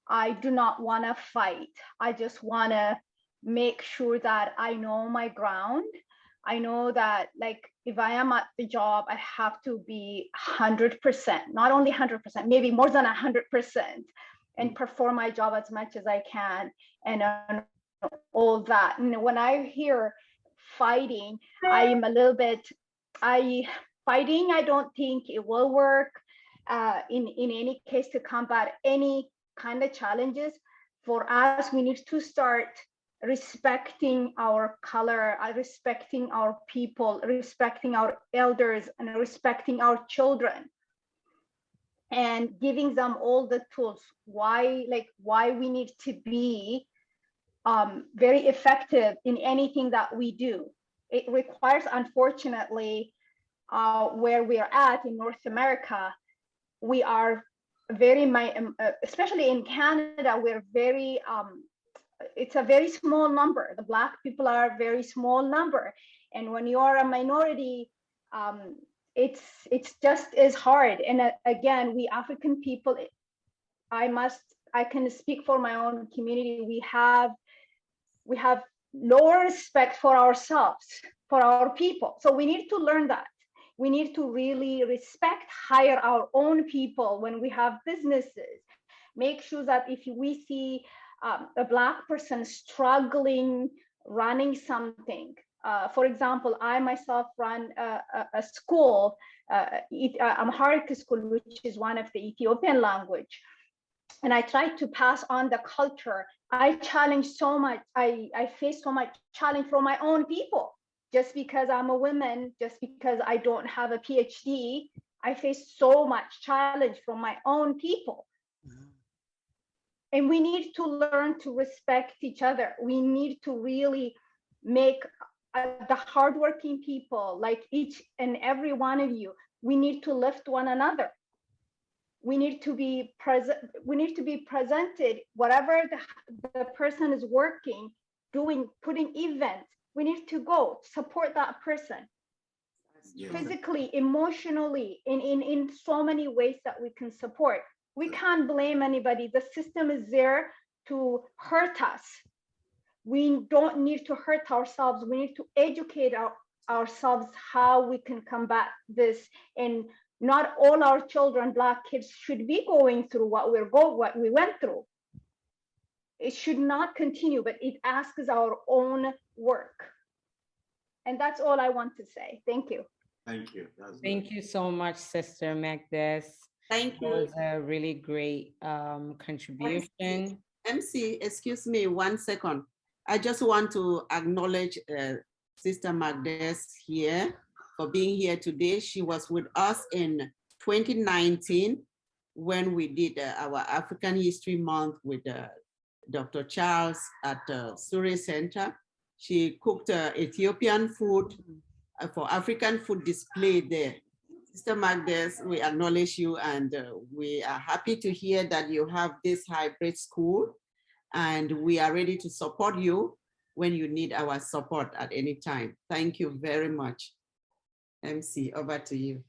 I do not want to fight. I just want to make sure that I know my ground. I know that, like, if I am at the job, I have to be 100%, not only 100%, maybe more than 100%, and perform my job as much as I can, and all that. And when I hear fighting, I am a little bit, fighting, I don't think it will work in any case to combat any kind of challenges. for us, we need to start respecting our color, respecting our people, respecting our elders, and respecting our children, and giving them all the tools. Why we need to be very effective in anything that we do. It requires, unfortunately, where we are at in North America, we are very, especially in Canada, we're very, it's a very small number. The Black people are a very small number. And when you are a minority, it's just as hard. And again, we African people, I can speak for my own community. We have lower respect for ourselves, for our people. So we need to learn that. We need to really respect, hire our own people when we have businesses. Make sure that if we see a Black person struggling running something, for example, I myself run a school, Amharic school, which is one of the Ethiopian language. And I try to pass on the culture. I challenge so much, I face so much challenge from my own people. Just because I'm a woman, just because I don't have a PhD, I face so much challenge from my own people. And we need to learn to respect each other. We need to really make the hardworking people, like each and every one of you, we need to lift one another. We need to be present. We need to be presented, whatever the person is working, doing, putting events. We need to go support that person, physically, emotionally, in so many ways that we can support. We can't blame anybody. The system is there to hurt us. We don't need to hurt ourselves. We need to educate ourselves how we can combat this. And not all our children, Black kids, should be going through what we went through. It should not continue, but it asks our own work. And that's all I want to say. Thank you. Thank you. Thank you so much, Sister Magdes. Thank you. That was a really great contribution. MC, excuse me 1 second. I just want to acknowledge Sister Magdes here for being here today. She was with us in 2019 when we did our African History Month with Dr. Charles at Surrey Center. She cooked Ethiopian food for African food display there. Sister Magdes, we acknowledge you, and we are happy to hear that you have this hybrid school, and we are ready to support you when you need our support at any time. Thank you very much. MC, over to you.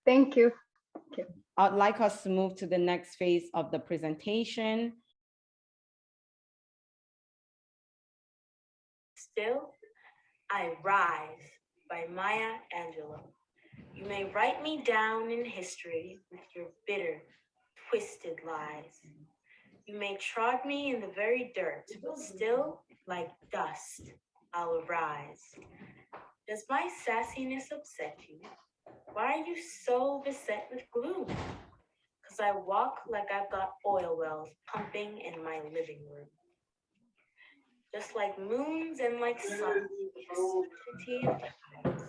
Thank you. I'd like us to move to the next phase of the presentation. Still, I Rise by Maya Angelou. You may write me down in history with your bitter, twisted lies. You may trod me in the very dirt, but still, like dust, I'll arise. Does my sassiness upset you? Why are you so beset with gloom? 'Cause I walk like I've got oil wells pumping in my living room. Just like moons and like suns, certainty of tides.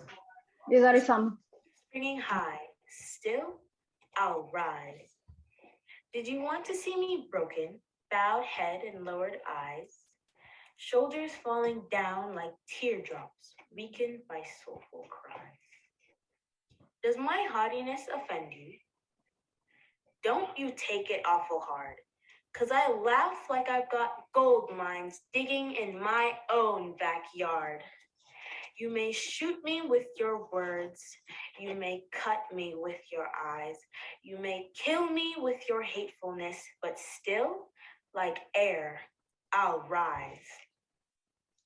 These are some. Springing high, still, I'll rise. Did you want to see me broken, bowed head and lowered eyes? Shoulders falling down like teardrops, weakened by soulful cries. Does my haughtiness offend you? Don't you take it awful hard, 'cause I laugh like I've got gold mines digging in my own backyard. You may shoot me with your words, you may cut me with your eyes, you may kill me with your hatefulness, but still, like air, I'll rise.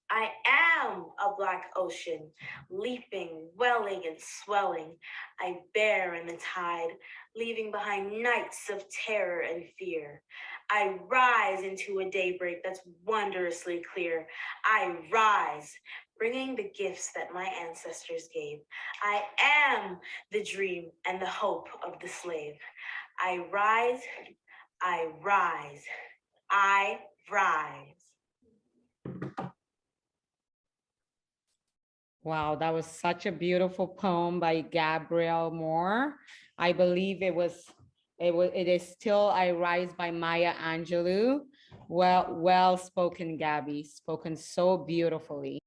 I am a black ocean, leaping, welling, and swelling. I bear in the tide, leaving behind nights of terror and fear. I rise into a daybreak that's wondrously clear. I rise, bringing the gifts that my ancestors gave. I am the dream and the hope of the slave. I rise, I rise. I rise. Wow, that was such a beautiful poem by Gabrielle Moore. I believe it is Still I Rise by Maya Angelou. Well spoken, Gabby, spoken so beautifully.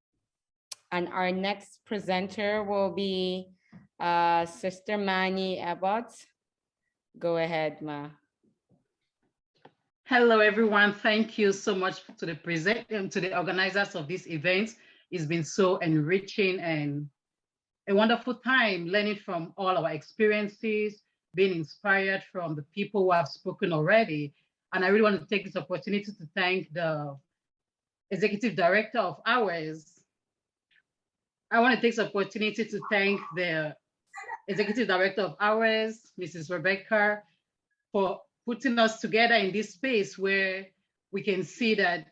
And our next presenter will be Sister Manyi Ebot. Go ahead, Ma. Hello, everyone. Thank you so much to the organizers of this event. It's been so enriching and a wonderful time learning from all our experiences, being inspired from the people who have spoken already. And I really want to take this opportunity to thank the executive director of ours. I want to take this opportunity to thank the executive director of ours, Mrs. Rebecca, for putting us together in this space where we can see that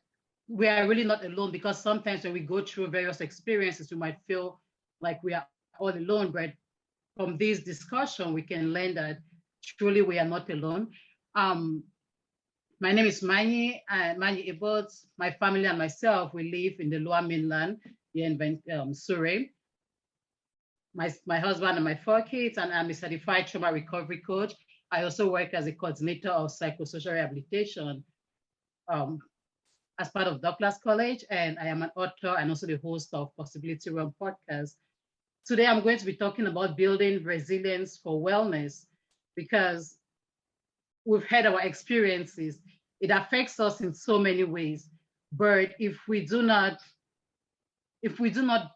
we are really not alone, because sometimes when we go through various experiences, we might feel like we are all alone, but from this discussion, we can learn that truly we are not alone. My name is Manyi Ebot. My family and myself, we live in the Lower Mainland here in Surrey. My husband and my 4 kids, and I'm a certified trauma recovery coach. I also work as a coordinator of psychosocial rehabilitation as part of Douglas College, and I am an author and also the host of Possibility Realm podcast. Today, I'm going to be talking about building resilience for wellness, because we've had our experiences. It affects us in so many ways, but if we do not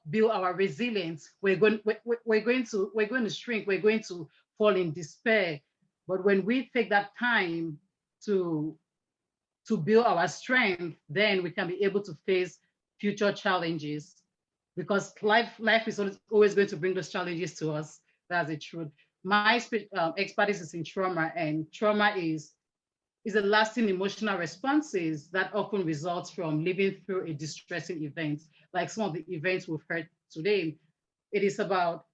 build our resilience, we're going to shrink. We're going to fall in despair. But when we take that time to build our strength, then we can be able to face future challenges, because life is always going to bring those challenges to us. That's the truth. My expertise is in trauma, and trauma is a lasting emotional responses that often results from living through a distressing event, like some of the events we've heard today. It is about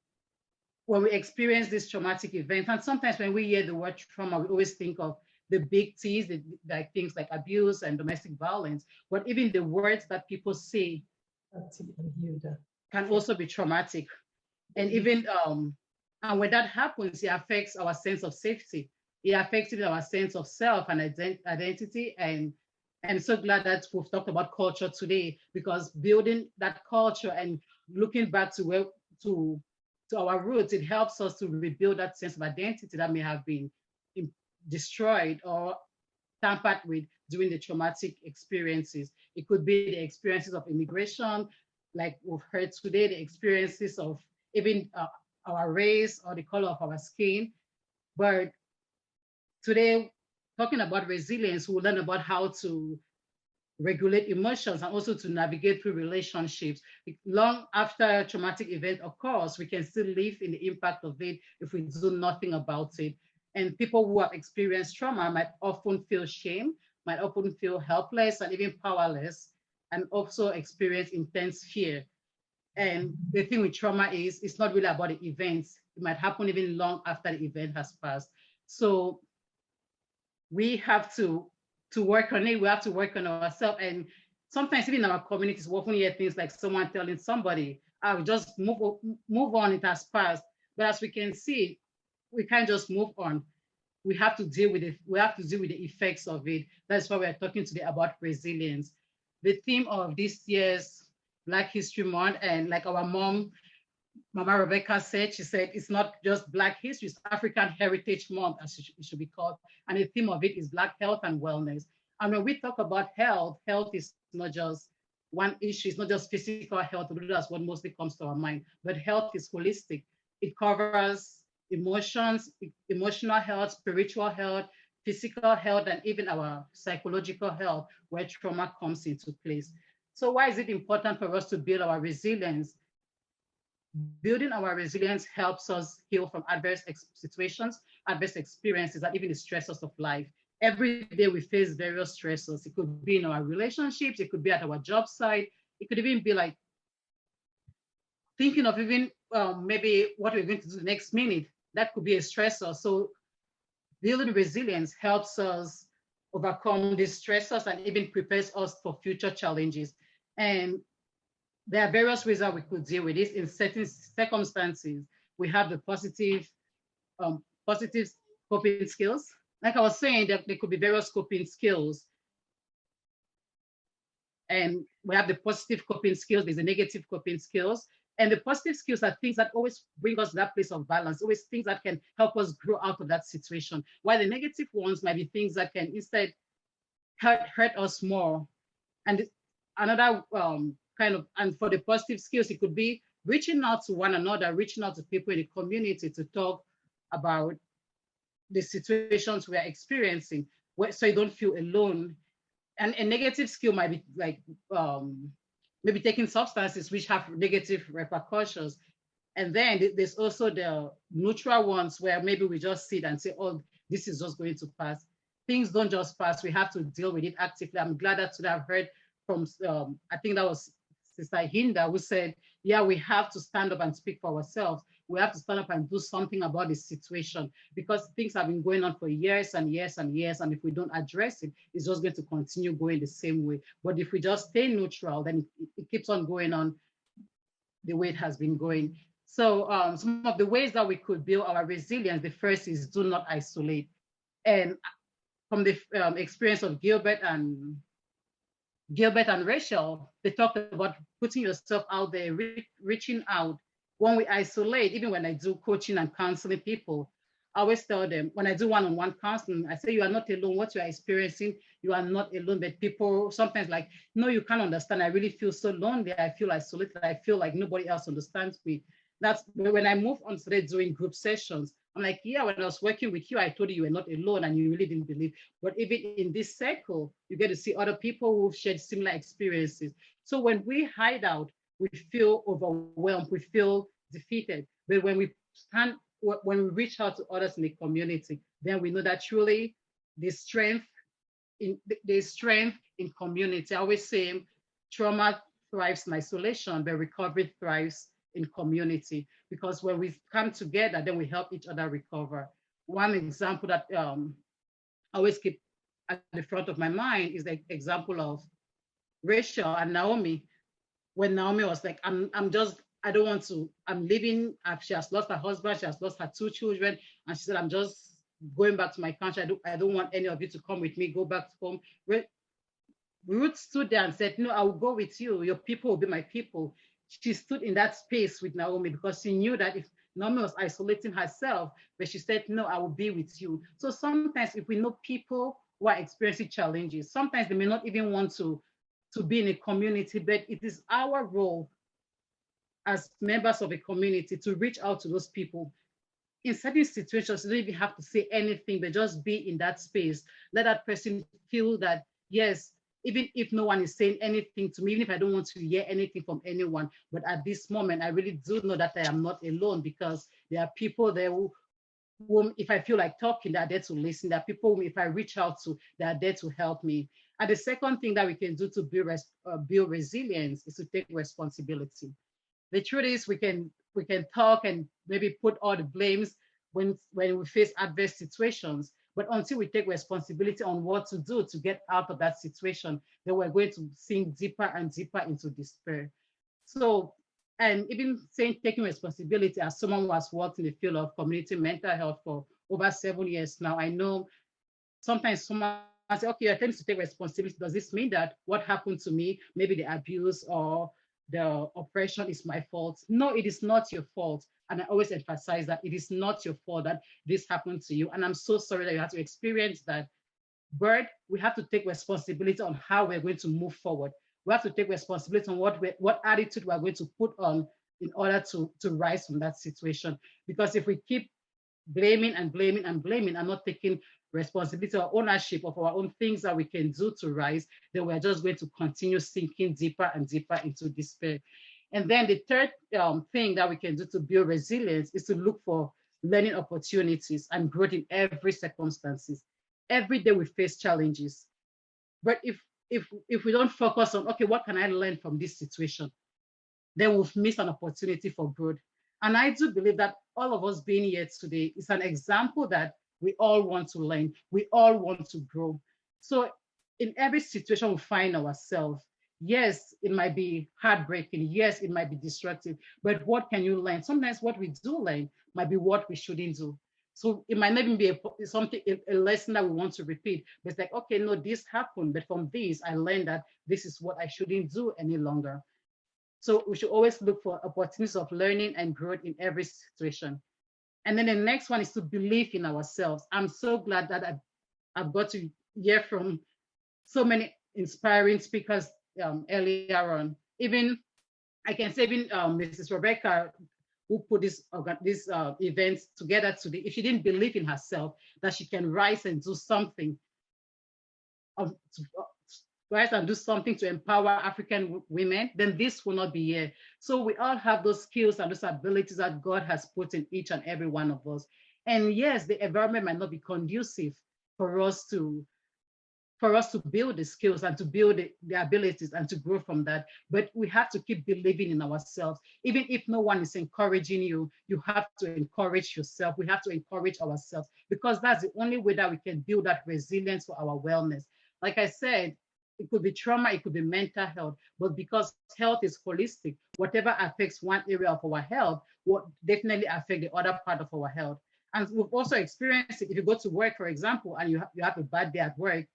when we experience this traumatic event, and sometimes when we hear the word trauma, we always think of the big T's, like things like abuse and domestic violence, but even the words that people say can also be traumatic. And even and when that happens, it affects our sense of safety. It affects even our sense of self and identity. And I'm so glad that we've talked about culture today, because building that culture and looking back to our roots, it helps us to rebuild that sense of identity that may have been destroyed or tampered with during the traumatic experiences. It could be the experiences of immigration, like we've heard today, the experiences of even our race or the color of our skin. But today, talking about resilience, we'll learn about how to regulate emotions and also to navigate through relationships. Long after a traumatic event occurs, we can still live in the impact of it if we do nothing about it. And people who have experienced trauma might often feel shame, might often feel helpless and even powerless, and also experience intense fear. And the thing with trauma is it's not really about the events. It might happen even long after the event has passed. So we have to work on it. We have to work on ourselves. And sometimes even in our communities, we often hear things like someone telling somebody, "Oh, just move on, it has passed." But as we can see, we can't just move on. We have to deal with it. We have to deal with the effects of it. That's why we're talking today about resilience. The theme of this year's Black History Month, and like our Mama Rebecca said, she said, it's not just Black history, it's African Heritage Month, as it should be called. And the theme of it is Black health and wellness. And when we talk about health, health is not just one issue. It's not just physical health, but that's what mostly comes to our mind. But health is holistic. It covers emotions, emotional health, spiritual health, physical health, and even our psychological health, where trauma comes into place. So why is it important for us to build our resilience? Building our resilience helps us heal from adverse situations, adverse experiences, and even the stresses of life. Every day we face various stressors. It could be in our relationships, it could be at our job site, it could even be like thinking of even maybe what we're going to do the next minute. That could be a stressor. So building resilience helps us overcome these stressors and even prepares us for future challenges. And there are various ways that we could deal with this. In certain circumstances, we have the positive coping skills. Like I was saying, there could be various coping skills. And we have the positive coping skills, there's the negative coping skills. And the positive skills are things that always bring us to that place of balance, always things that can help us grow out of that situation. While the negative ones might be things that can instead hurt us more. And another and for the positive skills, it could be reaching out to one another, reaching out to people in the community to talk about the situations we are experiencing, so you don't feel alone. And a negative skill might be like maybe taking substances which have negative repercussions. And then there's also the neutral ones where maybe we just sit and say, oh, this is just going to pass. Things don't just pass. We have to deal with it actively. I'm glad that today I've heard from, I think that was Sister Hinda, who said, yeah, we have to stand up and speak for ourselves. We have to stand up and do something about this situation, because things have been going on for years and years and years. And if we don't address it, it's just going to continue going the same way. But if we just stay neutral, then it keeps on going on the way it has been going. So some of the ways that we could build our resilience, the first is do not isolate. And from the experience of Gilbert and Rachel, they talked about putting yourself out there, reaching out. When we isolate, even when I do coaching and counseling people, I always tell them, when I do one-on-one counseling, I say, you are not alone. What you are experiencing, you are not alone. But people sometimes like, no, you can't understand. I really feel so lonely. I feel isolated. I feel like nobody else understands me. That's when I moved on to doing group sessions. I'm like, yeah, when I was working with you, I told you were not alone and you really didn't believe. But even in this circle, you get to see other people who've shared similar experiences. So when we hide out, we feel overwhelmed, we feel defeated. But when we reach out to others in the community, then we know that truly there's strength in community. I always say trauma thrives in isolation, but recovery thrives in community, because when we come together, then we help each other recover. One example that I always keep at the front of my mind is the example of Rachel and Naomi. When Naomi was like, I'm leaving, she has lost her husband, she has lost her 2 children, and she said, I'm just going back to my country. I don't want any of you to come with me, go back home. Ruth stood there and said, no, I will go with you. Your people will be my people. She stood in that space with Naomi because she knew that if Naomi was isolating herself, but she said, no, I will be with you. So sometimes if we know people who are experiencing challenges, sometimes they may not even want to be in a community, but it is our role as members of a community to reach out to those people. In certain situations, you don't even have to say anything, but just be in that space. Let that person feel that, yes, even if no one is saying anything to me, even if I don't want to hear anything from anyone, but at this moment, I really do know that I am not alone, because there are people there who if I feel like talking, they're there to listen. There are people whom if I reach out to, they're there to help me. And the second thing that we can do to build resilience is to take responsibility. The truth is we can talk and maybe put all the blames when we face adverse situations, but until we take responsibility on what to do to get out of that situation, then we're going to sink deeper and deeper into despair. So, and even saying taking responsibility, as someone who has worked in the field of community mental health for over 7 years now, I know sometimes someone say, okay, you're telling me to take responsibility. Does this mean that what happened to me, maybe the abuse or the oppression, is my fault? No, it is not your fault. And I always emphasize that it is not your fault that this happened to you. And I'm so sorry that you had to experience that. But we have to take responsibility on how we're going to move forward. We have to take responsibility on what attitude we're going to put on in order to rise from that situation. Because if we keep blaming and blaming and blaming and not taking responsibility or ownership of our own things that we can do to rise, then we're just going to continue sinking deeper and deeper into despair. And then the third thing that we can do to build resilience is to look for learning opportunities and growth in every circumstances. Every day we face challenges. But if we don't focus on, okay, what can I learn from this situation? Then we've missed an opportunity for growth. And I do believe that all of us being here today is an example that we all want to learn. We all want to grow. So in every situation we find ourselves, yes, it might be heartbreaking. Yes, it might be destructive. But what can you learn? Sometimes what we do learn might be what we shouldn't do. So it might not even be a lesson that we want to repeat. But it's like, okay, no, this happened. But from this, I learned that this is what I shouldn't do any longer. So we should always look for opportunities of learning and growth in every situation. And then the next one is to believe in ourselves. I'm so glad that I've got to hear from so many inspiring speakers earlier on. Even I can say even Mrs. Rebecca, who put this event together today, if she didn't believe in herself that she can rise and do something, rise and do something to empower African women, then this will not be here. So we all have those skills and those abilities that God has put in each and every one of us. And yes, the environment might not be conducive for us to build the skills and to build the abilities and to grow from that. But we have to keep believing in ourselves. Even if no one is encouraging you, you have to encourage yourself. We have to encourage ourselves because that's the only way that we can build that resilience for our wellness. Like I said, it could be trauma, it could be mental health, but because health is holistic, whatever affects one area of our health will definitely affect the other part of our health. And we've also experienced it. If you go to work, for example, and you have a bad day at work,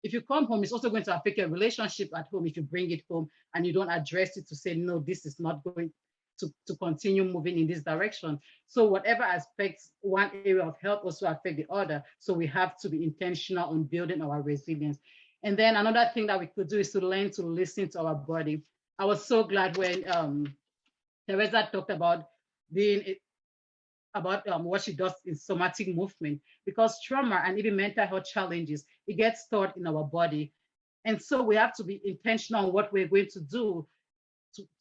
if you come home, it's also going to affect your relationship at home if you bring it home and you don't address it to say, no, this is not going to continue moving in this direction. So whatever aspects one area of health also affect the other. So we have to be intentional on building our resilience. And then another thing that we could do is to learn to listen to our body. I was so glad when Teresa talked about what she does in somatic movement, because trauma and even mental health challenges, it gets stored in our body. And so we have to be intentional on what we're going to do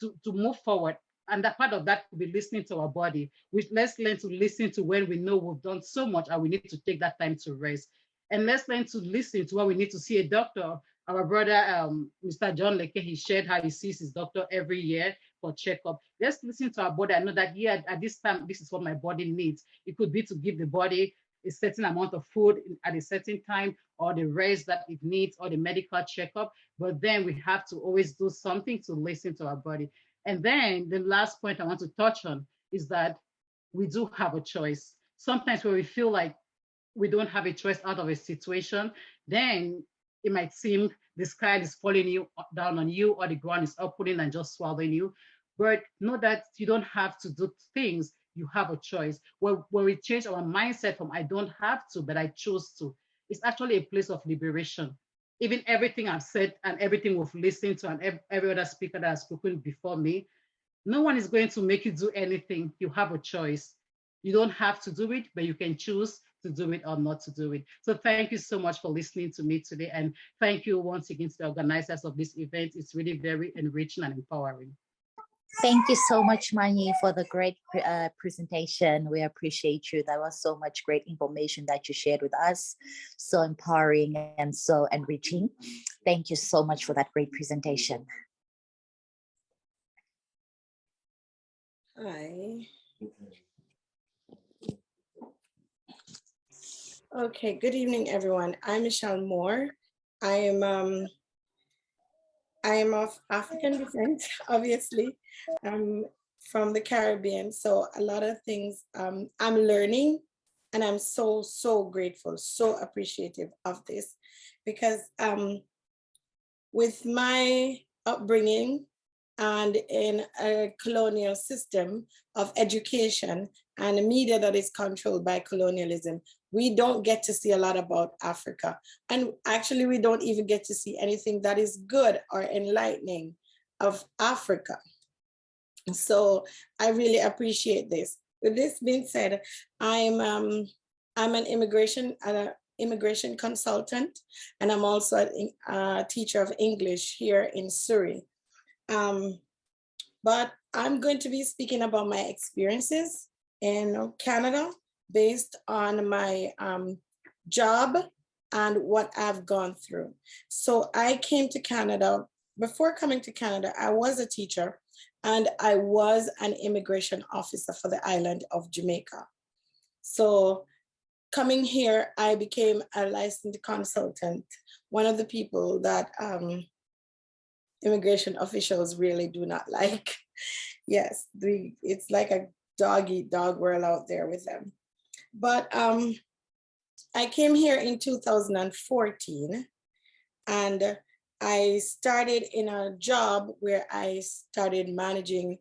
to move forward. And that part of that could be listening to our body, which let's learn to listen to when we know we've done so much and we need to take that time to rest. And let's learn to listen to when we need to see a doctor. Our brother, Mr. John Leke, he shared how he sees his doctor every year for checkup. Let's listen to our body. I know that, yeah, at this time, this is what my body needs. It could be to give the body a certain amount of food at a certain time, or the rest that it needs, or the medical checkup. But then we have to always do something to listen to our body. And then the last point I want to touch on is that we do have a choice. Sometimes when we feel like we don't have a choice out of a situation, then it might seem the sky is falling down on you, or the ground is opening and just swallowing you. But know that you don't have to do things. You have a choice. When we change our mindset from I don't have to, but I choose to, it's actually a place of liberation. Even everything I've said and everything we've listened to and every other speaker that has spoken before me, no one is going to make you do anything. You have a choice. You don't have to do it, but you can choose to do it or not to do it. So thank you so much for listening to me today. And thank you once again to the organizers of this event. It's really very enriching and empowering. Thank you so much, Manyi, for the great presentation. We appreciate you. That was so much great information that you shared with us. So empowering and so enriching. Thank you so much for that great presentation. Hi. Okay, good evening, everyone. I'm Micheal Moore. I am of African descent, obviously. I'm from the Caribbean, so a lot of things I'm learning, and I'm so, so grateful, so appreciative of this, because with my upbringing and in a colonial system of education and a media that is controlled by colonialism, we don't get to see a lot about Africa. And actually, we don't even get to see anything that is good or enlightening of Africa. So I really appreciate this. With this being said, I'm an immigration consultant, and I'm also a teacher of English here in Surrey. But I'm going to be speaking about my experiences in Canada based on my job and what I've gone through. So I came to Canada. Before coming to Canada, I was a teacher and I was an immigration officer for the island of Jamaica. So coming here, I became a licensed consultant, one of the people that immigration officials really do not like. Yes, it's like a dog-eat-dog world out there with them. But I came here in 2014, and I started in a job where I started managing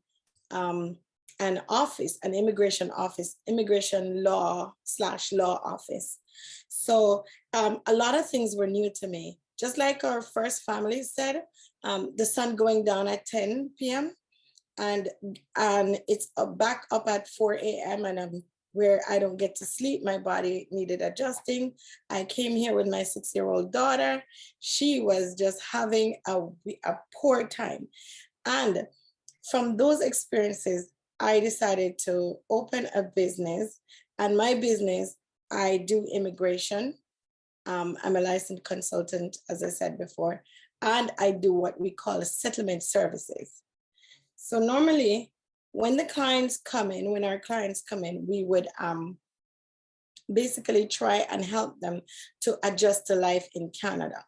an office, an immigration office, immigration law / law office. So a lot of things were new to me. Just like our first family said, the sun going down at 10 p.m. and it's back up at 4 a.m. and where I don't get to sleep. My body needed adjusting. I came here with my 6-year-old daughter. She was just having a poor time. And from those experiences, I decided to open a business. And my business, I do immigration. I'm a licensed consultant, as I said before, and I do what we call settlement services. So normally, when our clients come in, we would basically try and help them to adjust to life in Canada.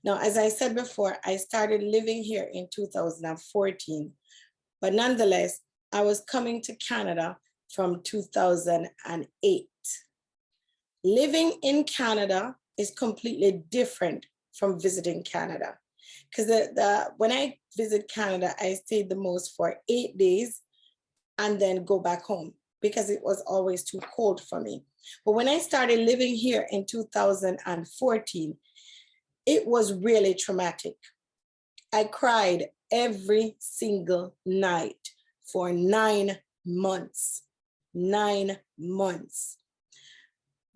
Now, as I said before, I started living here in 2014, but nonetheless, I was coming to Canada from 2008. Living in Canada is completely different from visiting Canada. Because when I visit Canada, I stayed the most for 8 days and then go back home because it was always too cold for me. But when I started living here in 2014, it was really traumatic. I cried every single night for 9 months. 9 months.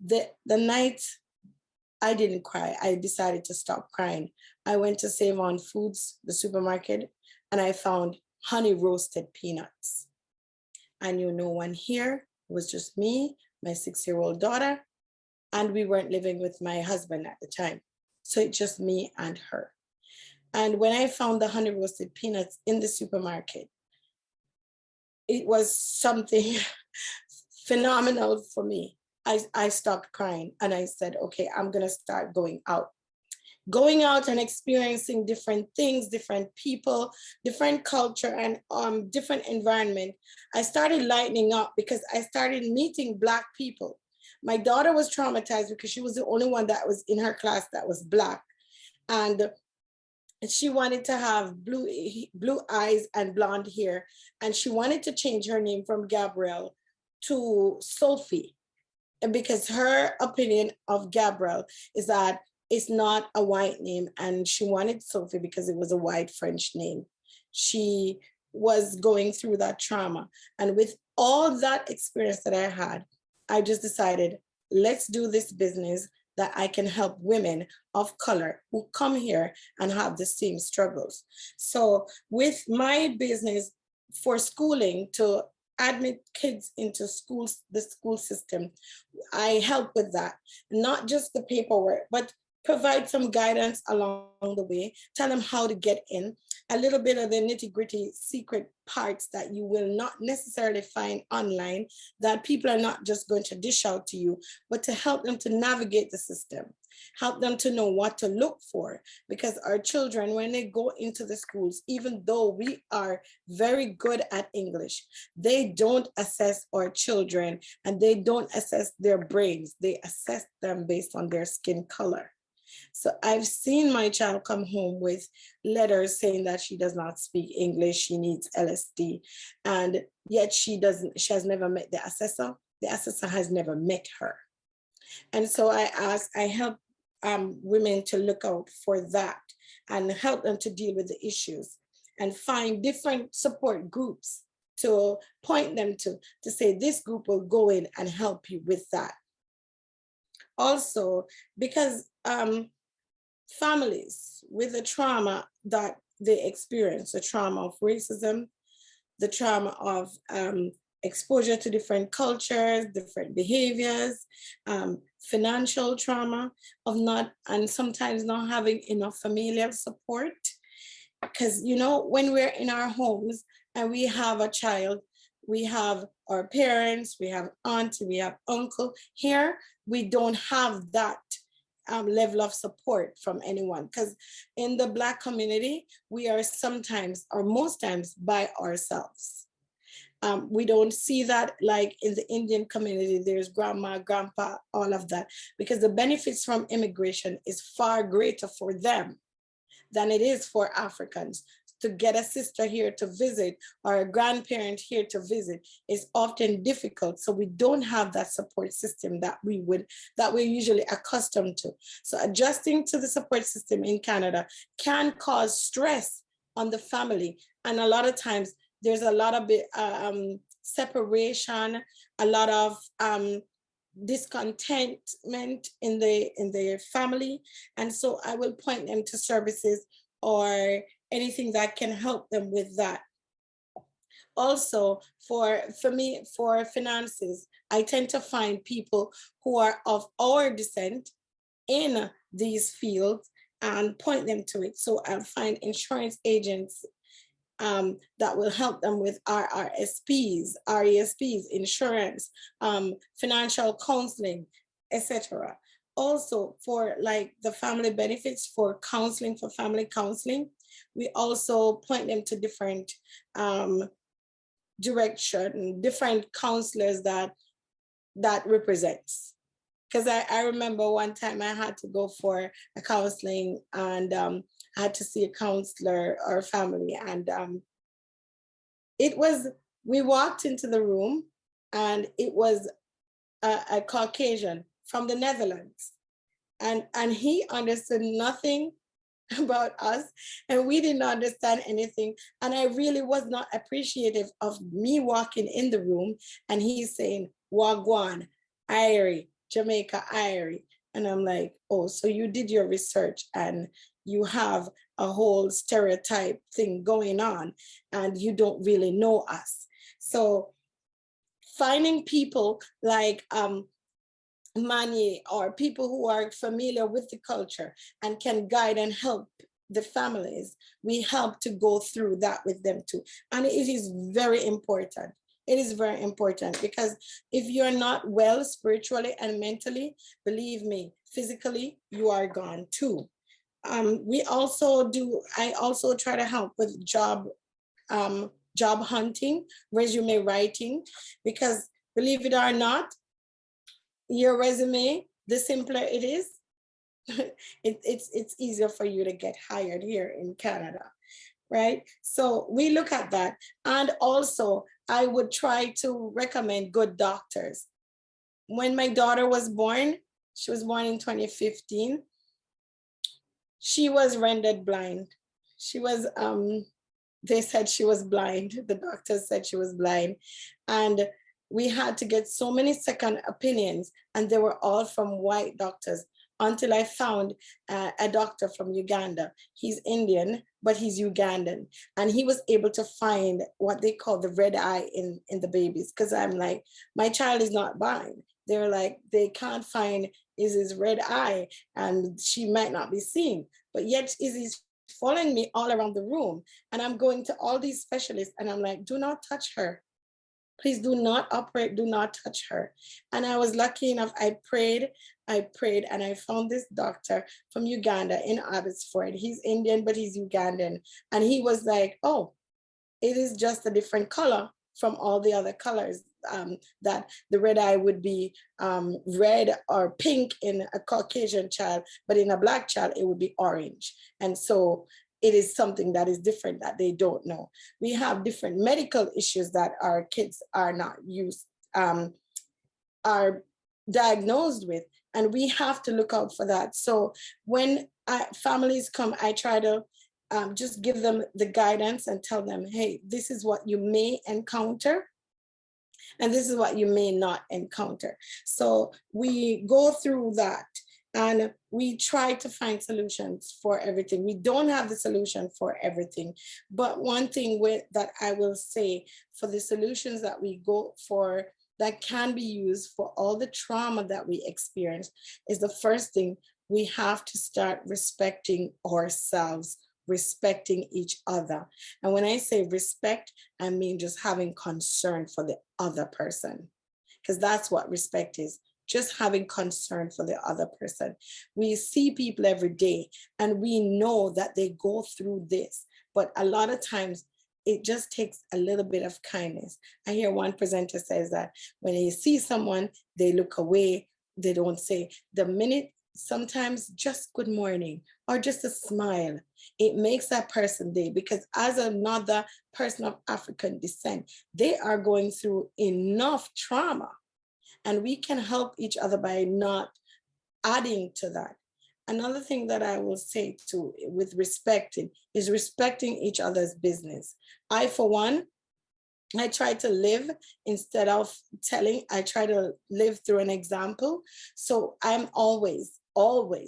The night I didn't cry, I decided to stop crying. I went to Save On Foods, the supermarket, and I found honey roasted peanuts. I knew no one here. It was just me, my 6-year-old daughter, and we weren't living with my husband at the time. So it's just me and her. And when I found the honey roasted peanuts in the supermarket, it was something phenomenal for me. I stopped crying and I said, okay, I'm gonna start going out. Going out and experiencing different things, different people, different culture, and different environment. I started lightening up because I started meeting Black people. My daughter was traumatized because she was the only one that was in her class that was Black. And she wanted to have blue eyes and blonde hair. And she wanted to change her name from Gabrielle to Sophie. And because her opinion of Gabrielle is that it's not a white name, and she wanted Sophie because it was a white French name. She was going through that trauma. And with all that experience that I had, I just decided, let's do this business that I can help women of color who come here and have the same struggles. So with my business for schooling to admit kids into schools, the school system, I help with that. Not just the paperwork, but provide some guidance along the way, tell them how to get in, a little bit of the nitty-gritty secret parts that you will not necessarily find online, that people are not just going to dish out to you, but to help them to navigate the system, help them to know what to look for. Because our children, when they go into the schools, even though we are very good at English, they don't assess our children and they don't assess their brains. They assess them based on their skin color. So I've seen my child come home with letters saying that she does not speak English, she needs LSD, and yet she has never met the assessor. The assessor has never met her. And so I help women to look out for that and help them to deal with the issues and find different support groups to point them to say this group will go in and help you with that. Also, because families with the trauma that they experience, the trauma of racism, the trauma of exposure to different cultures, different behaviors, financial trauma of and sometimes not having enough familial support. Because, you know, when we're in our homes and we have a child, we have our parents, we have auntie, we have uncle. Here, we don't have that level of support from anyone, because in the Black community, we are sometimes or most times by ourselves. We don't see that like in the Indian community, there's grandma, grandpa, all of that, because the benefits from immigration is far greater for them than it is for Africans. To get a sister here to visit or a grandparent here to visit is often difficult. So we don't have that support system that we're usually accustomed to. So adjusting to the support system in Canada can cause stress on the family. And a lot of times there's a lot of separation, a lot of discontentment in the family. And so I will point them to services or anything that can help them with that. Also, for me, for finances, I tend to find people who are of our descent in these fields and point them to it. So I'll find insurance agents that will help them with RRSPs, RESPs, insurance, financial counseling, etc. Also, for like the family benefits for counseling, for family counseling, we also point them to different direction, different counselors that represents. Because I remember one time I had to go for a counseling and I had to see a counselor or family, and we walked into the room and it was a Caucasian from the Netherlands, and he understood nothing about us and we didn't understand anything. And I really was not appreciative of me walking in the room and he's saying, Wagwan, Irie, Jamaica, Irie. And I'm like, oh, so you did your research and you have a whole stereotype thing going on and you don't really know us. So finding people like Manyi or people who are familiar with the culture and can guide and help the families, we help to go through that with them too. And it is very important. It is very important because if you're not well spiritually and mentally, believe me, physically, you are gone too. I also try to help with job hunting, resume writing, because believe it or not, your resume, the simpler it is, it's easier for you to get hired here in Canada, right? So we look at that. And also, I would try to recommend good doctors. When my daughter was born, she was born in 2015, she was rendered blind. She was, they said she was blind. The doctors said she was blind. And we had to get so many second opinions, and they were all from white doctors, until I found a doctor from Uganda. He's Indian, but he's Ugandan. And he was able to find what they call the red eye in the babies. Because I'm like, my child is not blind. They're like, they can't find Izzy's red eye and she might not be seeing. But yet Izzy's following me all around the room. And I'm going to all these specialists and I'm like, do not touch her. Please do not operate, do not touch her. And I was lucky enough, I prayed, and I found this doctor from Uganda in Abbotsford. He's Indian, but he's Ugandan. And he was like, oh, it is just a different color from all the other colors, that the red eye would be red or pink in a Caucasian child, but in a Black child, it would be orange. And so it is something that is different that they don't know. We have different medical issues that our kids are not are diagnosed with, and we have to look out for that. So when families come, I try to just give them the guidance and tell them, hey, this is what you may encounter, and this is what you may not encounter. So we go through that. And we try to find solutions for everything. We don't have the solution for everything. But one thing that I will say for the solutions that we go for that can be used for all the trauma that we experience is the first thing, we have to start respecting ourselves respecting each other. And when I say respect, I mean just having concern for the other person, because that's what respect is. Just having concern for the other person. We see people every day and we know that they go through this, but a lot of times it just takes a little bit of kindness. I hear one presenter says that when they see someone, they look away, they don't say. The minute, sometimes just good morning or just a smile, it makes that person day, because as another person of African descent, they are going through enough trauma. And we can help each other by not adding to that. Another thing that I will say too, with respecting, is respecting each other's business. I, for one, I try to live instead of telling. I try to live through an example. So I'm always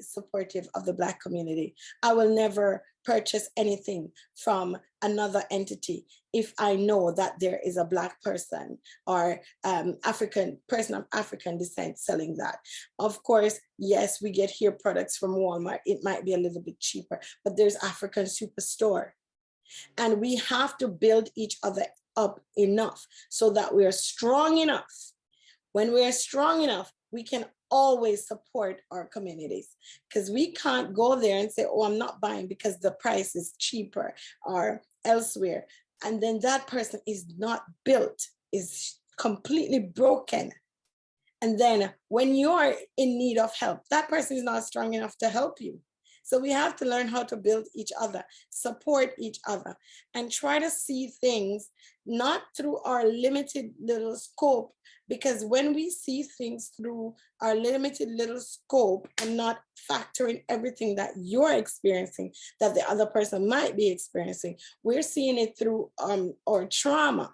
supportive of the Black community. I will never purchase anything from another entity if I know that there is a Black person or person of African descent selling that. Of course, yes, we get here products from Walmart. It might be a little bit cheaper, but there's African Superstore. And we have to build each other up enough so that we are strong enough. When we are strong enough, we can always support our communities, because we can't go there and say, oh, I'm not buying because the price is cheaper or elsewhere. And then that person is not built, is completely broken. And then when you're in need of help, that person is not strong enough to help you. So we have to learn how to build each other, support each other, and try to see things not through our limited little scope, because when we see things through our limited little scope and not factoring everything that you're experiencing, that the other person might be experiencing, we're seeing it through our trauma.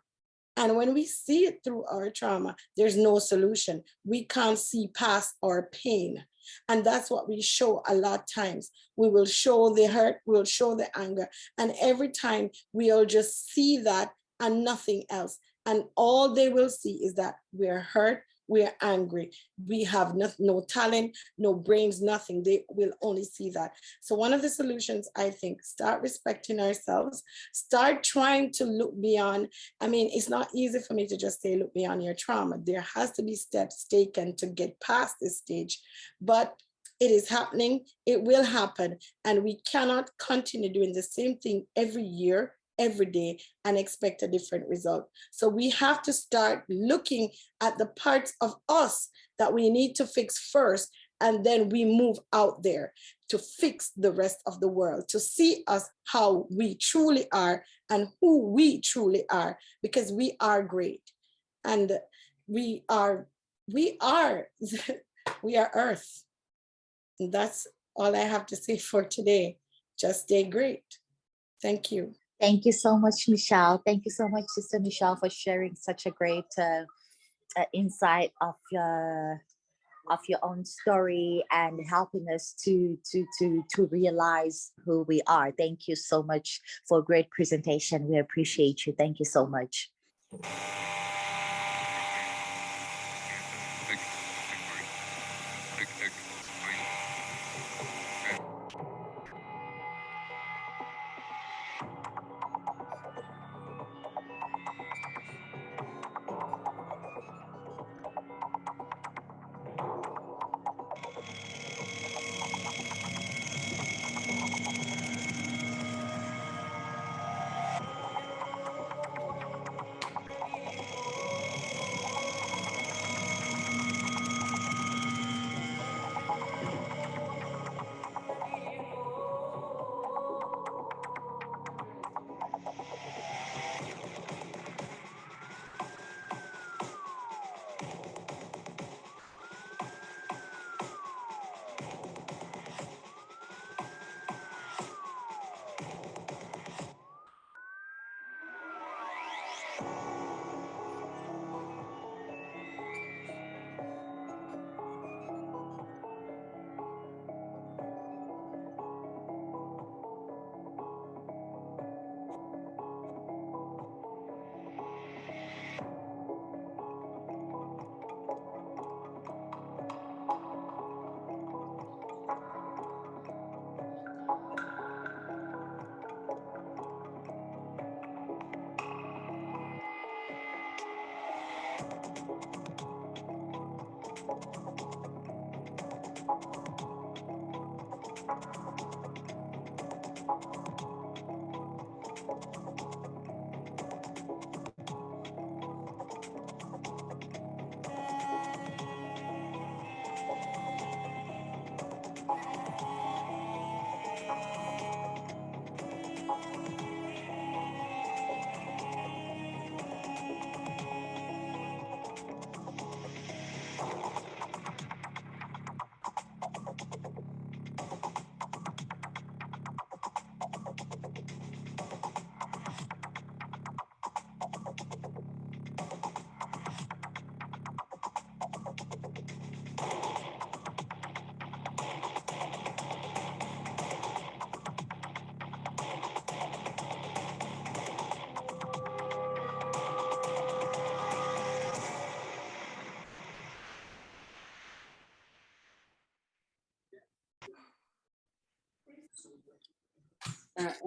And when we see it through our trauma, there's no solution. We can't see past our pain. And that's what we show a lot of times. We will show the hurt, we'll show the anger. And every time we'll just see that and nothing else. And all they will see is that we're hurt, we're angry, we have no talent, no brains, nothing. They will only see that. So one of the solutions, I think, start respecting ourselves, start trying to look beyond. I mean, it's not easy for me to just say, look beyond your trauma. There has to be steps taken to get past this stage, but it is happening, it will happen. And we cannot continue doing the same thing every year, every day, and expect a different result. So we have to start looking at the parts of us that we need to fix first, and then we move out there to fix the rest of the world, to see us how we truly are and who we truly are, because we are great. And we are Earth. And that's all I have to say for today. Just stay great. Thank you. Thank you so much, Micheal. Thank you so much, Sister Micheal, for sharing such a great insight of your own story and helping us to realize who we are. Thank you so much for a great presentation. We appreciate you. Thank you so much.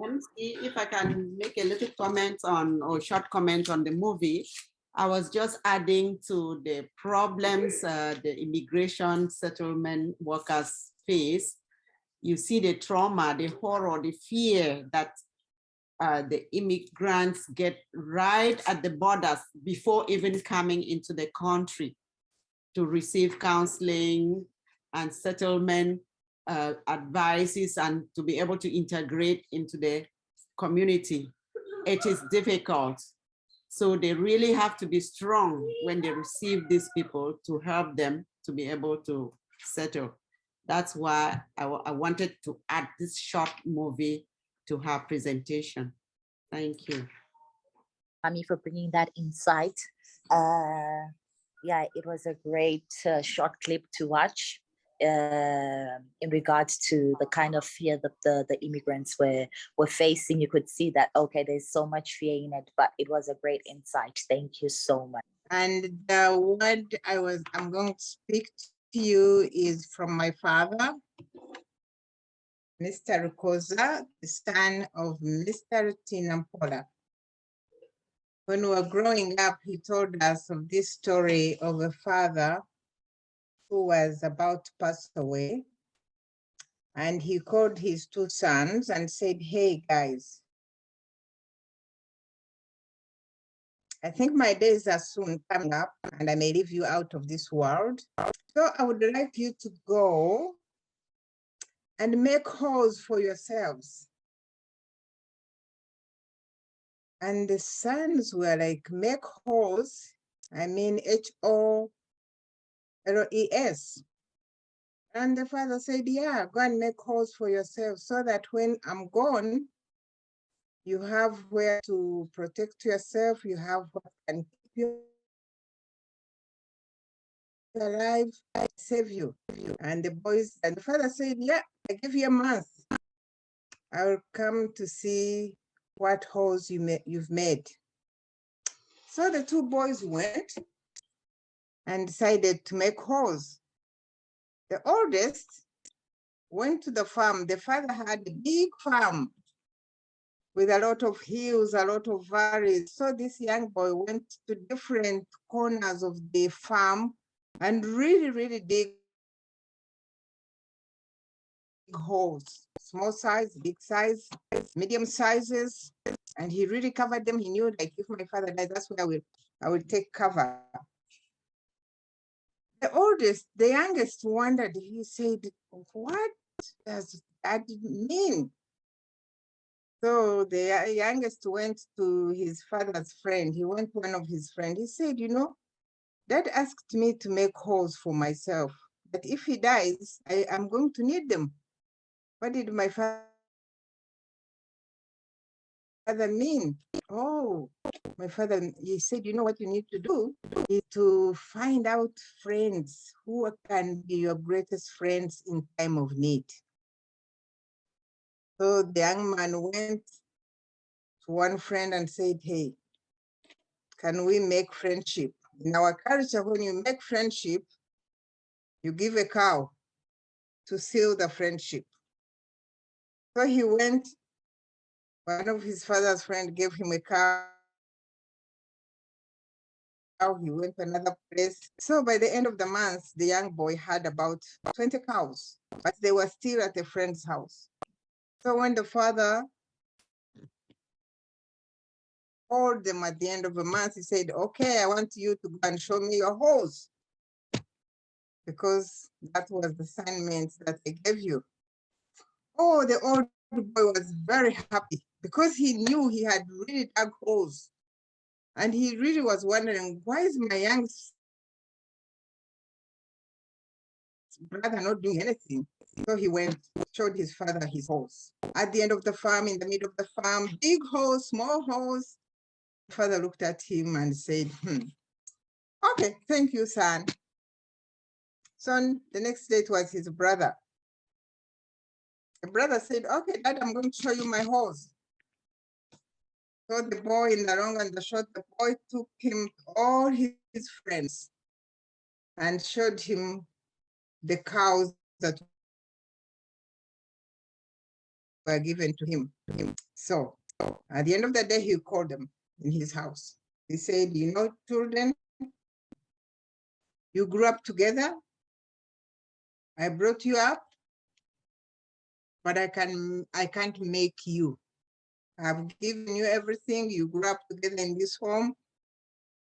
MC, if I can make a little comment on, or short comment on the movie, I was just adding to the problems the immigration settlement workers face. You see the trauma, the horror, the fear that the immigrants get right at the borders before even coming into the country to receive counseling and settlement advices and to be able to integrate into the community. It is difficult. So they really have to be strong when they receive these people to help them to be able to settle. That's why I wanted to add this short movie to her presentation. Thank you. Mami, for bringing that insight. Yeah, it was a great short clip to watch in regards to the kind of fear that the immigrants were facing. You could see that, okay, there's so much fear in it, but it was a great insight. Thank you so much. And the word I'm going to speak to you is from my father, Mr. Rukoza, the son of Mr. Tinampola. When we were growing up, he told us of this story of a father who was about to pass away. And he called his two sons and said, hey guys, I think my days are soon coming up and I may leave you out of this world. So I would like you to go and make holes for yourselves. And the sons were like, make holes, I mean H-O-L-E-S. And the father said, yeah, go and make holes for yourself so that when I'm gone, you have where to protect yourself, you have what can keep you alive, save you. And the boys, and the father said, yeah, I give you a month. I'll come to see what holes you've made. So the two boys went and decided to make holes. The oldest went to the farm. The father had a big farm with a lot of hills, a lot of valleys. So this young boy went to different corners of the farm and really dig holes, small size, big size, medium sizes, and he really covered them. He knew, like, if my father died, that's where I will take cover. The oldest, the youngest wondered, he said, what does that mean? So the youngest went to his father's friend. He went to one of his friends. He said, you know, Dad asked me to make holes for myself, but if he dies, I'm going to need them. What did my father mean? Oh, my father, he said, you know what you need to do is to find out friends who can be your greatest friends in time of need. So the young man went to one friend and said, hey, can we make friendship? In our culture, when you make friendship, you give a cow to seal the friendship. So he went, one of his father's friends gave him a cow he went to another place. So by the end of the month, the young boy had about 20 cows, but they were still at a friend's house. So when the father called them at the end of the month, he said, okay, I want you to go and show me your horse, because that was the assignment that I gave you. Oh, the old boy was very happy because he knew he had really dug holes. And he really was wondering, why is my young brother not doing anything? So he went, showed his father his horse. At the end of the farm, in the middle of the farm, big horse, small horse. The father looked at him and said, okay, thank you, son. Son, the next day it was his brother. The brother said, okay, Dad, I'm going to show you my horse. So the boy, in the long and the short, the boy took him to all his friends and showed him the cows that were given to him. So at the end of the day, he called them in his house. He said, you know, children, you grew up together. I brought you up, but I can't make you. I've given you everything. You grew up together in this home.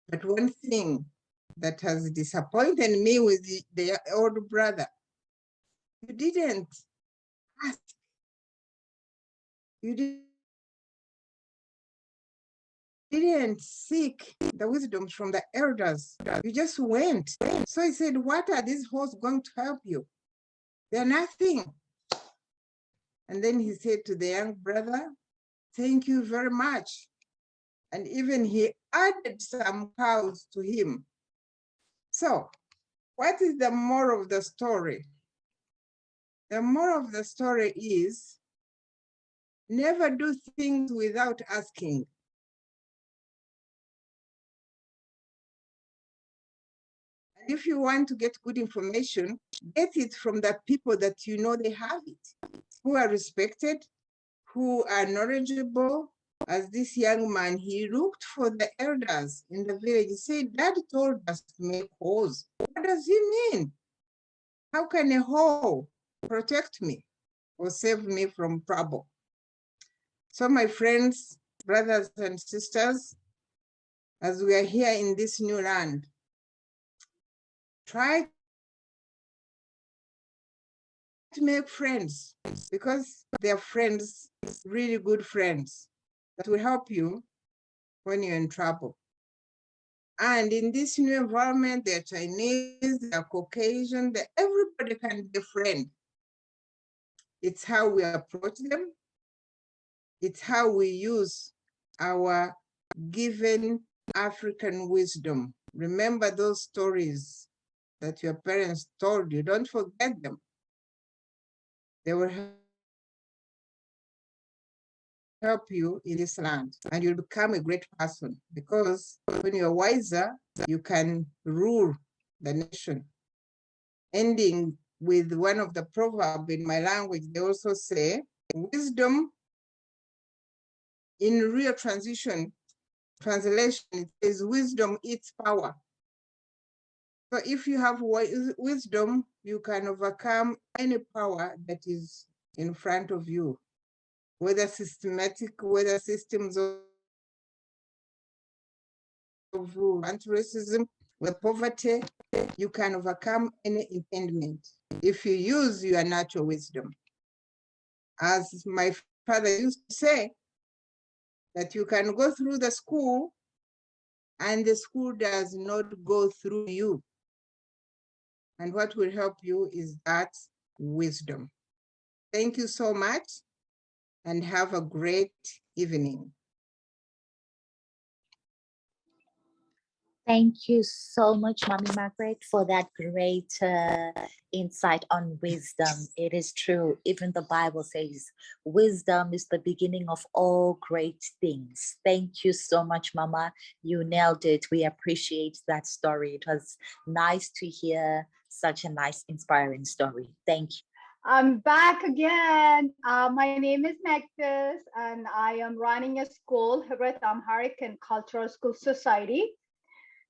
But one thing that has disappointed me with the older brother, you didn't ask. You didn't seek the wisdom from the elders. You just went. So he said, what are these horses going to help you? They're nothing. And then he said to the young brother, thank you very much. And even he added some cows to him. So what is the moral of the story? The moral of the story is never do things without asking. And if you want to get good information, get it from the people that you know they have it, who are respected, who are knowledgeable. As this young man, he looked for the elders in the village. He said, Dad told us to make holes. What does he mean? How can a hole protect me or save me from trouble? So my friends, brothers and sisters, as we are here in this new land, try to make friends, because they're friends, really good friends, that will help you when you're in trouble. And in this new environment, they're Chinese, they're Caucasian, everybody can be a friend. It's how we approach them. It's how we use our given African wisdom. Remember those stories that your parents told you. Don't forget them. They will help you in this land, and you'll become a great person, because when you're wiser, you can rule the nation. Ending with one of the proverbs in my language, they also say, wisdom in real translation, it says wisdom eats power. So if you have wisdom, you can overcome any power that is in front of you, whether systematic, whether systems of racism, with poverty, you can overcome any impediment if you use your natural wisdom. As my father used to say, that you can go through the school and the school does not go through you. And what will help you is that wisdom. Thank you so much and have a great evening. Thank you so much, Mommy Margaret, for that great insight on wisdom. It is true. Even the Bible says wisdom is the beginning of all great things. Thank you so much, Mama. You nailed it. We appreciate that story. It was nice to hear such a nice, inspiring story. Thank you. I'm back again. My name is Nektis, and I am running a school, Hibret Amharic and Cultural School Society.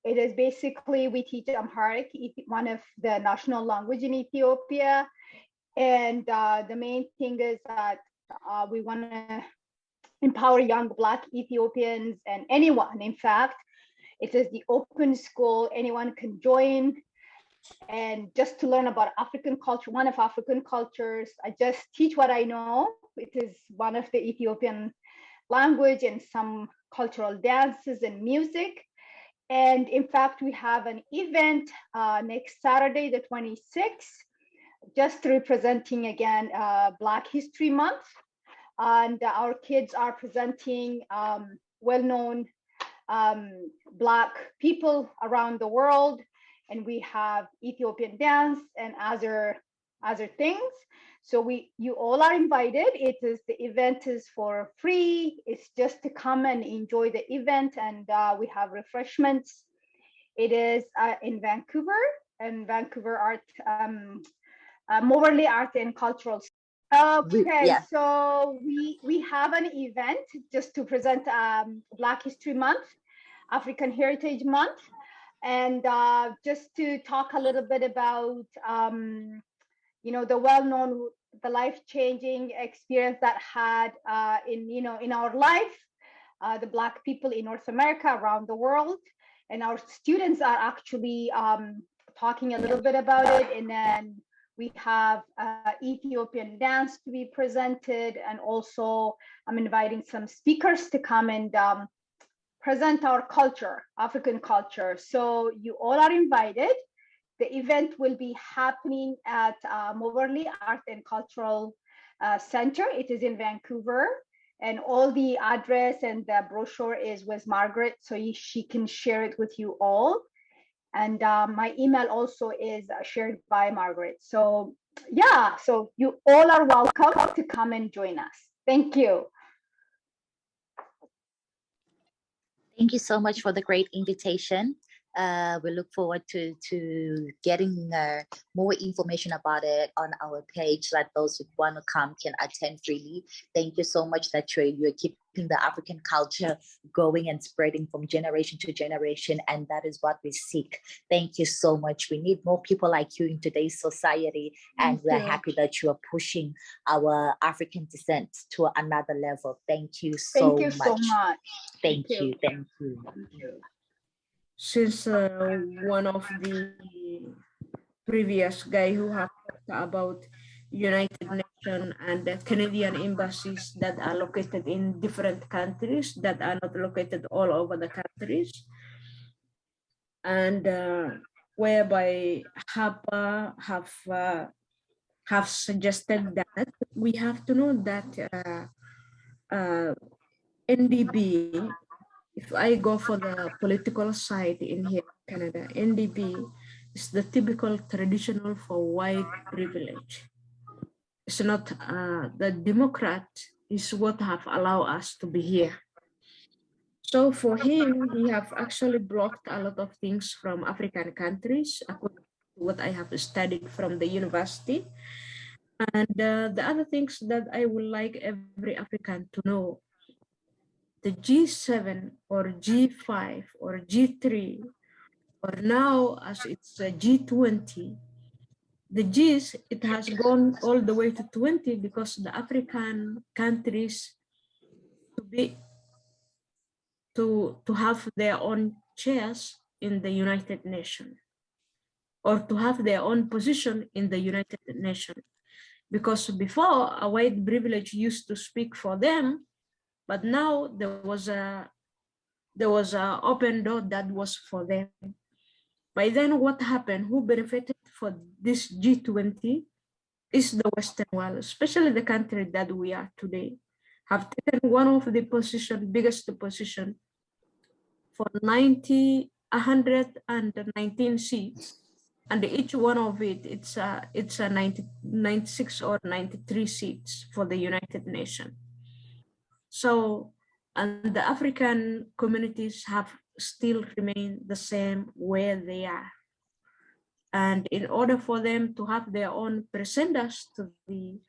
It is basically, we teach Amharic, one of the national language in Ethiopia. And the main thing is that we want to empower young Black Ethiopians and anyone, in fact. It is the open school, anyone can join. And just to learn about African culture, one of African cultures, I just teach what I know. It is one of the Ethiopian language and some cultural dances and music. And in fact, we have an event next Saturday, the 26th, just representing again Black History Month. And our kids are presenting well-known Black people around the world. And we have Ethiopian dance and other things. So you all are invited. The event is for free. It's just to come and enjoy the event, and we have refreshments. It is in Vancouver Art, Moberly Art and Cultural. Okay, so we have an event just to present Black History Month, African Heritage Month, and just to talk a little bit about the well-known, the life-changing experience that had in our life, the Black people in North America, around the world, and our students are actually talking a little bit about it. And then we have Ethiopian dance to be presented, and also I'm inviting some speakers to come and present our culture, African culture. So you all are invited. The event will be happening at Moberly Art and Cultural Center. It is in Vancouver, and all the address and the brochure is with Margaret, so she can share it with you all. And my email also is shared by Margaret. So yeah, so you all are welcome to come and join us. Thank you. Thank you so much for the great invitation. We look forward to getting more information about it on our page, that those who want to come can attend freely. Thank you so much that you're keeping the African culture going and spreading from generation to generation, and that is what we seek. Thank you so much. We need more people like you in today's society, and we're happy that you are pushing our African descent to another level. Thank you so much. Thank you so much. Thank you. Thank you. Since one of the previous guy who have talked about United Nations and the Canadian embassies that are located in different countries, that are not located all over the countries, and whereby HAPA have suggested that we have to know that NDP, if I go for the political side in here in Canada, NDP is the typical traditional for white privilege. It's not the Democrat is what have allowed us to be here. So for him, he have actually blocked a lot of things from African countries, according to what I have studied from the university. And the other things that I would like every African to know, the G7 or G5 or G3, or now as it's a G20, the G's, it has gone all the way to 20 because the African countries to have their own chairs in the United Nations, or to have their own position in the United Nations. Because before, a white privilege used to speak for them, but now there was a open door that was for them. By then, what happened? Who benefited for this G20 is the Western world, especially the country that we are today, have taken one of the biggest position for 119 seats, and each one of it's a 96 or 93 seats for the United Nations. So, and the African communities have still remained the same where they are. And in order for them to have their own presenters to be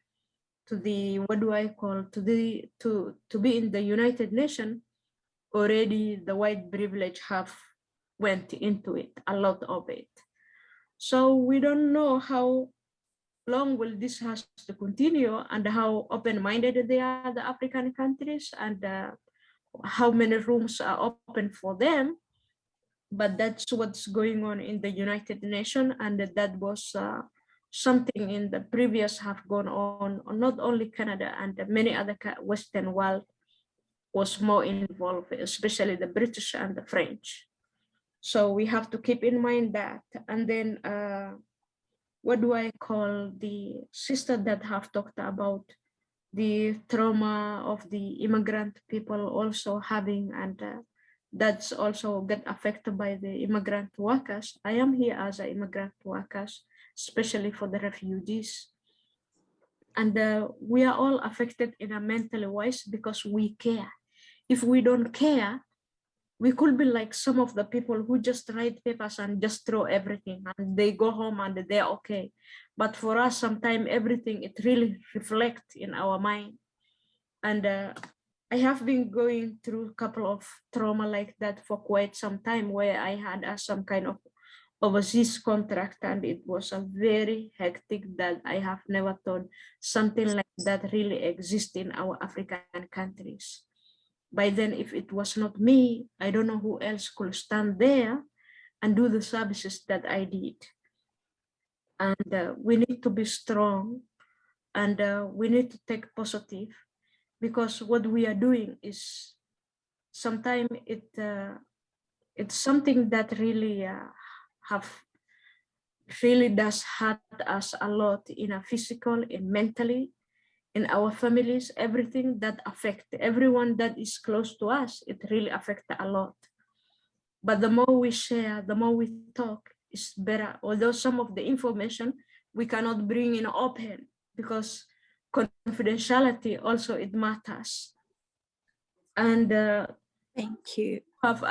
in the United Nations, already the white privilege have went into it, a lot of it. So we don't know how long will this has to continue and how open-minded they are, the African countries, and how many rooms are open for them. But that's what's going on in the United Nations, and that was something in the previous have gone on not only Canada and many other Western world was more involved, especially the British and the French. So we have to keep in mind that. And then what do I call the sister that have talked about the trauma of the immigrant people also having, and that's also get affected by the immigrant workers. I am here as an immigrant workers, especially for the refugees. And we are all affected in a mental wise because we care. If we don't care, we could be like some of the people who just write papers and just throw everything and they go home and they're okay. But for us, sometimes everything, it really reflects in our mind. And I have been going through a couple of trauma like that for quite some time, where I had some kind of overseas contract, and it was a very hectic that I have never thought something like that really exists in our African countries. By then, if it was not me, I don't know who else could stand there and do the services that I did. And we need to be strong, and we need to take positive, because what we are doing is sometimes it's something that really really does hurt us a lot in a physical and mentally, in our families, everything that affects everyone that is close to us, it really affects a lot. But the more we share, the more we talk, is better. Although some of the information we cannot bring in open, because confidentiality also it matters. And thank you. Have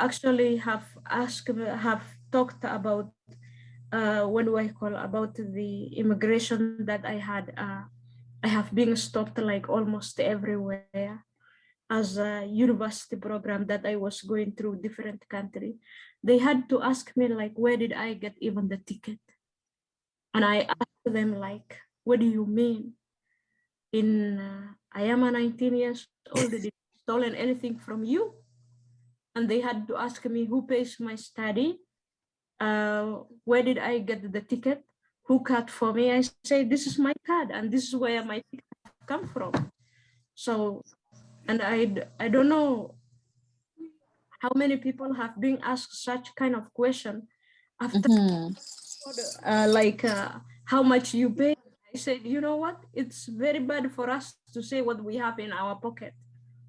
talked about what do I call about the immigration that I had. I have been stopped like almost everywhere as a university program that I was going through different country. They had to ask me like, where did I get even the ticket? And I asked them like, what do you mean? I am a 19 years old, did I stolen anything from you? And they had to ask me who pays my study? Where did I get the ticket? Who cut for me? I say, this is my card and this is where my ticket come from. So, and I don't know how many people have been asked such kind of question after how much you pay. I said, you know what? It's very bad for us to say what we have in our pocket.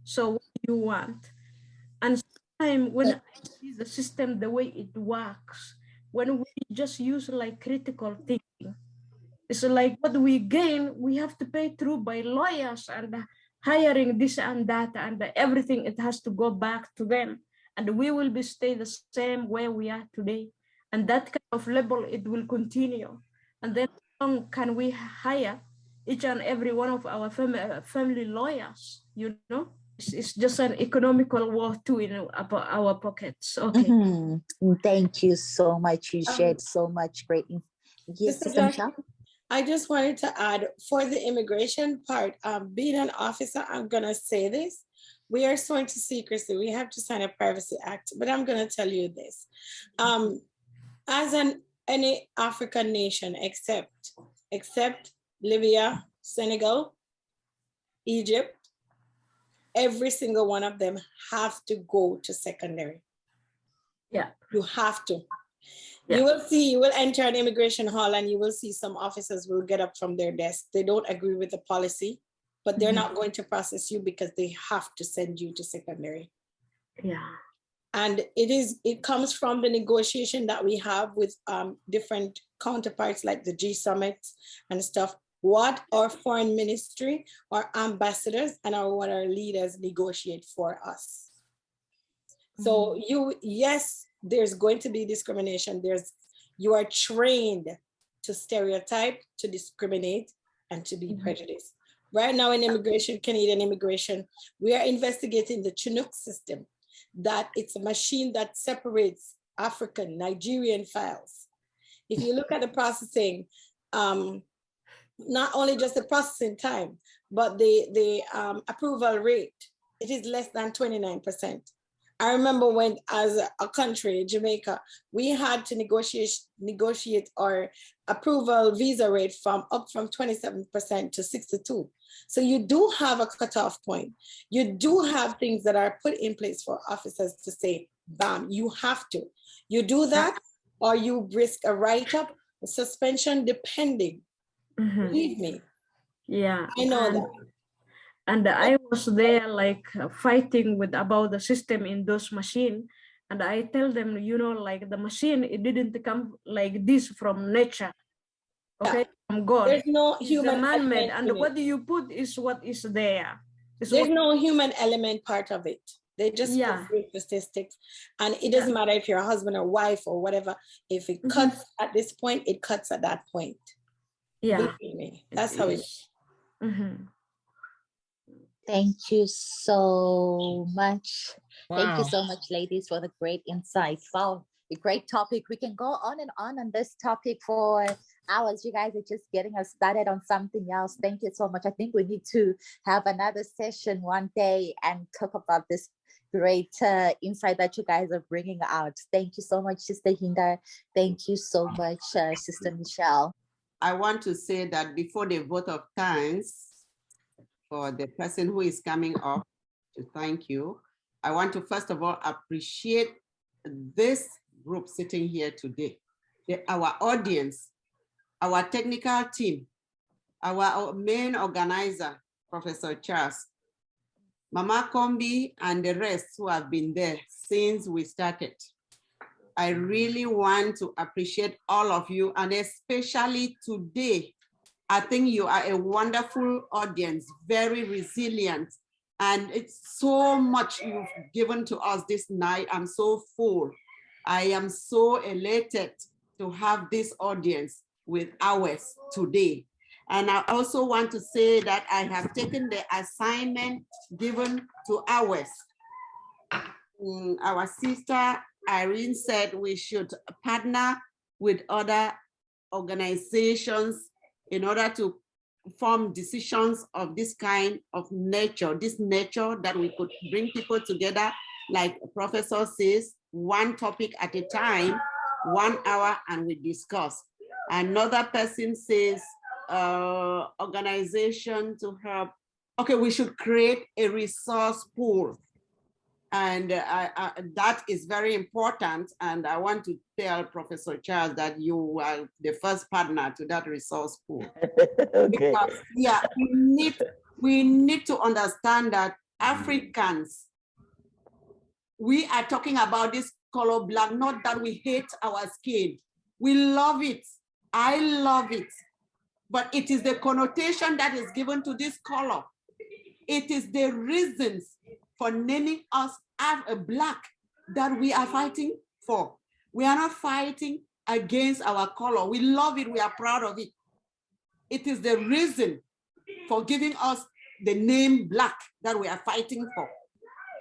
So what do you want? And sometimes when I see the system, the way it works, when we just use like critical thinking, it's like what we gain, we have to pay through by lawyers and hiring this and that and everything. It has to go back to them, and we will be stay the same where we are today. And that kind of level, it will continue. And then how long can we hire each and every one of our family lawyers? You know, it's just an economical war too in our pockets. Okay. Thank you so much. You shared so much great. Yes, I just wanted to add for the immigration part, being an officer, I'm gonna say this. We are sworn to secrecy. We have to sign a privacy act, but I'm gonna tell you this. As any African nation, except Libya, Senegal, Egypt, every single one of them have to go to secondary. Yeah. You have to. Yeah. You will enter an immigration hall and you will see some officers will get up from their desk. They don't agree with the policy, but they're not going to process you because they have to send you to secondary. Yeah. And it comes from the negotiation that we have with different counterparts like the G summits and stuff. What our foreign ministry, our ambassadors, and what our leaders negotiate for us. So yes, there's going to be discrimination. You are trained to stereotype, to discriminate, and to be prejudiced. Right now in immigration, Canadian immigration, we are investigating the Chinook system, that it's a machine that separates African, Nigerian files. If you look at the processing, not only just the processing time, but the approval rate, it is less than 29%. I remember when, as a country, Jamaica, we had to negotiate our approval visa rate up from 27% to 62%. So you do have a cutoff point. You do have things that are put in place for officers to say, bam, you have to. You do that, or you risk a write-up, a suspension, depending. Believe me. Yeah, I know that. And I was there like fighting with about the system in those machines. And I tell them, you know, like the machine, it didn't come like this from nature. Okay, from God. There's no It's human man-made, element and in what it. you put is what is there. There's no human element part of it. They just put statistics, and it doesn't matter if you're a husband or wife or whatever. If it cuts at this point, it cuts at that point. Yeah, believe me, that's how it is. Thank you so much. Thank you Wow. so much, ladies, for the great insights. Wow, a great topic. We can go on this topic for hours. You guys are just getting us started on something else. Thank you so much. I think we need to have another session one day and talk about this great insight that you guys are bringing out. Thank you so much, Sister Hinda. Thank you so much, Sister Micheal. I want to say that before the vote of thanks for the person who is coming up to thank you, I want to first of all appreciate this group sitting here today, our audience, our technical team, our main organizer, Professor Charles, Mama Kombi, and the rest who have been there since we started. I really want to appreciate all of you, and especially today. I think you are a wonderful audience, very resilient, and it's so much you've given to us this night. I'm so full. I am so elated to have this audience with ours today. And I also want to say that I have taken the assignment given to ours. Our sister Irene said we should partner with other organizations in order to form decisions of this kind of nature, this nature that we could bring people together, like the professor says, one topic at a time, 1 hour, and we discuss. Another person says, organization to help. Okay, we should create a resource pool. And that is very important. And I want to tell Professor Charles that you are the first partner to that resource pool. Okay. Because, yeah, we need to understand that Africans, we are talking about this color black, not that we hate our skin. We love it. I love it. But it is the connotation that is given to this color. It is the reasons for naming us as a black that we are fighting for. We are not fighting against our color. We love it, we are proud of it. It is the reason for giving us the name black that we are fighting for.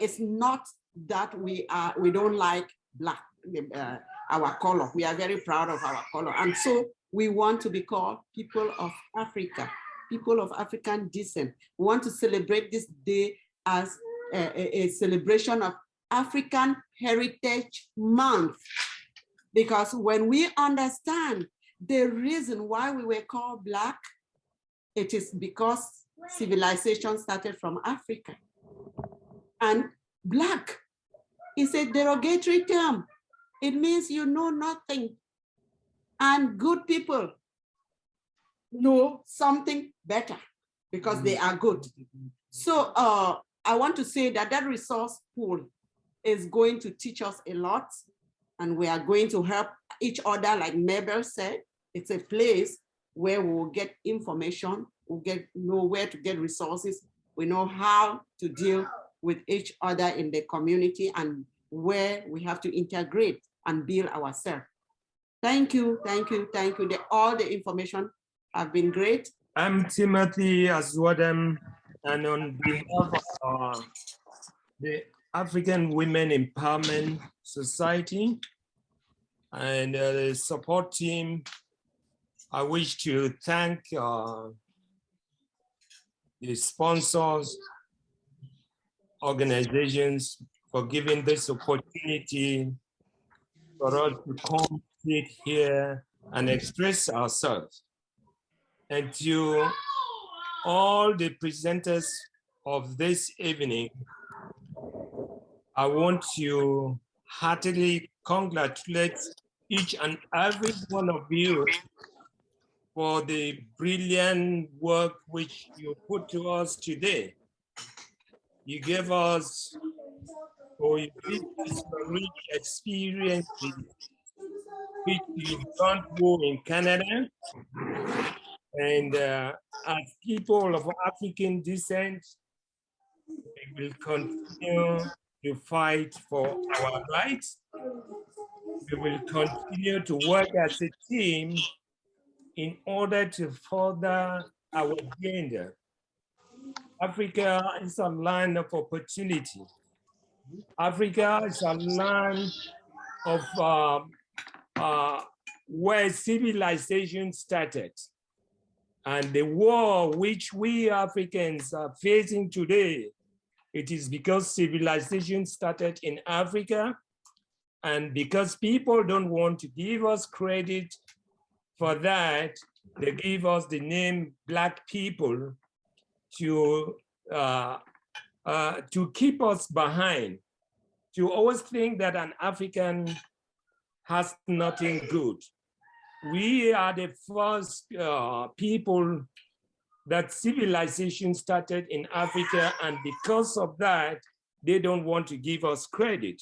It's not that we don't like black, our color. We are very proud of our color. And so we want to be called people of Africa, people of African descent. We want to celebrate this day as a celebration of African Heritage Month. Because when we understand the reason why we were called black, it is because civilization started from Africa. And black is a derogatory term. It means you know nothing. And good people know something better because they are good. So I want to say that that resource pool is going to teach us a lot, and we are going to help each other, like Maybelle said. It's a place where we will get information, we'll know where to get resources, we know how to deal with each other in the community and where we have to integrate and build ourselves. Thank you, thank you, thank you. All the information have been great. I'm Timothy Azoadam, and on behalf of the African Women Empowerment Society, and the support team. I wish to thank the sponsors, organizations for giving this opportunity for us to come sit here and express ourselves. And to all the presenters of this evening, I want to heartily congratulate each and every one of you for the brilliant work which you put to us today. You gave us, or you give us rich experiences which you don't do in Canada. And as people of African descent, we will continue to fight for our rights. We will continue to work as a team in order to further our agenda. Africa is a land of opportunity. Africa is a land of where civilization started. And the war which we Africans are facing today, it is because civilization started in Africa, and because people don't want to give us credit for that, they give us the name Black people to keep us behind, to always think that an African has nothing good. We are the first people that civilization started in Africa, and because of that, they don't want to give us credit.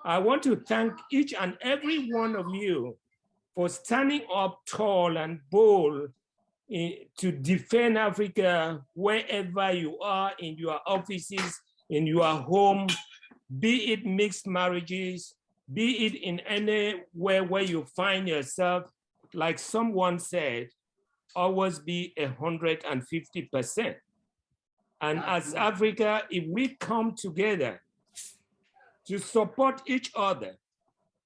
I want to thank each and every one of you for standing up tall and bold to defend Africa wherever you are, in your offices, in your home, be it mixed marriages, be it in anywhere where you find yourself. Like someone said, always be 150%. And as Africa, if we come together to support each other,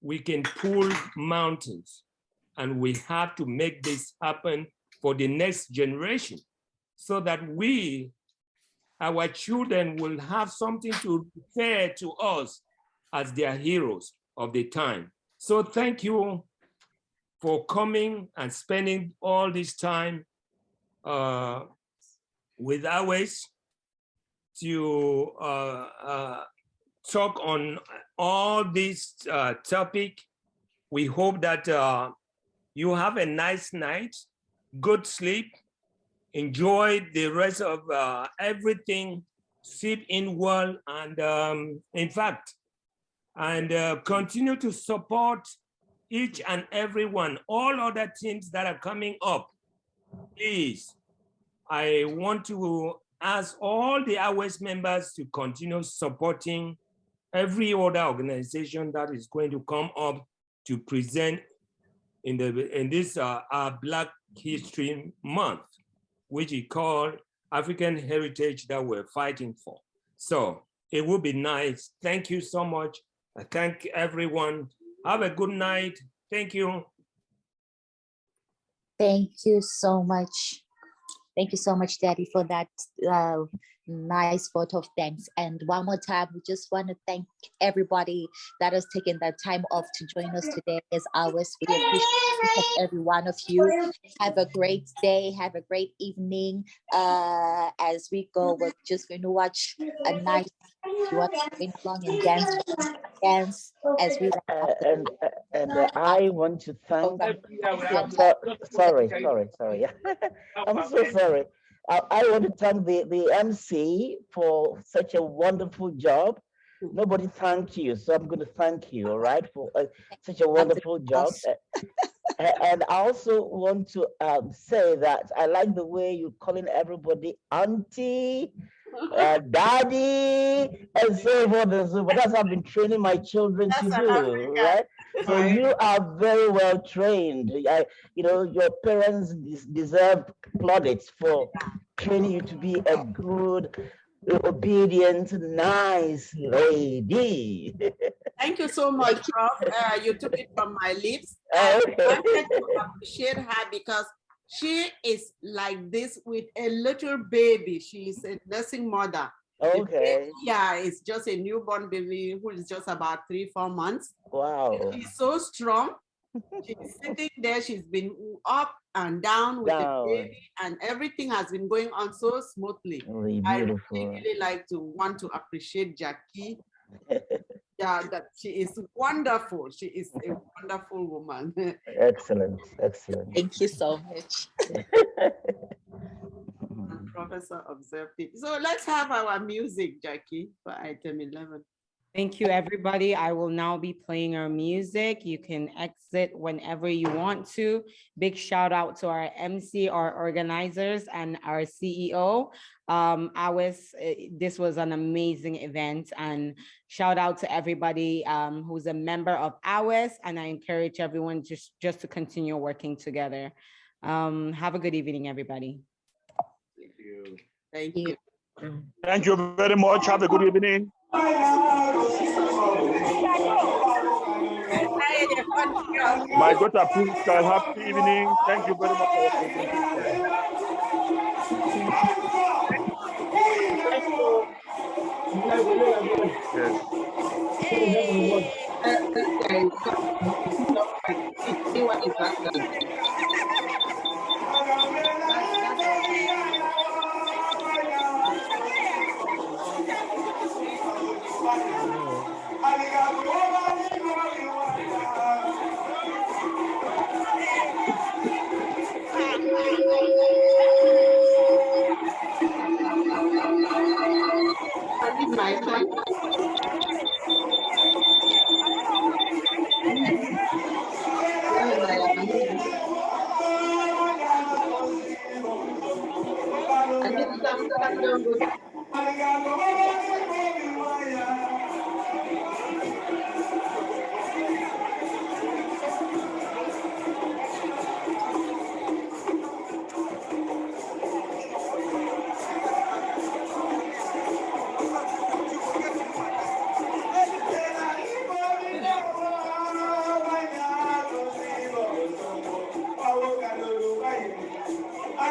we can pull mountains. And we have to make this happen for the next generation so that our children will have something to refer to us as their heroes of the time. So thank you for coming and spending all this time with us to talk on all this topic. We hope that you have a nice night, good sleep, enjoy the rest of everything, sleep in well, and in fact, and continue to support each and every one, all other teams that are coming up. Please, I want to ask all the AWES members to continue supporting every other organization that is going to come up to present in this Black History Month, which is called African Heritage that we're fighting for. So it would be nice. Thank you so much. I thank everyone. Have a good night. Thank you. Thank you so much. Thank you so much, Daddy, for that nice vote of thanks. And one more time, we just want to thank everybody that has taken that time off to join us today. As always, we appreciate every one of you. Have a great day. Have a great evening. As we go, we're just going to watch a nice, if you want to go along and dance as we and I want to thank. Sorry. I'm so sorry. I want to thank the MC for such a wonderful job. Nobody thanked you, so I'm going to thank you, all right, for such a wonderful job. And I also want to say that I like the way you're calling everybody auntie, daddy, and so forth and so forth. That's what I've been training my children to do, right? So you are very well trained. Your parents deserve plaudits for training you to be a good obedient, nice lady. Thank you so much, Prof. You took it from my lips. Oh, I wanted to appreciate her because she is like this with a little baby. She's a nursing mother. Okay. Yeah, it's just a newborn baby who is just about 3-4 months. Wow. She's so strong. She's sitting there. She's been up and down with the baby, and everything has been going on so smoothly. Really I beautiful. really like to want to appreciate Jackie. Yeah, that she is wonderful. She is a wonderful woman. Excellent, excellent. Thank you so much. And Professor observed it. So let's have our music, Jackie, for item 11. Thank you, everybody. I will now be playing our music. You can exit whenever you want to. Big shout out to our MC, our organizers, and our CEO. This was an amazing event, and shout out to everybody who's a member of AWES, and I encourage everyone just to continue working together. Have a good evening, everybody. Thank you. Thank you. Thank you very much. Have a good evening. My daughter Prisca, happy evening. Thank you very much for your presentation.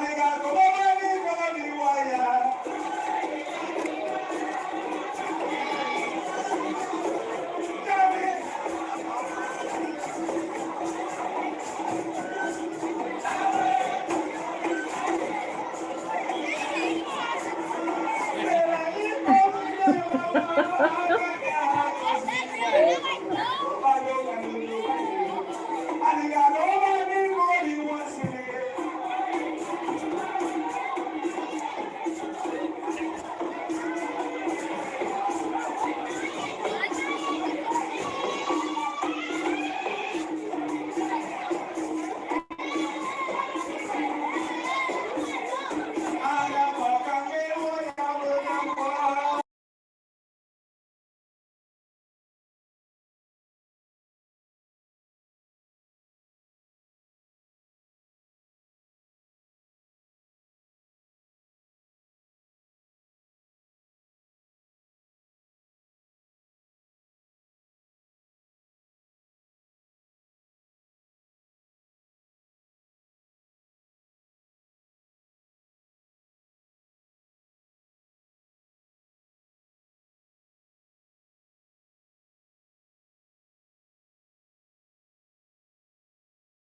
Arigato.